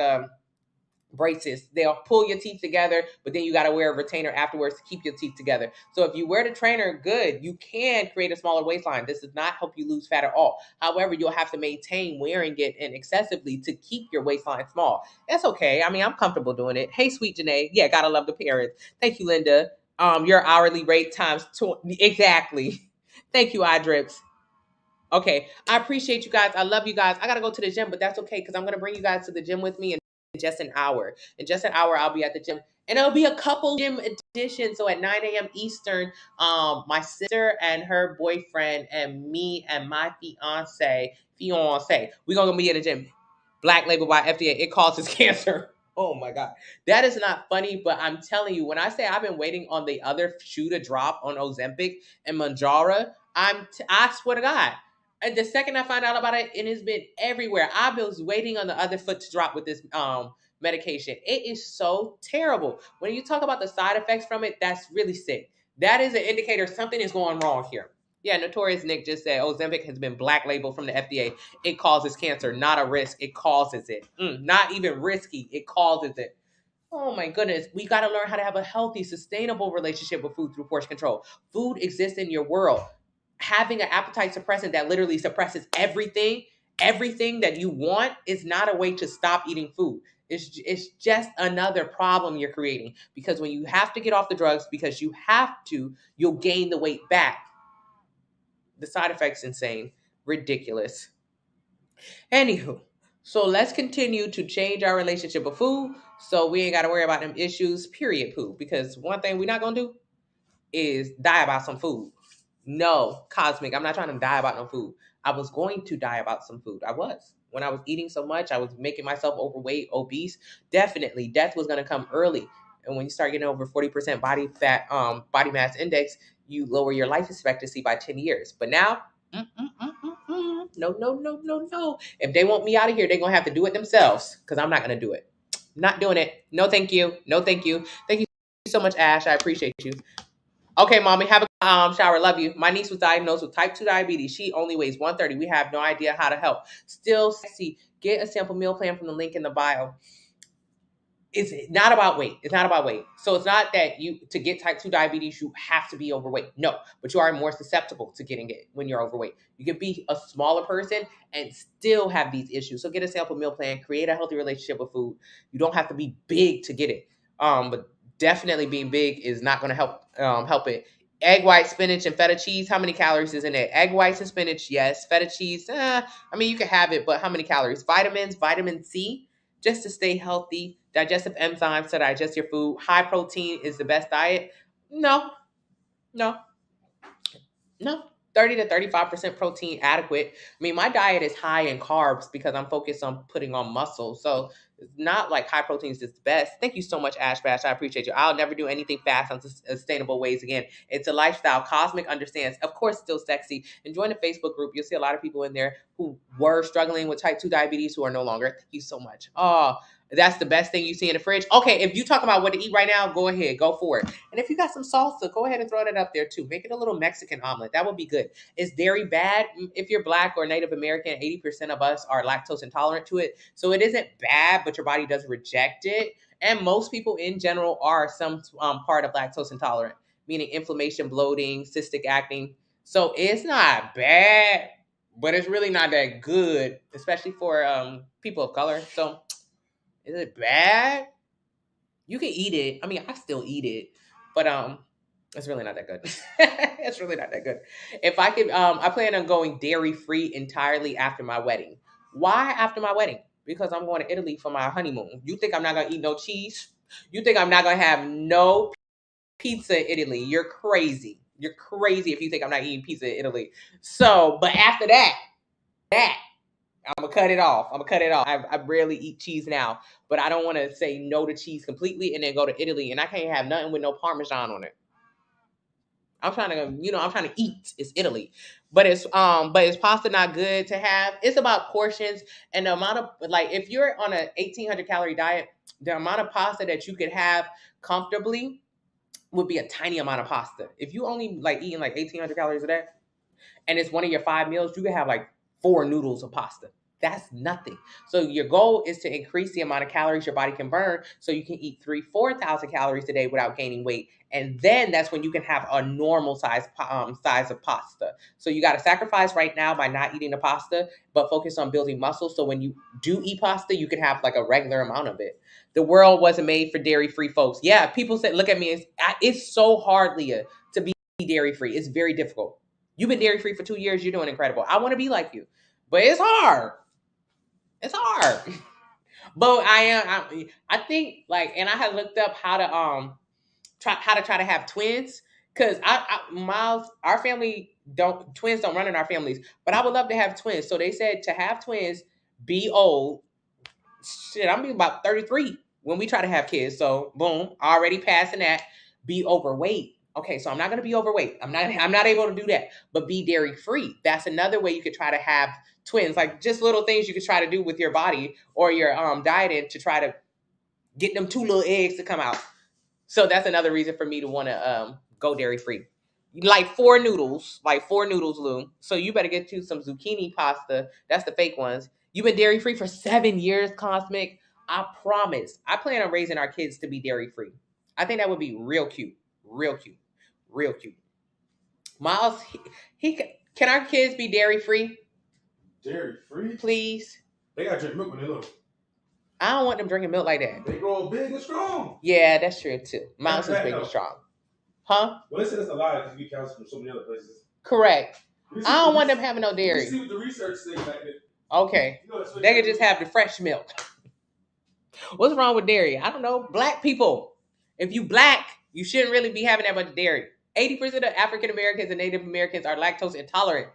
braces. They'll pull your teeth together, but then you got to wear a retainer afterwards to keep your teeth together. So if you wear the trainer, good, you can create a smaller waistline. This does not help you lose fat at all. However, you'll have to maintain wearing it and excessively to keep your waistline small. That's okay. I mean, I'm comfortable doing it. Hey, sweet Janae. Yeah, gotta love the parents. Thank you, Linda. Your hourly rate times 20. Exactly. Thank you, Idrips. Okay, I appreciate you guys. I love you guys. I gotta go to the gym, but that's okay because I'm gonna bring you guys to the gym with me in just an hour. In just an hour, I'll be at the gym, and it'll be a couple gym edition. So at 9 a.m. Eastern, my sister and her boyfriend and me and my fiance, we gonna be at the gym. Black label by FDA. It causes cancer. Oh my God. That is not funny, but I'm telling you, when I say I've been waiting on the other shoe to drop on Ozempic and Manjaro, I swear to God. And the second I find out about it, it has been everywhere. I was waiting on the other foot to drop with this medication. It is so terrible. When you talk about the side effects from it, that's really sick. That is an indicator something is going wrong here. Yeah, Notorious Nick just said Ozempic has been black labeled from the FDA. It causes cancer, not a risk. It causes it. Not even risky. It causes it. Oh my goodness. We got to learn how to have a healthy, sustainable relationship with food through portion control. Food exists in your world. Having an appetite suppressant that literally suppresses everything that you want is not a way to stop eating food. It's just another problem you're creating because when you have to get off the drugs because you have to, you'll gain the weight back. The side effects insane, ridiculous. Anywho, so let's continue to change our relationship with food so we ain't got to worry about them issues, period, poo. Because one thing we're not going to do is die about some food. No, Cosmic, I'm not trying to die about no food. I was going to die about some food. I was. When I was eating so much, I was making myself overweight, obese. Definitely, death was going to come early. And when you start getting over 40% body fat, body mass index, you lower your life expectancy by 10 years. But now, no, no, no, no, no. If they want me out of here, they're going to have to do it themselves because I'm not going to do it. Not doing it. No, thank you. No, thank you. Thank you so much, Ash. I appreciate you. Okay, mommy, have a shower. Love you. My niece was diagnosed with type 2 diabetes. She only weighs 130. We have no idea how to help. Still sexy. Get a sample meal plan from the link in the bio. It's not about weight. It's not about weight. So it's not that you, to get type 2 diabetes, you have to be overweight. No, but you are more susceptible to getting it when you're overweight. You can be a smaller person and still have these issues. So get a sample meal plan, create a healthy relationship with food. You don't have to be big to get it. But definitely being big is not going to help it. Egg white, spinach, and feta cheese. How many calories is in it? Egg whites and spinach, yes. Feta cheese, I mean, you can have it, but how many calories? Vitamins, vitamin C, just to stay healthy. Digestive enzymes to digest your food. High protein is the best diet. No, no, no. 30 to 35% protein adequate. I mean, my diet is high in carbs because I'm focused on putting on muscle. So it's not like high protein is the best. Thank you so much, Ash Bash. I appreciate you. I'll never do anything fast on sustainable ways again. It's a lifestyle. Cosmic understands. Of course, still sexy. And join the Facebook group. You'll see a lot of people in there who were struggling with type 2 diabetes who are no longer. Thank you so much. Oh, that's the best thing you see in the fridge. Okay, if you talk about what to eat right now, go ahead, go for it. And if you got some salsa, go ahead and throw that up there too. Make it a little Mexican omelet. That would be good. Is dairy bad? If you're Black or Native American, 80% of us are lactose intolerant to it. So it isn't bad, but your body does reject it. And most people in general are some part of lactose intolerant, meaning inflammation, bloating, cystic acne. So it's not bad, but it's really not that good, especially for people of color. So is it bad? You can eat it. I mean, I still eat it, but it's really not that good. It's really not that good. If I could, I plan on going dairy free entirely after my wedding. Why after my wedding? Because I'm going to Italy for my honeymoon. You think I'm not gonna eat no cheese? You think I'm not gonna have no pizza in Italy? You're crazy. You're crazy if you think I'm not eating pizza in Italy. So, but after that I'm gonna cut it off. I'm gonna cut it off. I rarely eat cheese now, but I don't want to say no to cheese completely and then go to Italy and I can't have nothing with no Parmesan on it. I'm trying to, I'm trying to eat. It's Italy, but is pasta not good to have? It's about portions and the amount of, like, if you're on a 1,800 calorie diet, the amount of pasta that you could have comfortably would be a tiny amount of pasta. If you only like eating like 1,800 calories a day, and it's one of your 5 meals, you can have like 4 noodles of pasta. That's nothing. So your goal is to increase the amount of calories your body can burn so you can eat 4,000 calories a day without gaining weight. And then that's when you can have a normal size of pasta. So you got to sacrifice right now by not eating the pasta, but focus on building muscle. So when you do eat pasta, you can have like a regular amount of it. The world wasn't made for dairy-free folks. Yeah, people say, look at me. It's so hard, Leah, to be dairy-free. It's very difficult. You've been dairy free for 2 years. You're doing incredible. I want to be like you, but it's hard. It's hard. But I think like, and I had looked up how to try to have twins because Miles, our family twins don't run in our families, but I would love to have twins. So they said to have twins, be old. Shit, I'm be about 33 when we try to have kids. So boom, already passing that. Be overweight. Okay, so I'm not gonna be overweight. I'm not able to do that. But be dairy free. That's another way you could try to have twins. Like just little things you could try to do with your body or your dieting to try to get them 2 little eggs to come out. So that's another reason for me to want to go dairy free. Like 4 noodles, Lou. So you better get you some zucchini pasta. That's the fake ones. You've been dairy free for 7 years, Cosmic. I promise. I plan on raising our kids to be dairy free. I think that would be real cute, real cute, real cute. Miles, he can our kids be dairy free? Dairy free? Please. They gotta drink milk when they little. I don't want them drinking milk like that. They grow big and strong. Yeah, that's true too. Miles is big and strong. Huh? Well, they said that's a lie because we get calcium from so many other places. Correct. I don't want them having no dairy. You see what the research says back then. Okay. They could just have the fresh milk. What's wrong with dairy? I don't know. Black people. If you Black, you shouldn't really be having that much dairy. 80% of African Americans and Native Americans are lactose intolerant.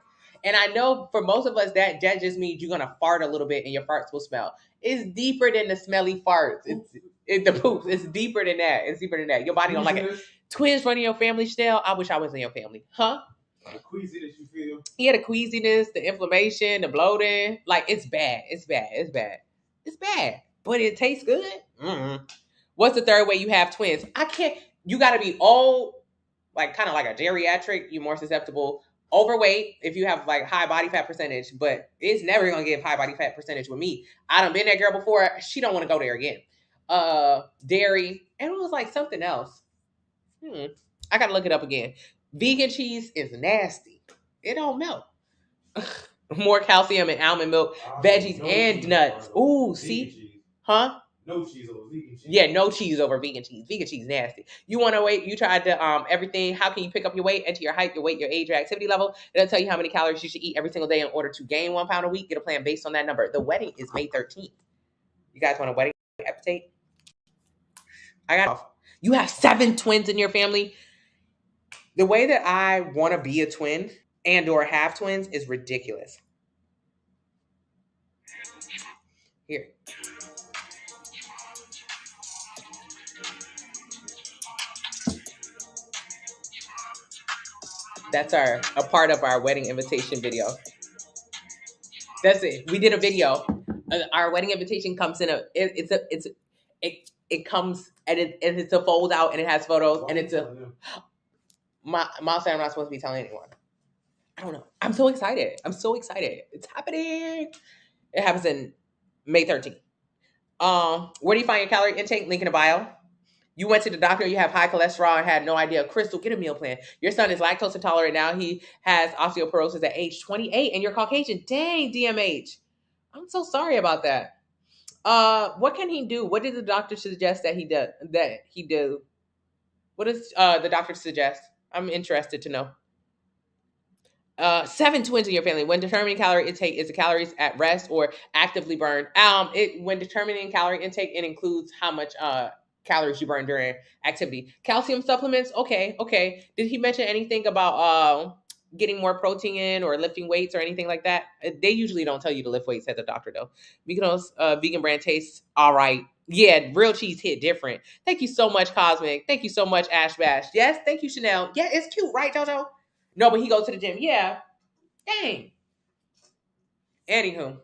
And I know for most of us that just means you're gonna fart a little bit and your farts will smell. It's deeper than the smelly farts. It's the poops. It's deeper than that. It's deeper than that. Your body don't like it. Twins running your family still. I wish I was in your family. Huh? The queasiness you feel. Yeah, the queasiness, the inflammation, the bloating. Like it's bad. It's bad. It's bad. It's bad. But it tastes good. Mm. What's the third way you have twins? I can't. You got to be old, like kind of like a geriatric. You're more susceptible. Overweight if you have like high body fat percentage, but it's never gonna give high body fat percentage with me. I done been that girl before. She don't want to go there again. Dairy, and it was like something else. I gotta look it up again. Vegan cheese is nasty. It don't melt. More calcium in almond milk, veggies, and nuts. Ooh, see? Huh? No cheese over vegan cheese. Yeah, no cheese over vegan cheese. Vegan cheese nasty. You want to weight? You tried to everything. How can you pick up your weight? Enter your height, your weight, your age, your activity level. It'll tell you how many calories you should eat every single day in order to gain 1 pound a week. Get a plan based on that number. The wedding is May 13th. You guys want a wedding appetite? I got. You have 7 twins in your family. The way that I want to be a twin and or have twins is ridiculous. Here. That's a part of our wedding invitation video. That's it. We did a video. Our wedding invitation comes in it comes and it's a fold out and it has photos and it's a mom said I'm not supposed to be telling anyone. I don't know. I'm so excited. I'm so excited. It's happening. It happens in May 13th. Where do you find your calorie intake? Link in the bio. You went to the doctor, you have high cholesterol and had no idea. Crystal, get a meal plan. Your son is lactose intolerant now. He has osteoporosis at age 28 and you're Caucasian. Dang, DMH. I'm so sorry about that. What can he do? What did the doctor suggest that he do? What does the doctor suggest? I'm interested to know. 7 twins in your family. When determining calorie intake, is the calories at rest or actively burned? When determining calorie intake, it includes how much calories you burn during activity. Calcium supplements. Okay, okay. Did he mention anything about getting more protein in or lifting weights or anything like that? They usually don't tell you to lift weights at the doctor though. Mykonos vegan brand tastes all right. Yeah, real cheese hit different. Thank you so much, Cosmic. Thank you so much, Ash Bash. Yes, thank you, Chanel. Yeah, it's cute, right, Jojo? No, but he goes to the gym. Yeah. Dang. Anywho,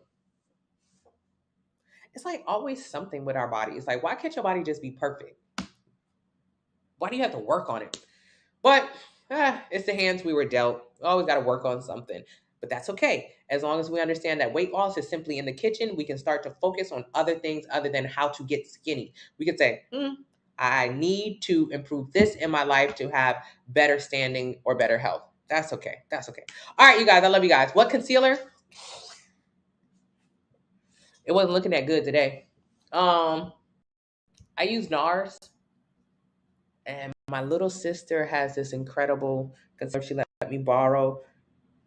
it's like always something with our body. It's like, why can't your body just be perfect? Why do you have to work on it? But it's the hands we were dealt. Always got to work on something. But that's okay. As long as we understand that weight loss is simply in the kitchen, we can start to focus on other things other than how to get skinny. We could say, I need to improve this in my life to have better standing or better health. That's okay. That's okay. All right, you guys. I love you guys. What concealer? It wasn't looking that good today. I use NARS, and my little sister has this incredible concealer she let me borrow.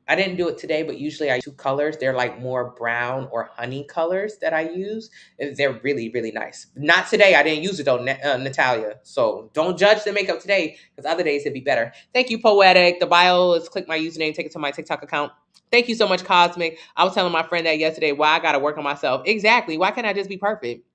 I didn't do it today, but usually I use 2 colors. They're like more brown or honey colors that I use. And they're really, really nice. Not today. I didn't use it though, Natalia. So don't judge the makeup today because other days it'd be better. Thank you, Poetic. The bio is click my username, take it to my TikTok account. Thank you so much, Cosmic. I was telling my friend that yesterday why I got to work on myself. Exactly. Why can't I just be perfect?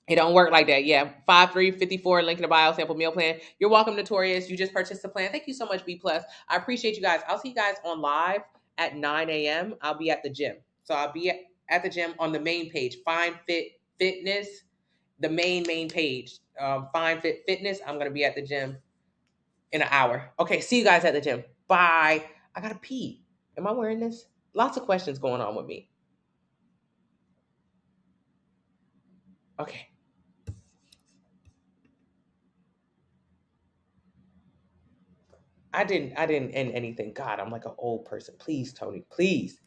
It don't work like that. Yeah. 5354, link in the bio, sample meal plan. You're welcome, Notorious. You just purchased the plan. Thank you so much, B Plus. I appreciate you guys. I'll see you guys on live at 9 a.m. I'll be at the gym. So I'll be at the gym on the main page, Fine Fit Fitness, the main page. Fine Fit Fitness. I'm gonna be at the gym in an hour. Okay, see you guys at the gym. Bye. I gotta pee. Am I wearing this? Lots of questions going on with me. Okay. I didn't end anything. God, I'm like an old person. Please, Tony, please.